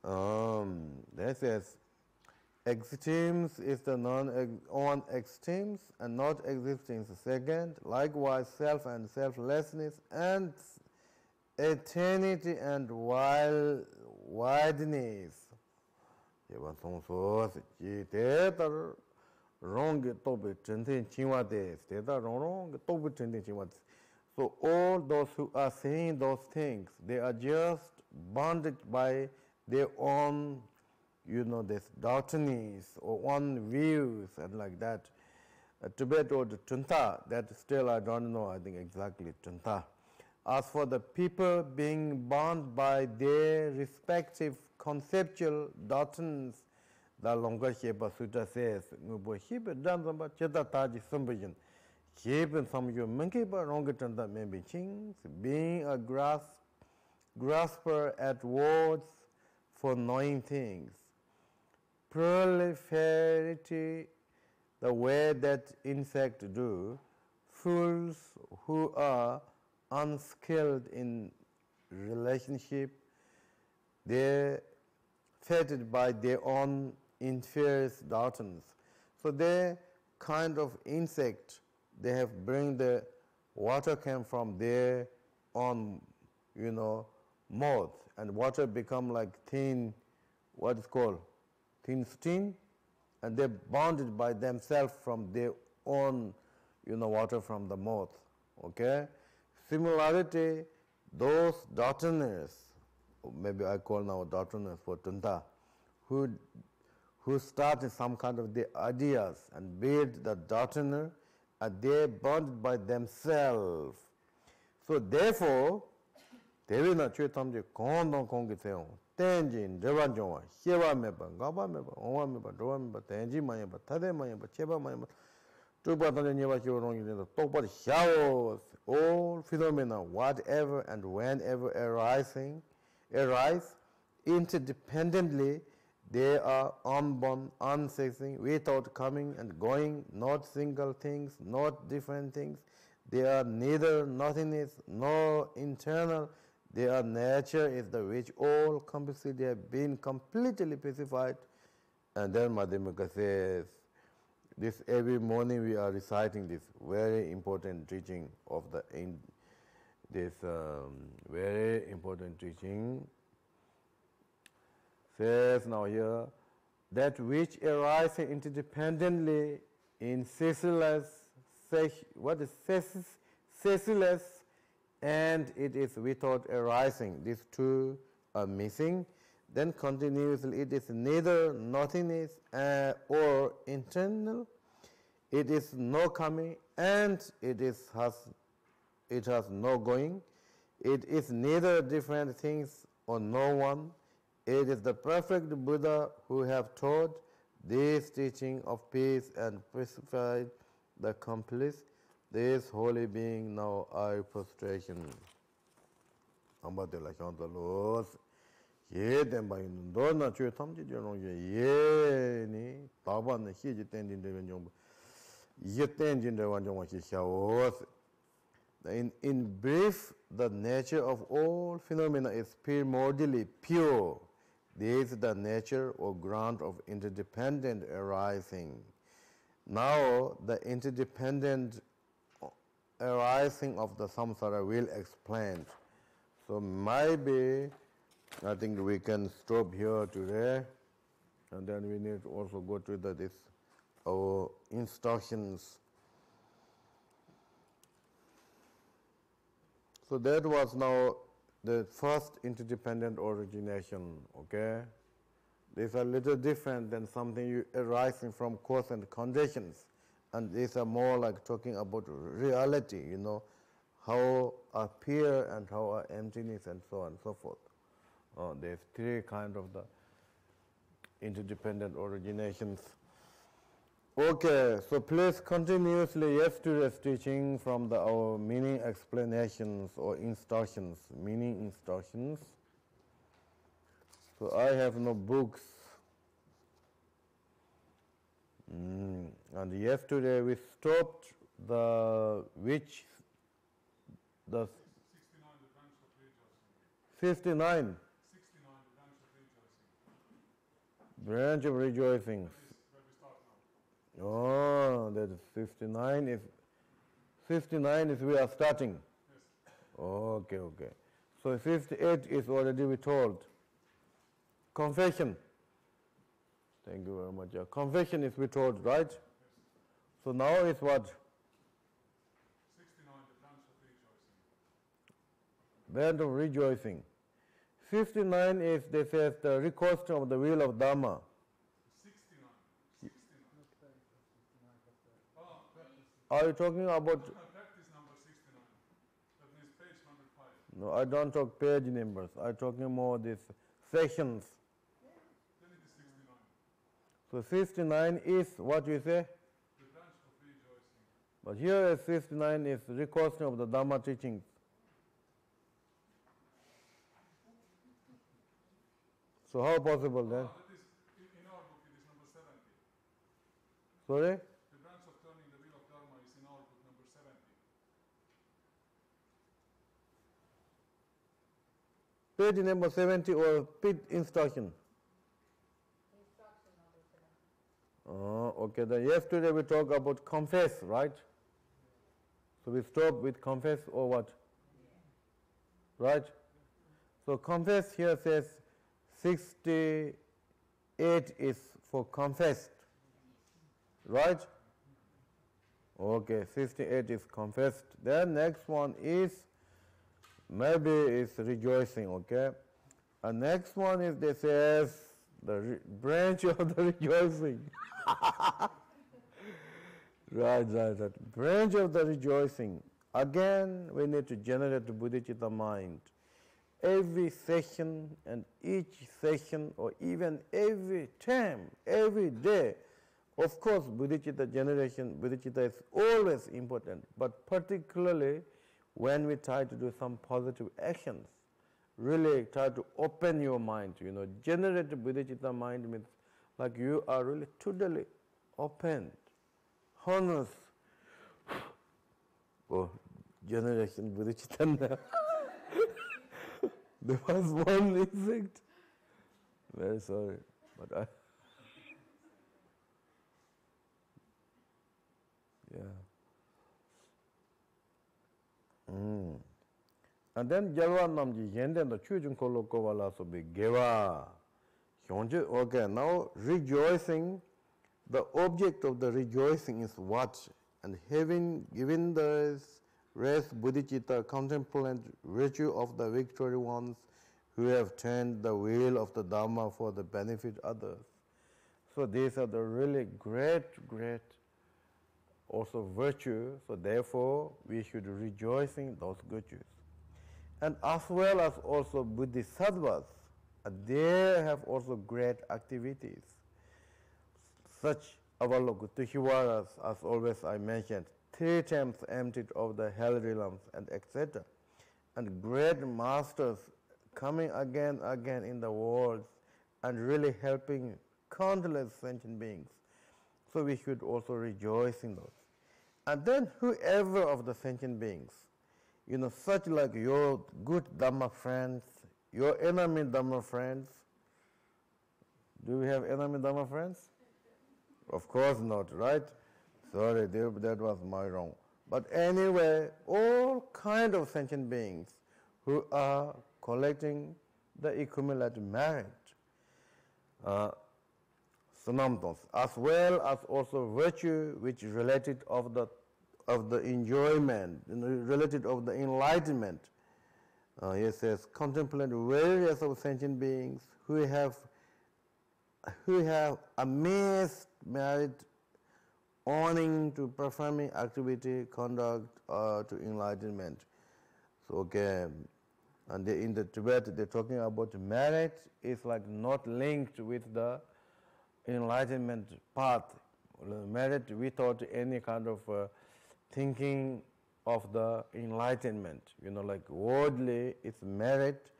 That says, extremes is the on extremes and not existence. Second, likewise self and selflessness and eternity and wideness. So all those who are saying those things, they are just bonded by their own, you know, this doctrines or own views and like that. Tibet or the Tunta, that still I don't know, I think exactly Tunta. As for the people being bound by their respective conceptual doctrines, the longer Shepa Sutta says, Ngubo Shepa Danzamba Cheta Taji Sumbajan, Shepa Samyo Mankipa Rongatanda Membi Chings, being a grasper at words for knowing things. Proliferity, the way that insects do, fools who are unskilled in relationship, they're fettered by their own inferior doctrines. So they kind of insect, they have bring the water came from their own, you know, mouth, and water become like thin, what is called, thin steam, and they're bonded by themselves from their own, you know, water from the mouth. Okay? Similarity, those doctriners, maybe I call now doctriners for Tunta, who started some kind of the ideas and build the doctriner They bonded by themselves. So therefore, 대위나 최탐지 공동 공기세요. 땡진 저반종와 시바메바 가바메바 오와메바 도와메바 땡지마메바 타데마메바 체바마메바 두바다니바 지오롱이도 똑바로 샤오 all phenomena whatever and whenever arise interdependently. They are unborn, unceasing, without coming and going, not single things, not different things. They are neither nothingness nor internal. Their nature is the which all completely have been completely specified. And then Madhyamaka says, this every morning we are reciting this very important teaching of this very important teaching. Says now here, that which arises interdependently in ceaseless, ceaseless, and it is without arising. These two are missing. Then continuously, it is neither nothingness or internal. It is no coming, and it has no going. It is neither different things or no one. It is the perfect Buddha who have taught this teaching of peace and pacified the complete. This holy being now I prostration. Ambatela chantalos. Ye demba indona chue tamji jonong ye ni taban ne hiji tendin de jong. Ye tendin de wan jong chi xiaos. In brief, the nature of all phenomena is primordially pure. This is the nature or ground of interdependent arising. Now, the interdependent arising of the samsara will explain. So maybe, I think we can stop here today, and then we need to also go to our instructions. So that was now the first interdependent origination, okay? These are a little different than something arising from cause and conditions. And these are more like talking about reality, how appear and how are emptiness and so on and so forth. There's three kinds of the interdependent originations. Okay, so please continuously yesterday's teaching from our meaning explanations or instructions, meaning instructions. So I have no books. And yesterday we stopped the 69, the branch of rejoicing. 59 69, the branch of rejoicing. That is where we start now. Oh, that is 59 is we are starting. Yes. Okay. So 58 is already we told. Confession. Thank you very much. Yeah. Confession is we told, right? Yes. So now is what? 69, the branch of rejoicing. Band of rejoicing. 59 is, they say, the recourse of the will of Dharma. 69. Are you talking about? Practice number 69. That means page 105. No, I don't talk page numbers. I'm talking more these sections. Then it is 69. So 59 is what you say? The branch of rejoicing. But here is 59 is recourse of the Dharma teachings. So how possible then? That is, in our book it is number 70. Sorry? The branch of turning the will of Dharma is in our book number 70. Page number 70 or page instruction? Instruction number 7. Okay, then yesterday we talked about confess, right? So we stop with confess or what? Right? So confess here says 68 is for confessed, right? Okay, 68 is confessed. Then next one is maybe is rejoicing, okay? And next one is they says the branch of the rejoicing. Right. Branch of the rejoicing. Again, we need to generate the bodhicitta mind. Every session and each session, or even every time, every day, of course, bodhicitta generation, bodhicitta is always important, but particularly when we try to do some positive actions, really try to open your mind, generate the bodhicitta mind means like you are really totally open, honest. Oh, generation bodhicitta. There was one insect. Very sorry, but yeah. And then Jalwa Namji Yenden the Chujun Kolokovala so be Geva. Okay, now rejoicing, the object of the rejoicing is what? And having given the rest bodhicitta, contemplative virtue of the victory ones who have turned the wheel of the Dharma for the benefit of others. So these are the really great also virtue. So therefore we should rejoice in those virtues. And as well as also bodhisattvas, they have also great activities. Such Avalokiteshvaras, as always I mentioned, 3 times emptied of the hell realms and etc. And great masters coming again in the world and really helping countless sentient beings. So we should also rejoice in those. And then whoever of the sentient beings, such like your good Dhamma friends, your enemy Dhamma friends. Do we have enemy Dhamma friends? Of course not, right? Sorry, that was my wrong. But anyway, all kind of sentient beings who are collecting the accumulated merit, sanamtons, as well as also virtue which is related of the enjoyment, related of the enlightenment. He says, contemplate various of sentient beings who have amazed merit owning to performing activity, conduct, to enlightenment. So okay, and in the Tibet they're talking about merit is like not linked with the enlightenment path. Merit without any kind of thinking of the enlightenment, like worldly it's merit,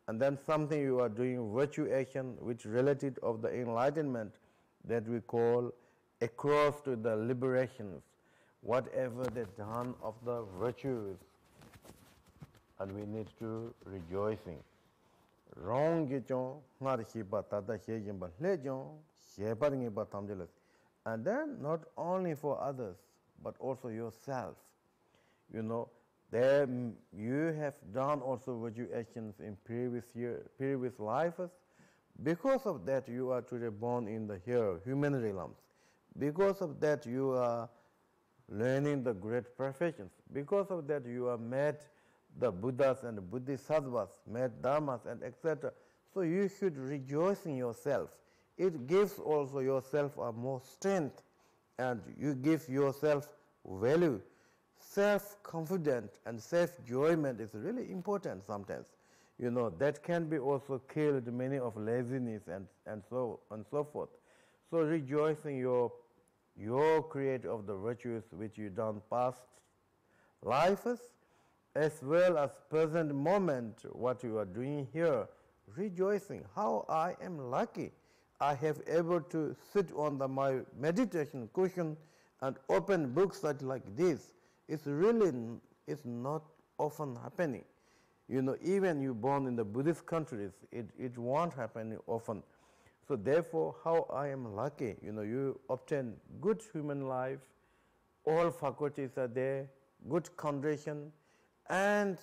and then something you are doing virtue action which related of the enlightenment that we call across to the liberations, whatever they done of the virtues, and we need to rejoicing. Wrong and then not only for others but also yourself. There you have done also virtue actions in previous lives. Because of that, you are today born in the human realms. Because of that, you are learning the great perfections. Because of that, you are met the Buddhas and the Bodhisattvas, met Dharmas and etc. So you should rejoice in yourself. It gives also yourself a more strength, and you give yourself value. Self-confidence and self-enjoyment is really important sometimes. That can be also killed many of laziness and so forth. So rejoicing your create of the virtues which you done past lives, as well as present moment what you are doing here, rejoicing. How I am lucky. I have able to sit on my meditation cushion and open books such like this. It's not often happening. Even you born in the Buddhist countries, it won't happen often. So therefore, how I am lucky. You obtain good human life, all faculties are there, good condition, and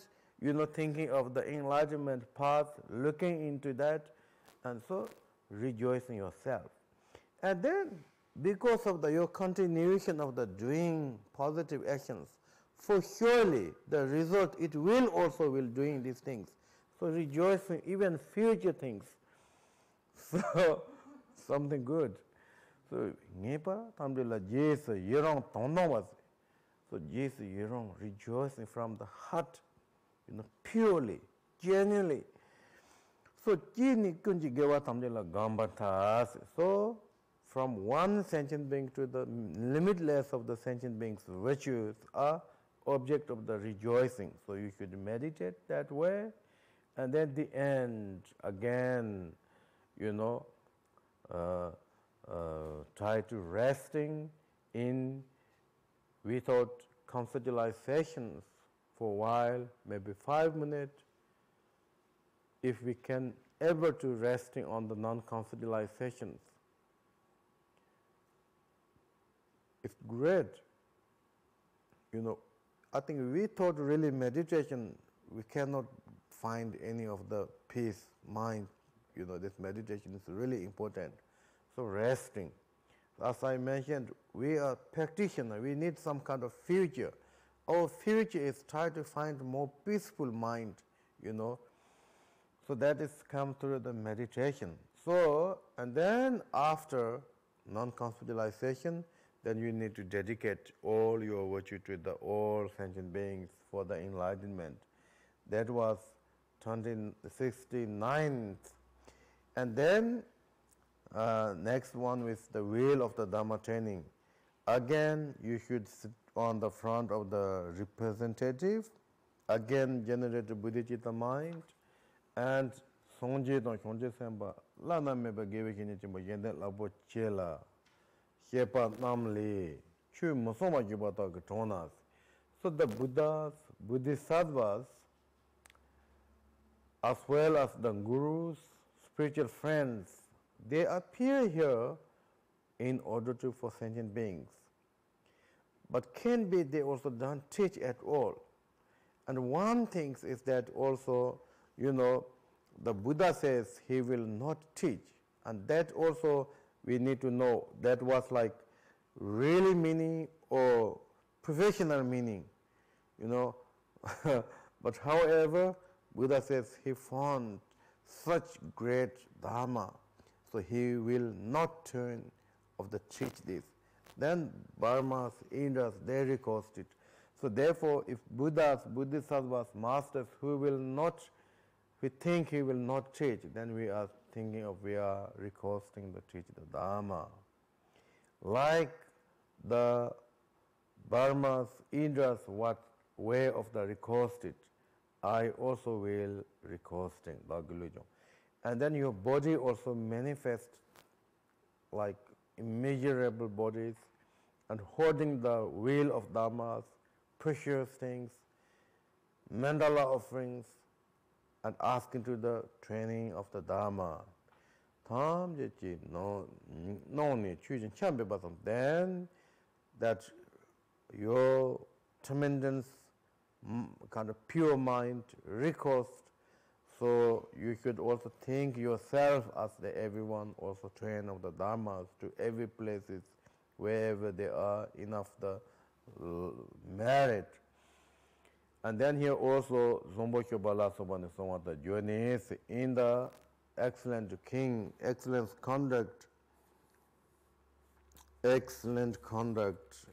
thinking of the enlightenment path, looking into that, and so rejoicing yourself. And then because of your continuation of the doing positive actions, for surely the result it will also doing these things. So rejoicing even future things. So something good. So ngepa tamdela yes yerong tono was. So yes yerong rejoicing from the heart, purely, genuinely. So jini kunji gewa tamdela gambatas. So from one sentient being to the limitless of the sentient beings, virtues are object of the rejoicing. So you should meditate that way, and then the end again, try to resting in without conceptualizations for a while, maybe 5 minutes. If we can ever to resting on the non-conceptualizations, it's great. I think without really meditation, we cannot find any of the peace, mind. This meditation is really important. So resting. As I mentioned, we are practitioners. We need some kind of future. Our future is try to find more peaceful mind, So that is come through the meditation. So, and then after non-conceptualization, then you need to dedicate all your virtue to the all sentient beings for the enlightenment. That was 69th. And then next one with the wheel of the Dharma training. Again, you should sit on the front of the representative. Again, generate the Buddhicitta mind. And Sonje no Sonje Semba, Lana Meba Geve Kinichimba Yendet Labo Chela, Shepa Namli, Chu Musoma Jubata Gatonas. So the Buddhas, Bodhisattvas, as well as the gurus, spiritual friends, they appear here in order to for sentient beings. But can be they also don't teach at all. And one thing is that also, the Buddha says he will not teach. And that also we need to know that was like really meaning or professional meaning, But however, Buddha says he found such great Dharma, so he will not turn of the teach this. Then Burmas, Indus, they recourse it. So therefore, if Buddhas, Bodhisattvas, masters who will not, we think he will not teach, then we are thinking of we are recosting the teach the Dharma. Like the Burmas, Indus, what way of the recosted, I also will recosting, Lagulujo. And then your body also manifests like immeasurable bodies and holding the wheel of dharmas, precious things, mandala offerings, and asking to the training of the dharma. Then that your tremendous kind of pure mind recourse. So you should also think yourself as the everyone also train of the dharmas to every places wherever they are enough the merit. And then here also Zombo Kyobala Sobane the journeys in the excellent king, excellent conduct.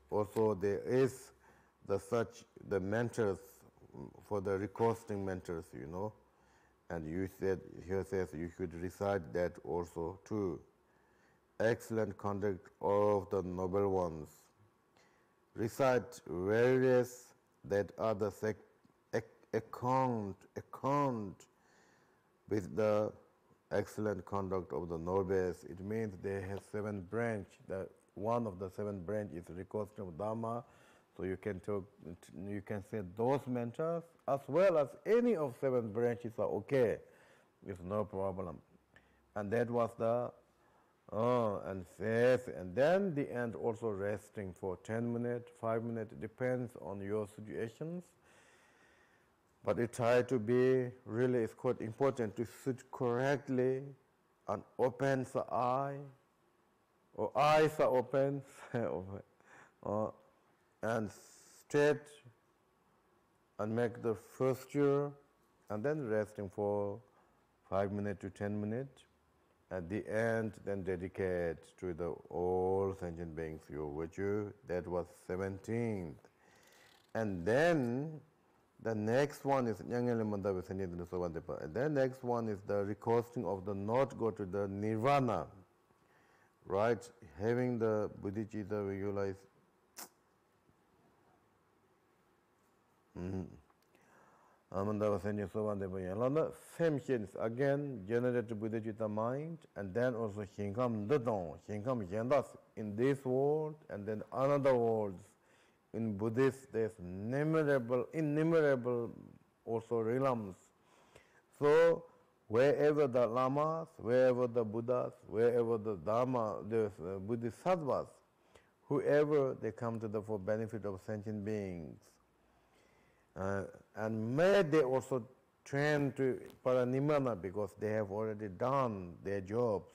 Also there is the mentors for the recosting mentors, And you said, here says you should recite that also too. Excellent conduct of the noble ones. Recite various that are the account with the excellent conduct of the nobles. It means they have 7 branch. One of the 7 branch is recosting of Dharma. So you can say those mentors as well as any of 7 branches are okay. It's no problem. And that was the and faith, and then the end also resting for 10 minutes, 5 minutes, depends on your situations. But it try to be really, it's quite important to sit correctly and open the eye, or eyes are open, and straight and make the posture and then resting for 5 minutes to 10 minutes. at the end, then dedicate to the all sentient beings your virtue. That was 17th. And then the next one is Nyangele Mandavi Semnyid Ngalso Vandepa. And then next one is the recosting of the not go to the nirvana. Right? Having the bodhicitta visualize. Amandava Semnyid Ngalso Vandepa Yalanda. Same things again, generate bodhicitta mind, and then also Hinkam Dadong, Hinkam Yendas in this world, and then another worlds. In Buddhist, there's innumerable also realms. So wherever the lamas, wherever the Buddhas, wherever the Dharma, the Buddhist sadhvas, whoever they come to the for benefit of sentient beings, and may they also train to paranimana because they have already done their jobs.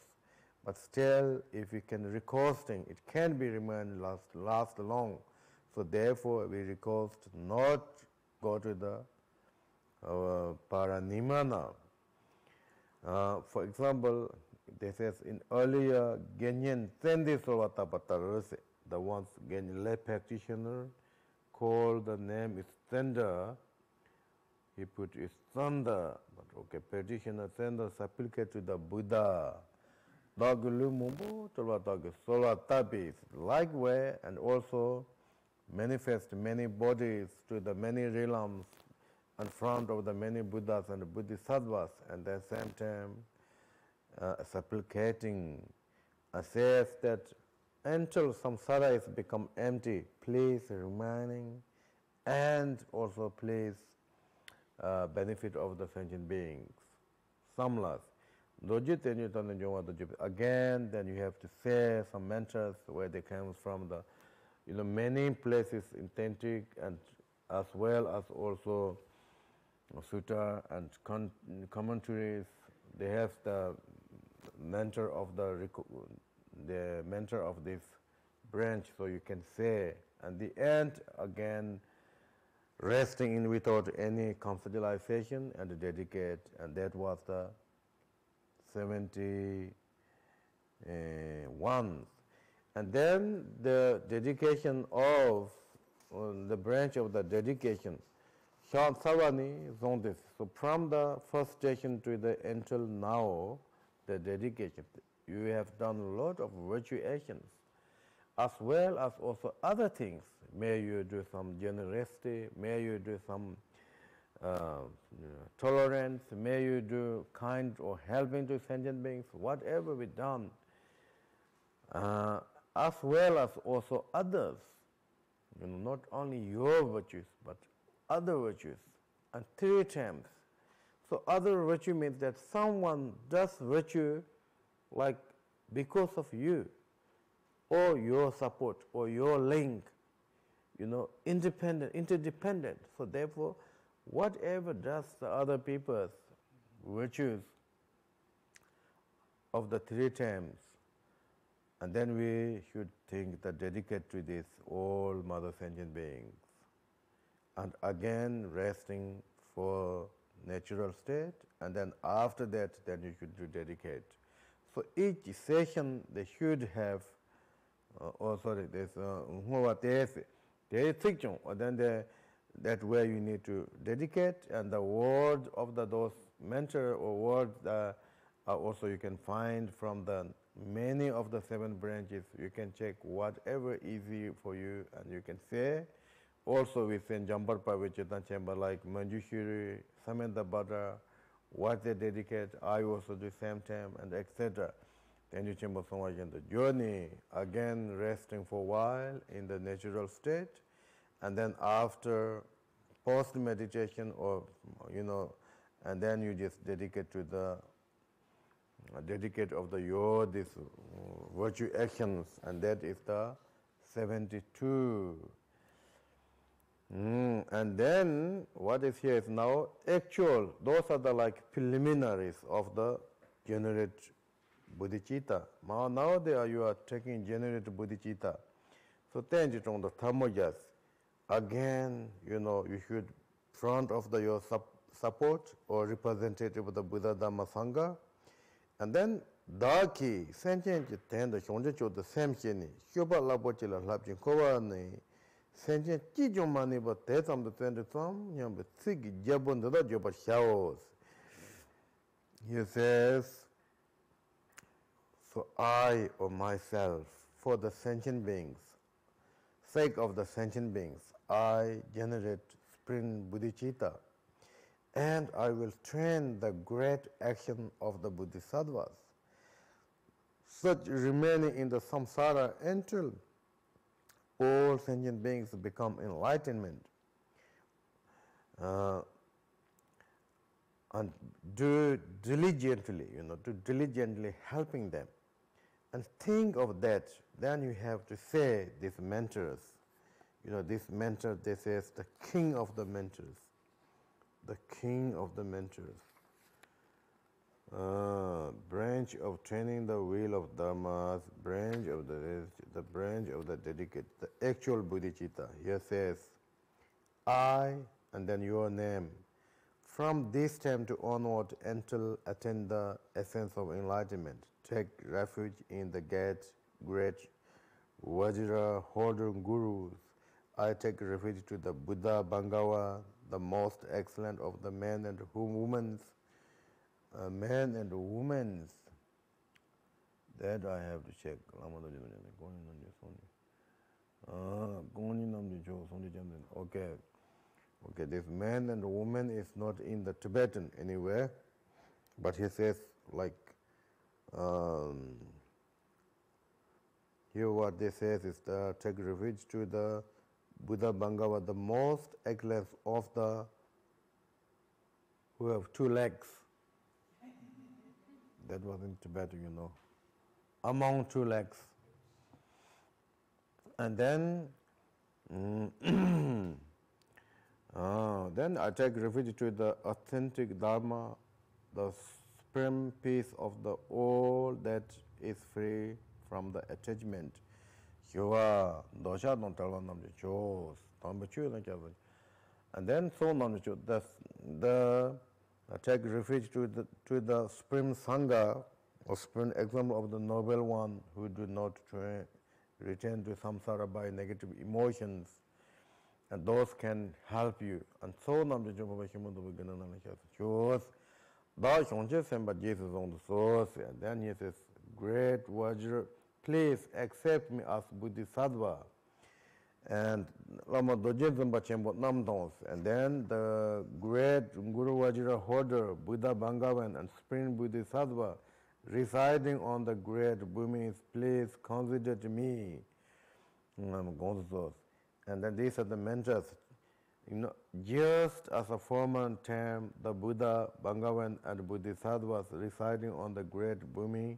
But still, if we can recosting, it can be remain last long. So therefore, we recost not go to the paranimana. For example, they says in earlier Genyen Tendi Solvata Patarase, the ones Genyen lay practitioner called the name is Tender. He put his thunder, but okay, practitioner Tender supplicate to the Buddha. Dogulu Mumbo Tolvatagi Solvatapi, likewise, and also manifest many bodies to the many realms in front of the many Buddhas and Bodhisattvas, and at the same time supplicating, says that until samsara is become empty, please remaining, and also please benefit of the sentient beings. Samlas. Again, then you have to say some mantras where they come from the many places in Tantric, and as well as also sutta and commentaries. They have the mentor of the mentor of this branch, so you can say. And the end again, resting in without any conceptualization and dedicate, and that was the 71. And then the dedication of the branch of the dedication, Savani Zondis. So from the first station to the until now, the dedication, you have done a lot of virtue actions, as well as also other things. May you do some generosity, may you do some tolerance, may you do kind or helping to sentient beings, whatever we done. As well as also others, not only your virtues, but other virtues, and 3 times. So other virtue means that someone does virtue like because of you, or your support, or your link, interdependent. So therefore, whatever does the other people's virtues of the 3 times, and then we should think that dedicate to this all mother sentient beings. And again, resting for natural state, and then after that, then you should do dedicate. So each session, they should have, that where you need to dedicate, and the word of those mentor or words also you can find from the many of the 7 branches. You can check whatever easy for you, and you can say. Also within Jambarpa Vichetan chamber, like Manjushiri, Samantha Buddha, what they dedicate, I also do same time, and etc. Then you chamber so much in the journey, again resting for a while in the natural state, and then after post meditation, or and then you just dedicate to the dedicate of your this virtue actions, and that is the 72. And then what is here is now actual. Those are the like preliminaries of the generate bodhicitta. Now you are taking generate bodhicitta. So then on the thermojas, again, you should front of your support or representative of the Buddha Dhamma Sangha, and then Daki, sentient tend the Shonja the same shini, Shuba Labochilla Lapjin Kovani, sentient Kijo money, but that's on the 23, Yam, but Sig Jabon the Joba showers. He says, for I or myself, for the sentient beings, sake of the sentient beings, I generate spring bodhicitta, and I will train the great action of the bodhisattvas, such remaining in the samsara until all sentient beings become enlightenment. And do diligently, to diligently helping them. And think of that. Then you have to say these mentors. This mentor, this is the king of the mentors. The king of the mentors. Branch of training the wheel of dharmas, branch of the branch of the dedicate, the actual bodhicitta. Here says, I, and then your name. From this time to onward until attain the essence of enlightenment, take refuge in the great Vajra holder gurus. I take refuge to the Buddha Bhangava, the most excellent of the men and women. That I have to check. Okay. Okay, this man and woman is not in the Tibetan anywhere, but he says like, here what they says is the take refuge to the Buddha Bhangava, the most excellent of the who have two legs. That was in Tibetan, among two legs. And then then I take refuge to the authentic Dharma, the supreme peace of the all that is free from the attachment. And then I take refuge to the supreme Sangha, or supreme example of the noble one who do not return to samsara by negative emotions. And those can help you. And so nam de joba himu do gana na cha chose da shonje semba Jesus on the source. And then he says, great Vajra, please accept me as Bodhisattva. And lama doje zamba chembo nam dons. And then the great Guru Vajra holder, Buddha Bhangavan and Supreme Bodhisattva residing on the great Bhumis, please consider me. And then these are the mentors. Just as a former term, the Buddha, Bhangavan, and Bodhisattvas residing on the great Bhumi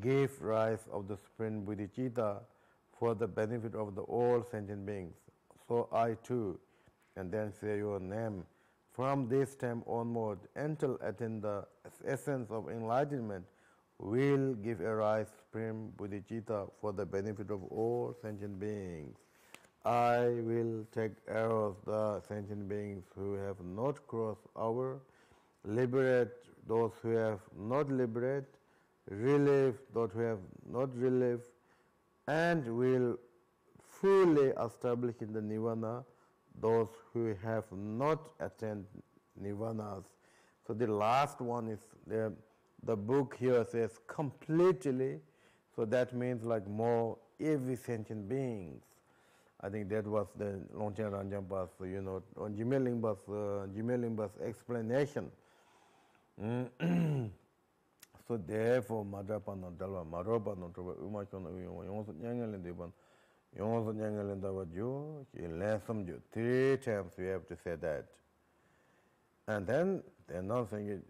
gave rise of the supreme bodhicitta for the benefit of the all sentient beings. So I too, and then say your name, from this time onward until attain the essence of enlightenment, will give a rise supreme bodhicitta for the benefit of all sentient beings. I will take arrows the sentient beings who have not crossed over, liberate those who have not liberated, relieve those who have not relieved, and will fully establish in the nirvana those who have not attained nirvanas. So the last one is the book here says completely, so that means like more every sentient beings. I think that was the Longchen Ranjamba's, on Jimelimba's explanation. So therefore, Madrapana Dalva, Maropano, Umachon, Yonso Yangalindawa Ju, Lesson Ju. 3 times we have to say that. And then they're not saying it,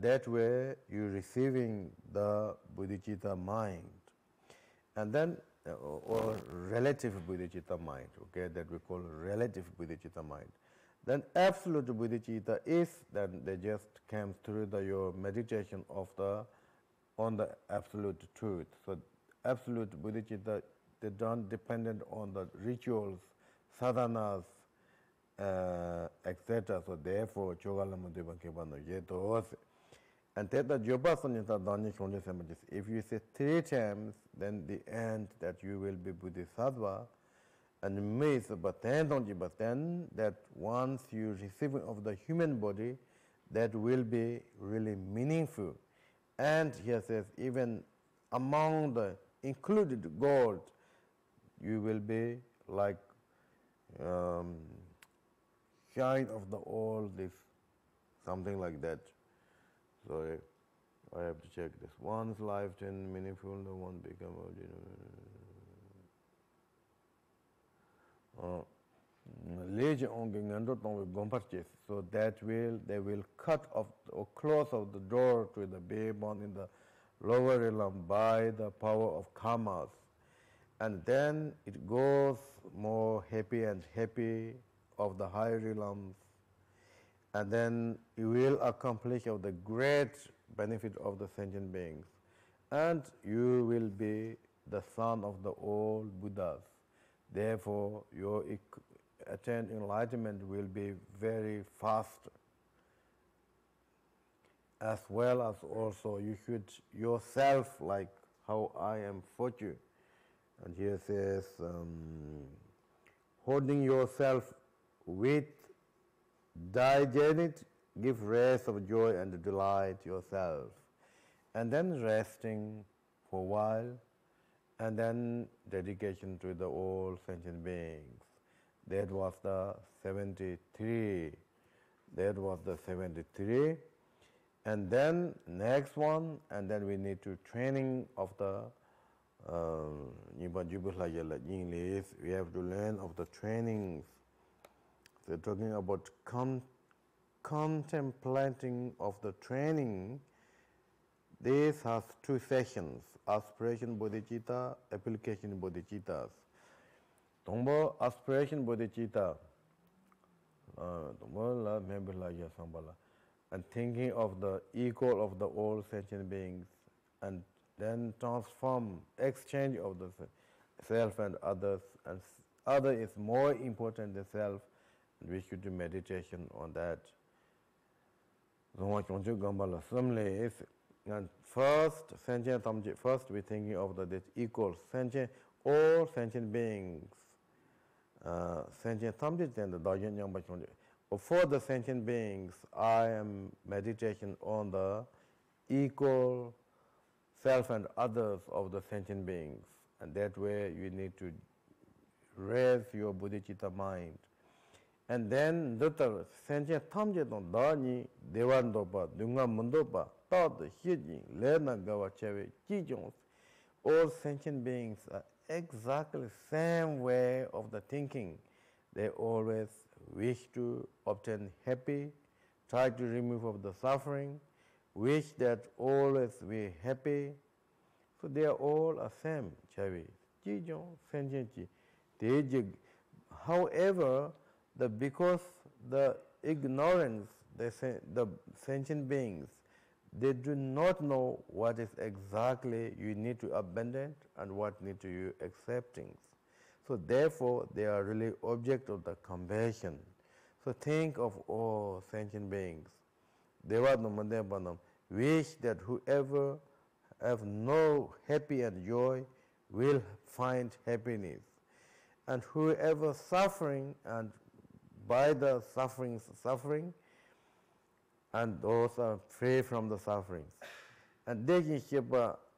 that way you're receiving the bodhicitta mind. And then, or relative bodhicitta mind, okay, that we call relative bodhicitta mind. Then absolute bodhicitta is that they just came through your meditation on the absolute truth. So absolute bodhicitta, they don't depend on the rituals, sadhanas, etc. So therefore, chogalamudeba kebano yetos. And that the jobasan is the if you say 3 times, then the end that you will be Bodhisattva and miss, but then that once you receive of the human body, that will be really meaningful. And here says, even among the included gold, you will be like shine of the all this, something like that. So I have to check this. One's lifetime meaningful, the one become so that they will cut off or close off the door to the Bebon in the lower realm by the power of karmas. And then it goes more happy and happy of the higher realms. And then you will accomplish of the great benefit of the sentient beings. And you will be the son of the old Buddhas. Therefore, your attain enlightenment will be very fast. As well as also you should yourself, like how I am fortune. And here says, holding yourself with diligence, give rest of joy and delight yourself. And then resting for a while, and then dedication to the all sentient beings. That was the 73. That was the 73. And then next one, and then we need to training of the English. We have to learn of the trainings. So talking about contemplating of the training. This has 2 sessions: aspiration bodhicitta, application bodhicittas. Tongbo aspiration bodhicitta, and thinking of the equal of the all sentient beings, and then transform, exchange of the self and others, and other is more important than self. We should do meditation on that. And first, first we're thinking of the equal sentient, all sentient beings. Sentient and the for the sentient beings, I am meditation on the equal self and others of the sentient beings. And that way you need to raise your bodhicitta mind. And then the sentient tamje don dani dewan dopa dunga mundopa tad hiji lena gawa chewe jijons. All sentient beings are exactly same way of the thinking. They always wish to obtain happy, try to remove of the suffering, wish that always be happy. So they are all the same. Chewe jijon sentient ji. However, because the ignorance, the sentient beings, they do not know what is exactly you need to abandon and what need to you accepting. So therefore, they are really object of the compassion. So think of all sentient beings. Devadanam wish that whoever have no happy and joy will find happiness. And whoever suffering and by the suffering, and those are free from the sufferings. And they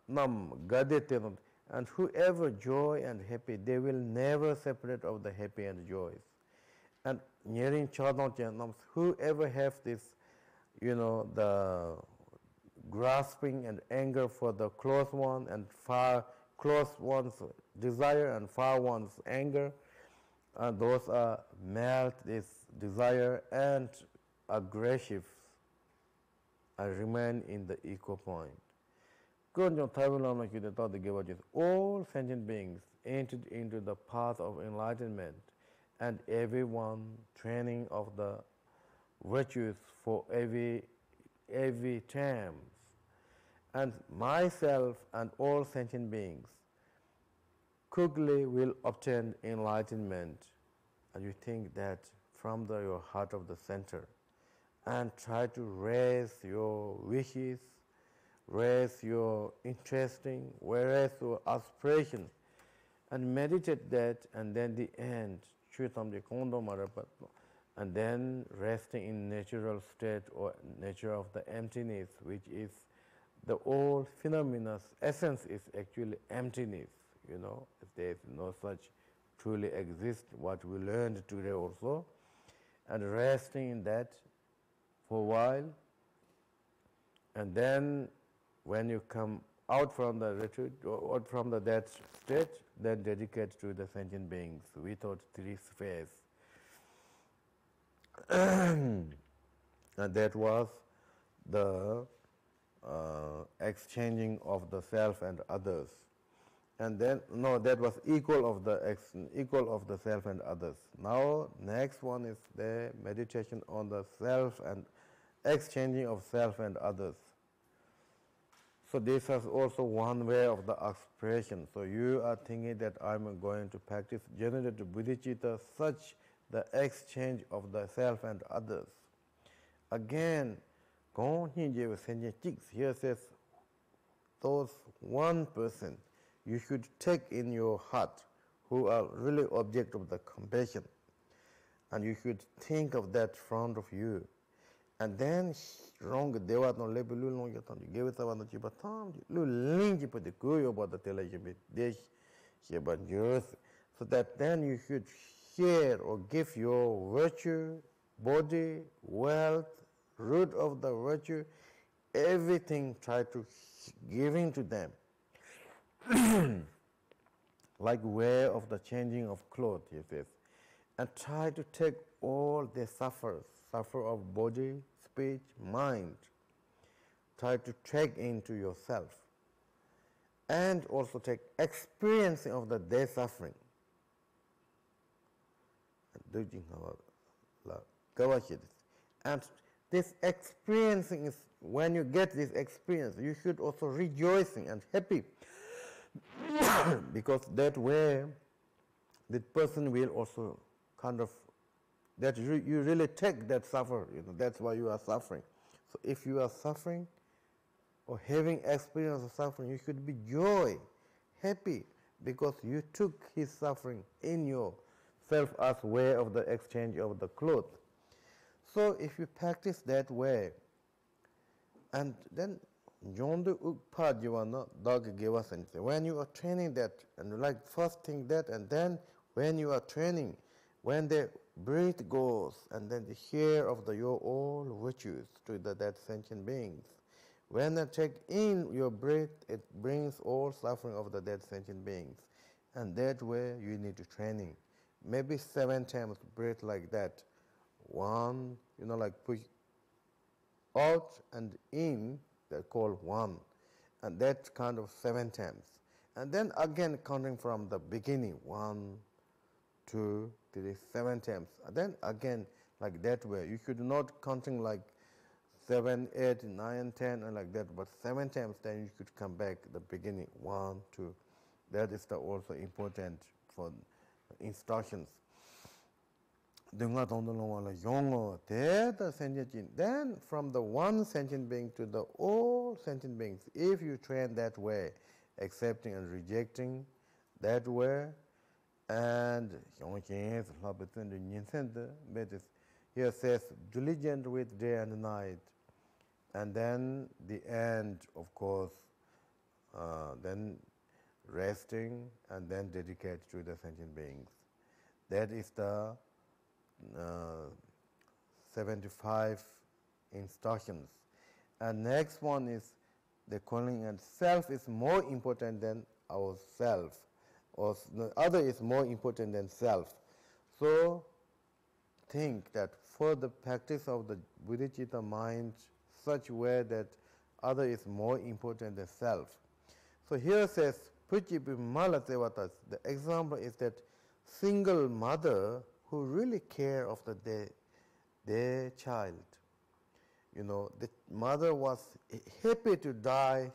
nam gadetenam, and whoever joy and happy, they will never separate of the happy and joys. And nearing chadon whoever have this, the grasping and anger for the close one and far close one's desire and far one's anger, and those are melt this desire and aggressive and remain in the equal point. All sentient beings entered into the path of enlightenment, and everyone training of the virtues for every time. And myself and all sentient beings quickly will obtain enlightenment. And you think that from your heart of the center and try to raise your wishes, raise your interesting, raise your aspiration, and meditate that, and then the end, and then resting in natural state or nature of the emptiness, which is the all phenomena essence is actually emptiness. There is no such truly exist, what we learned today also, and resting in that for a while, and then when you come out from the retreat or out from that state, then dedicate to the sentient beings without three spheres. And that was the exchanging of the self and others. And then, no, that was equal of the self and others. Now, next one is the meditation on the self and exchanging of self and others. So this is also one way of the expression. So you are thinking that I'm going to practice generative bodhicitta, such the exchange of the self and others. Again, here says, those one person you should take in your heart who are really object of the compassion, and you should think of that front of you. And then wrong dewa no level long yatam give it one chiba tam ling put the go about the television dish but so that then you should share or give your virtue, body, wealth, root of the virtue, everything, try to giving to them. Like way of the changing of clothes, he says. And try to take all the suffer of body, speech, mind. Try to take into yourself. And also take experiencing of the day suffering. And this experiencing is, when you get this experience, you should also rejoicing and happy. Because that way, the person will also kind of, that you really take that suffer, that's why you are suffering. So if you are suffering or having experience of suffering, you should be joy, happy, because you took his suffering in yourself as way of the exchange of the cloth. So if you practice that way, and then when you are training that, and like first thing that, and then when you are training, when the breath goes, and then the share of your all virtues to that sentient beings. When you take in your breath, it brings all suffering of the dead sentient beings. And that way you need to training. Maybe 7 times breath like that. One, like push out and in, they're called one. And that kind of 7 times. And then again counting from the beginning, 1, 2, 3, 7 times. And then again like that way. You should not counting like 7, 8, 9, 10 and like that, but 7 times, then you could come back the beginning, 1, 2. That is also important for instructions. Then from the one sentient being to the all sentient beings, if you train that way, accepting and rejecting that way, and here says diligent with day and night, and then the end, of course, then resting and then dedicate to the sentient beings. That is the 75 instructions. And next one is the calling, and self is more important than ourself, or the other is more important than self. So think that for the practice of the bodhicitta mind, such way that other is more important than self. So here says, the example is that single mother who really care of their child. The mother was happy to die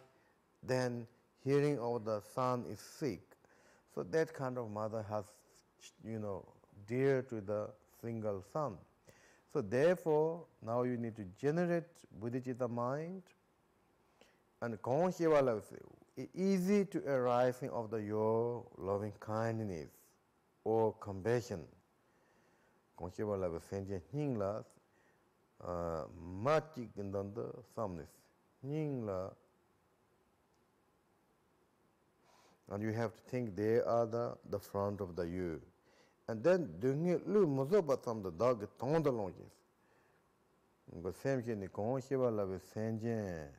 than hearing the son is sick. So that kind of mother has, dear to the single sun. So therefore, now you need to generate bodhicitta mind and easy to arising of your loving kindness or compassion. Conshiva level senje ningla machi gindanda samnis ningla, and you have to think they are the front of the you. And then doing it lu muzoba some the dog tonda longis. But same kid conshiva level senje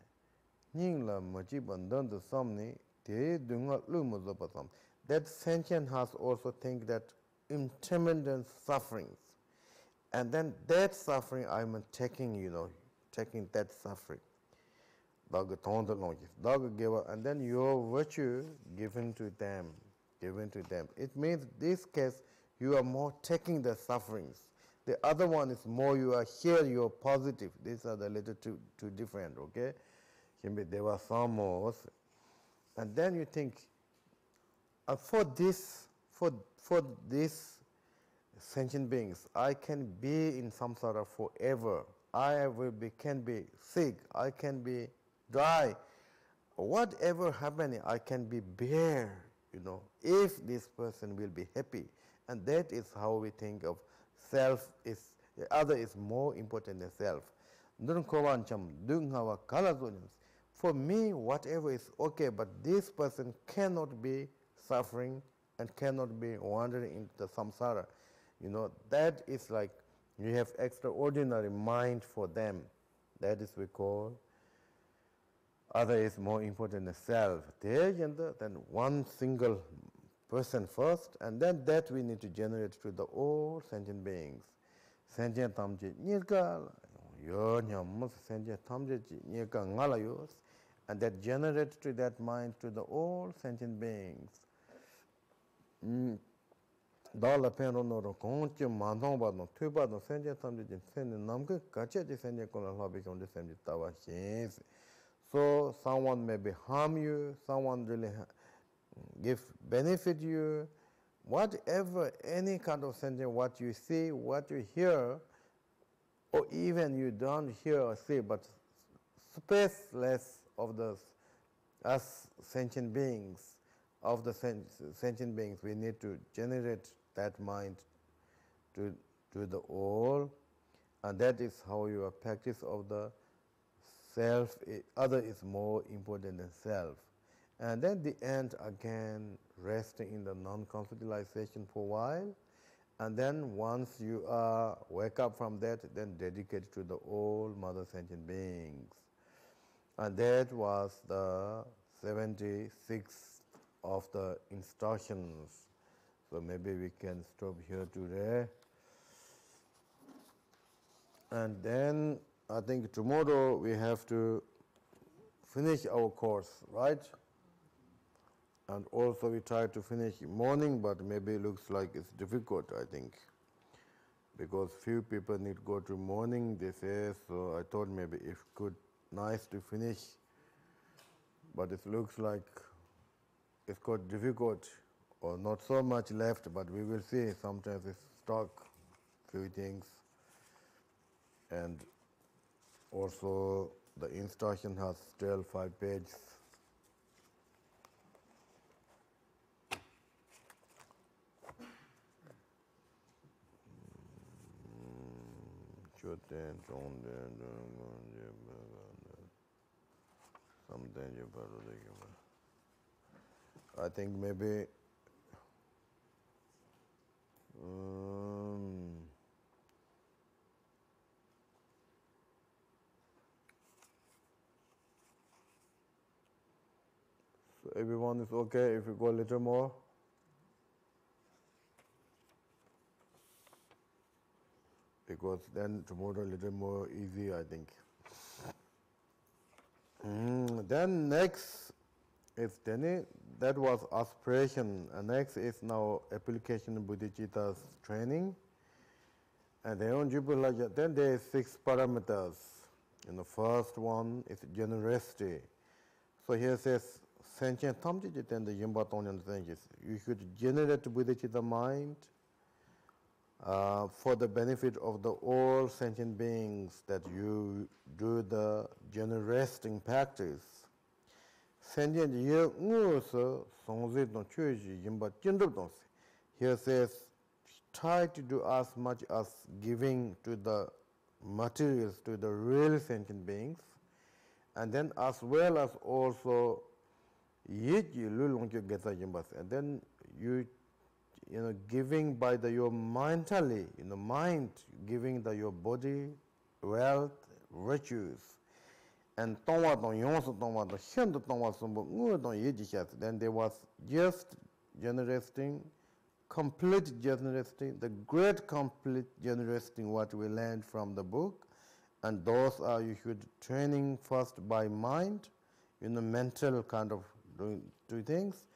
ningla machi bandanda samni te doing it lu muzoba some. That sentient has also think that intermittent sufferings. And then that suffering, I'm taking, taking that suffering. And then your virtue given to them. It means this case, you are more taking the sufferings. The other one is more you are here, you are positive. These are the little two different, okay? There were some more. And then you think, for this sentient beings, I can be in samsara forever. Can be sick, I can be die. Whatever happening, I can be bare, if this person will be happy. And that is how we think of self is, the other is more important than self. For me, whatever is okay, but this person cannot be suffering and cannot be wandering into the samsara. That is like you have extraordinary mind for them. That is we call other is more important than self. Then one single person first, and then that we need to generate to the all sentient beings. Sentient tamje nirka yonyam sentient tamje nirka ngalayos, and that generate to that mind to the all sentient beings. Dala penro no conche mandon badon tuba no senje tamje sen namke kache de senje kola labi konde senje tawa shes. So someone maybe harm you, someone really give benefit you, whatever, any kind of sense, what you see, what you hear, or even you don't hear or see, but spaceless of the us sentient beings, of the sentient beings, we need to generate that mind to the all, and that is how your practice of the self, other is more important than self. And then the end again, resting in the non-conceptualization for a while. And then once you wake up from that, then dedicate to the all mother sentient beings. And that was the 76th of the instructions. So maybe we can stop here today. And then I think tomorrow we have to finish our course, right? And also we try to finish morning, but maybe it looks like it's difficult, I think. Because few people need to go to morning, they say, so I thought maybe if nice to finish, but it looks like it's quite difficult, or not so much left, but we will see. Sometimes it's stuck, few things. And also the instruction has still 5 pages. I think maybe so everyone is okay if we go a little more? Because then tomorrow a little more easy, I think. Then next is that was aspiration, and next is now application of bodhicitta's training. And then there is 6 parameters. And the first one is generosity. So here says sentient tamjit and the yimba tonyan things. You should generate bodhicitta mind, for the benefit of the all sentient beings that you do the generating practice. Sentient ye ngalso songze don chuji yimba jindub don. Here says, try to do as much as giving to the materials, to the real sentient beings, and then as well as also yiji lulongkyo geta yimbas, and then you giving by your mentally, mind, giving your body, wealth, virtues, and tongwa dong yongsu tongwa dong hendu tongwa sumbu ngu dong yiji shat. Then there was just generating, complete generating, the great complete generating what we learned from the book, and those are you should training first by mind, mental kind of doing things.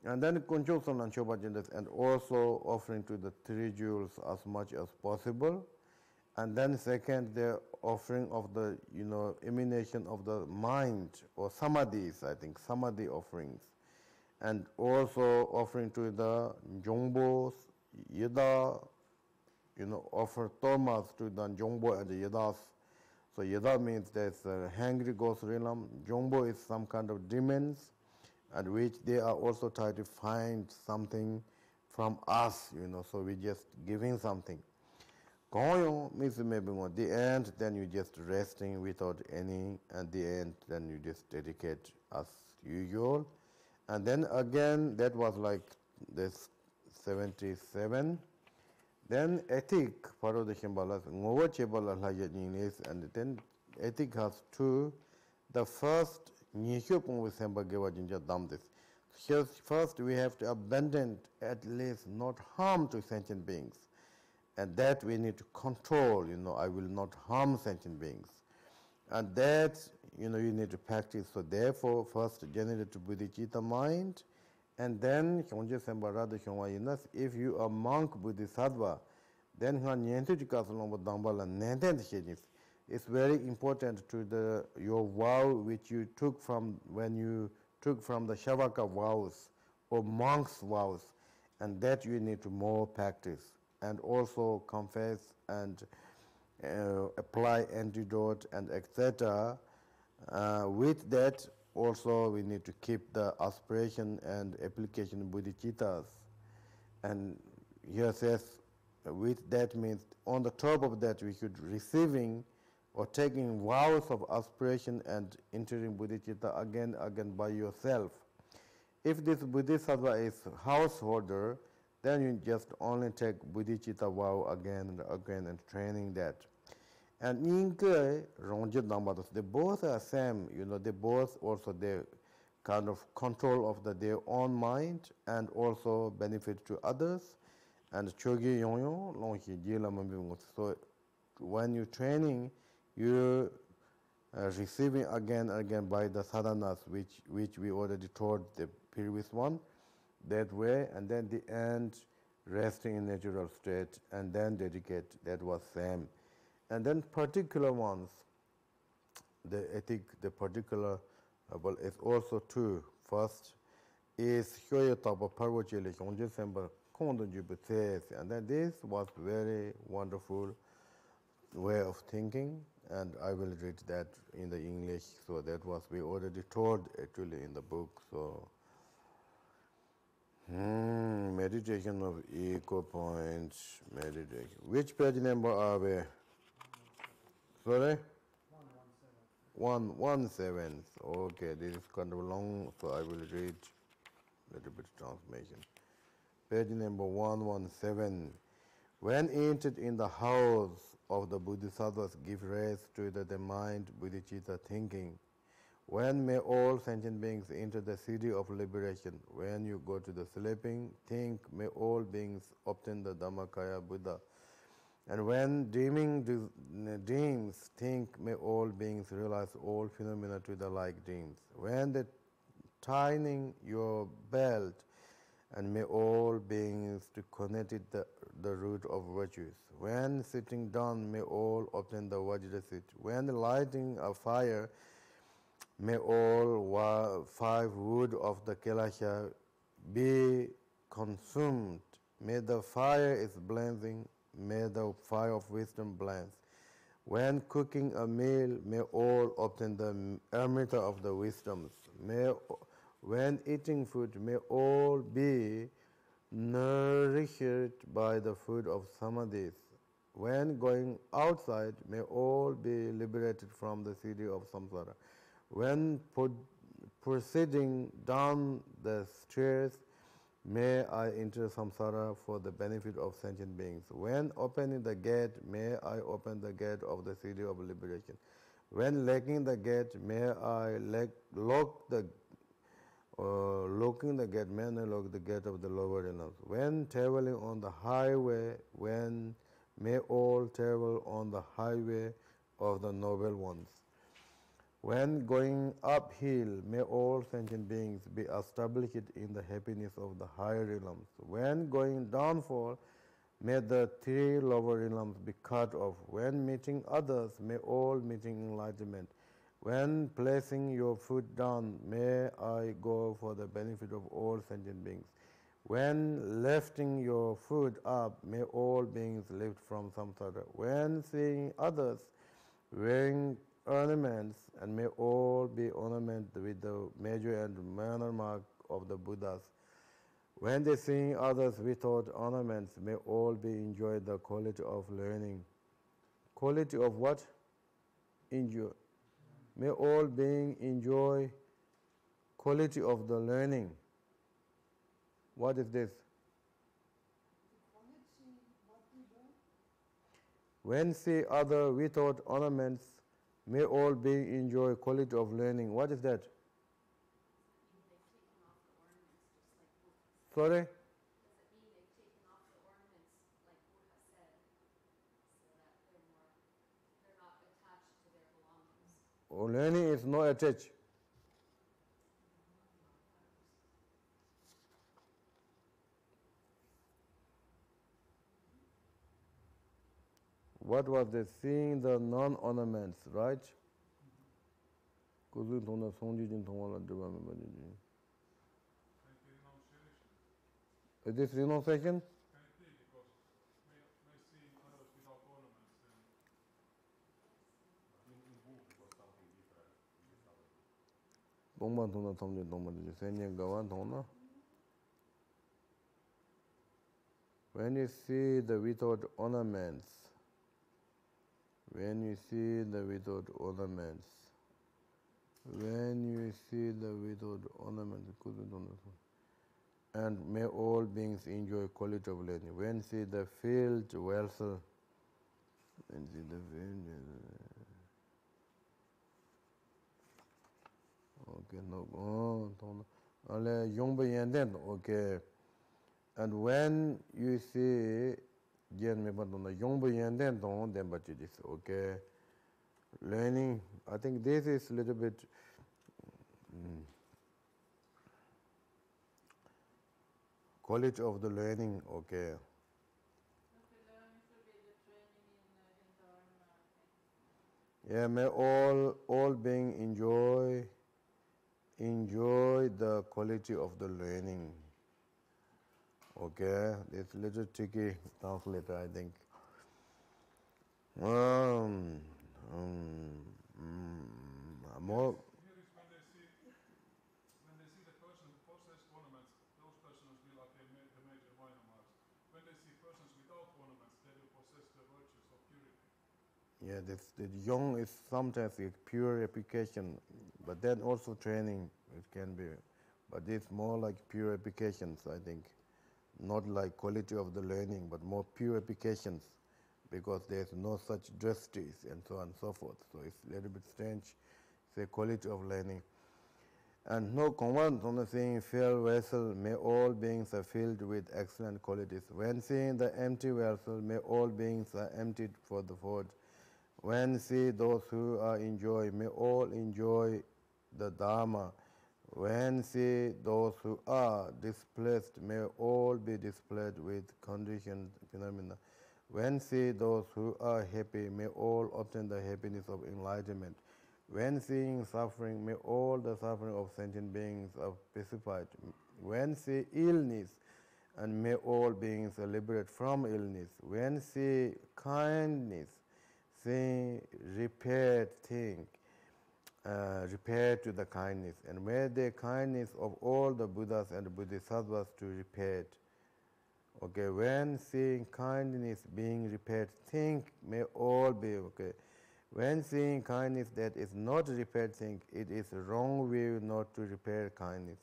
And then Kunchoson and Chobajendes, and also offering to the 3 jewels as much as possible. And then second, the offering of the, emanation of the mind, or samadhis, I think, samadhi offerings. And also offering to the Jongbos, Yeda, offer Thomas to the Jongbo and the Yedas. So Yeda means there's a hungry ghost realm. Jongbo is some kind of demons, at which they are also trying to find something from us, so we just giving something. Goyo means maybe at the end, then you just resting without any, at the end, then you just dedicate as usual. And then again, that was like this 77. Then ethic, part of the Shimbalas, Ngowa Chebala Hajanis, and then ethic has 2. The first, first, we have to abandon, at least not harm to sentient beings. And that we need to control, I will not harm sentient beings. And that, you need to practice. So therefore, first generate bodhicitta mind, and then, if you are monk bodhisattva, then it's very important to your vow which you took from when you took from the Shavaka vows or monks' vows, and that you need to more practice, and also confess and apply antidote and etc. With that, also we need to keep the aspiration and application of bodhicittas. And here says, with that means on the top of that we should receiving or taking vows of aspiration and entering bodhicitta again by yourself. If this bodhisattva is householder, then you just only take bodhicitta vow again and again and training that. And Inke Ronjit Nambadas, they both are same, they both also they kind of control of their own mind and also benefit to others. And Chogi Yonyo, Longhi Jila Mambi. So when you're training, you're receiving again and again by the sadhanas, which we already taught the previous one, that way, and then the end, resting in natural state, and then dedicate, that was same. And then particular ones, I think the particular, well, it's also 2. First is Hyoyatapa Parvachili Shonjesemba Kondonjubites, and then this was very wonderful way of thinking, and I will read that in the English. So that was we already taught actually in the book. So meditation of equal points, meditation. Which page number are we? Sorry? 117. Okay, this is kind of long, so I will read a little bit transmission. Page number 117. When entered in the house of the Bodhisattvas, give rest to the mind, bodhicitta thinking. When may all sentient beings enter the city of liberation? When you go to the sleeping, think, may all beings obtain the Dhammakaya Buddha. And when dreams, think, may all beings realize all phenomena to the like dreams. When the tightening your belt, and may all beings to connect it the root of virtues. When sitting down, may all obtain the Vajra sit. When lighting a fire, may all 5 wood of the Kailasha be consumed. May the fire is blazing may the fire of wisdom blaze. When cooking a meal, may all obtain the amrita of the wisdoms. When eating food, may all be nourished by the food of samadhis. When going outside, may all be liberated from the city of samsara. When proceeding down the stairs, may I enter samsara for the benefit of sentient beings. When opening the gate, may I open the gate of the city of liberation. When locking the gate, may I lock the locking the gate, may I lock the gate of the lower realms. When traveling on the highway, may all travel on the highway of the noble ones. When going uphill, may all sentient beings be established in the happiness of the higher realms. When going downfall, may the three lower realms be cut off. When meeting others, may all meeting enlightenment. When placing your foot down, may I go for the benefit of all sentient beings. When lifting your foot up, may all beings lift from samsara. When seeing others wearing ornaments, and may all be ornamented with the major and minor mark of the Buddhas. When they see others without ornaments, may all be enjoy the quality of learning. Quality of what? Enjoy. May all being enjoy quality of the learning. What is this? When see other without ornaments, may all being enjoy quality of learning. What is that? Sorry? Oh, learning is not attached. What was they seeing the non-ornaments, right? Is this renunciation? Can it be because may seeing others without ornaments then In book it was something different in this other book. When you see the without ornaments, when you see the without ornaments, when you see the without ornaments, and may all beings enjoy quality of learning. When see the filled vessel, when see the okay, no, okay. And when you see okay, learning, I think this is a little bit quality of the learning, okay. Yeah, may all being enjoy the quality of the learning. Okay, it's a little tricky translator, I think. More. here is when they see the person who possesses ornaments, those persons will attain the major minor marks. When they see persons without ornaments, they will possess the virtues of purity. Yeah, the young is sometimes a pure application, but then also training it can be, but it's more like pure applications, I think, not like quality of the learning, but more pure applications, because there's no such justice and so on and so forth. So it's a little bit strange, say quality of learning. And no command on the saying, fair vessel, may all beings are filled with excellent qualities. When seeing the empty vessel, may all beings are emptied for the food. When see those who are enjoy, may all enjoy the Dharma. When see those who are displeased, may all be displeased with conditioned phenomena. When see those who are happy, may all obtain the happiness of enlightenment. When seeing suffering, may all the suffering of sentient beings are pacified. When see illness, and may all beings liberate from illness. When see kindness, see repaired thing, repair to the kindness, and may the kindness of all the Buddhas and Bodhisattvas to repaired. Okay, when seeing kindness being repaired, think may all be okay. When seeing kindness that is not repaired, think it is wrong way not to repair kindness.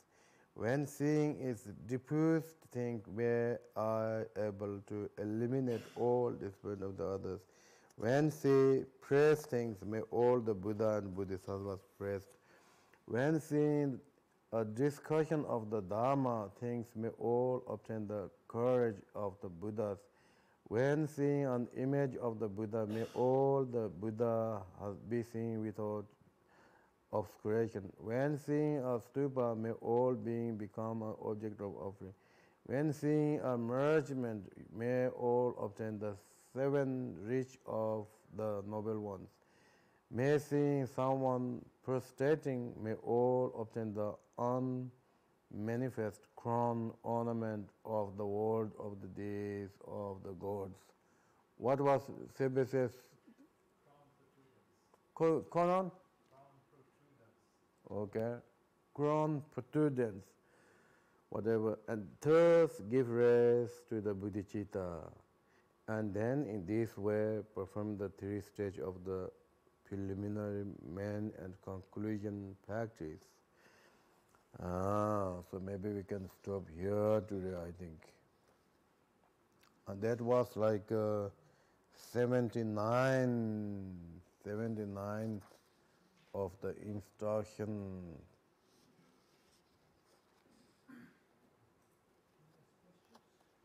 When seeing is diffused, think we are able to eliminate all dispute of the others. When see praise things, may all the Buddha and Bodhisattvas praised. When seeing a discussion of the Dharma, things may all obtain the courage of the Buddhas. When seeing an image of the Buddha, may all the Buddha be seen without obscuration. When seeing a stupa, may all being become an object of offering. When seeing a mergement, may all obtain the seven rich of the noble ones. May seeing someone prostrating, may all obtain the unmanifest crown ornament of the world of the days of the gods. What was Sebese's crown? Okay, crown protrudence, whatever, and thus give rest to the bodhicitta, and then in this way perform the three stages of the preliminary, main, and conclusion practice. So maybe we can stop here today, I think. And that was like 79 of the instruction.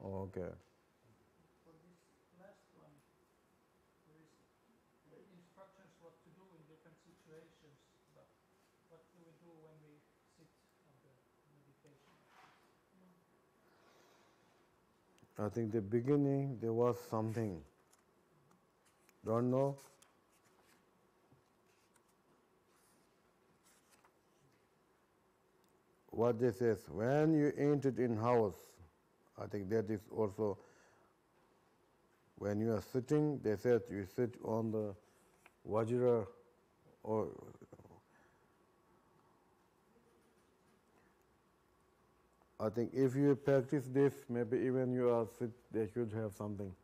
Okay. For this last one, there is instructions what to do in different situations, but what do we do when we sit on the meditation? I think the beginning there was something. Don't know? What this is, when you entered in house, I think that is also when you are sitting, they said you sit on the Vajra or I think if you practice this, maybe even you are sit, they should have something.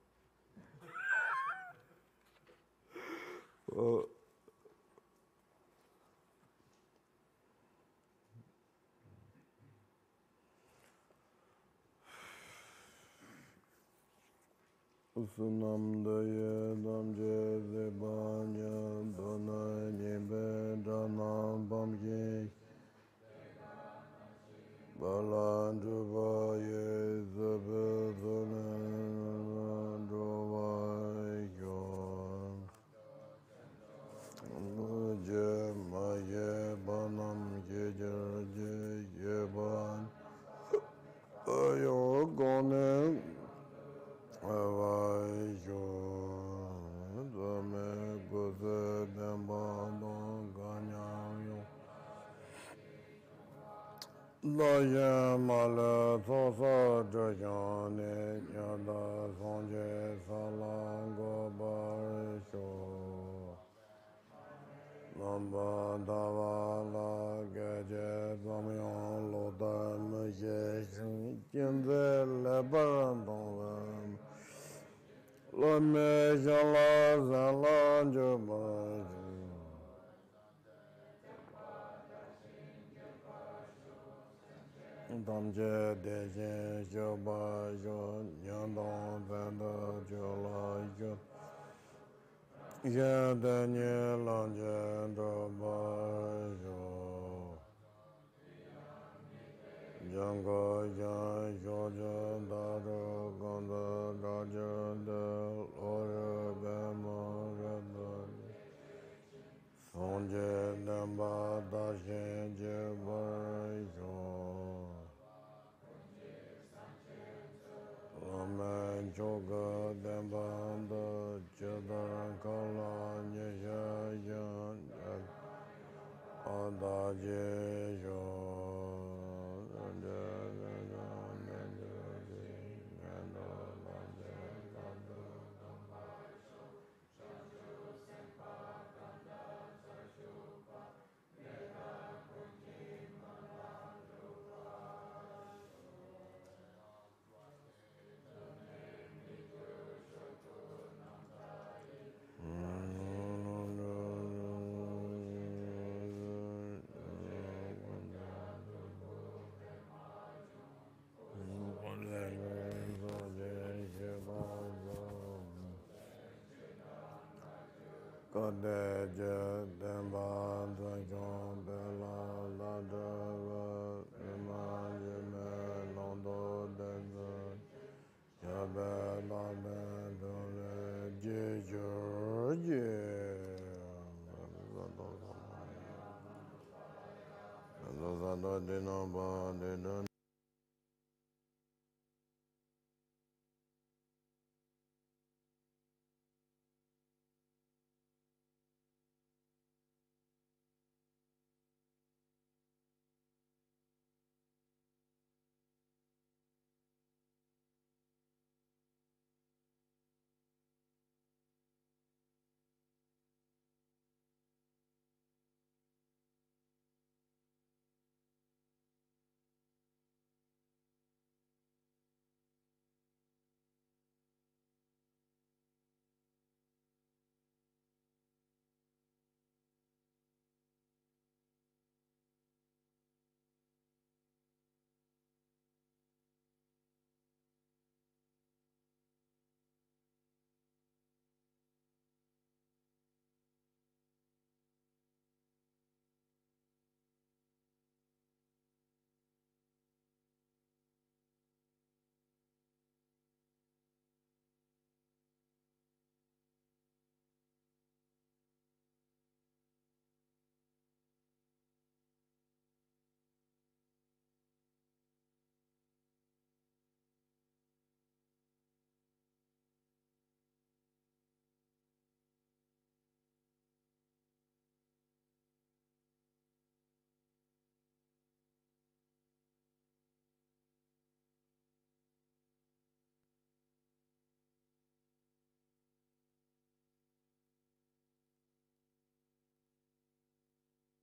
Sunam Daya Damje Zebanya Dona Nyebe Dana Bamye Balan Duvaye Zabe Zona Duvayon Muje Maye Banam Yejer Yeban Ayo Gone Avayo Dame Goze Dembano Ganyayo Laya Mala Tosa Jayane Yada Sonje Salango Barisho Namba Davala Gaje Zamyon Loda Muje Jinze Lebarandon Lame Jala Zalan Jabaj Damje Deje Joba Jo Nyandon Venda Jola Jo Yadanye Lanje Doba Jo Jango Jan Joja Dado Gonda Daja Del Ore Bema Rada Sonje Damba Dashe Jebai Jo Lame Joga Dembanda Jadar Kala Nyesha Jan Adaje Jo Ode je demba dragon bella la deva imagine londo denza ya bella dole je je Zando dino ba de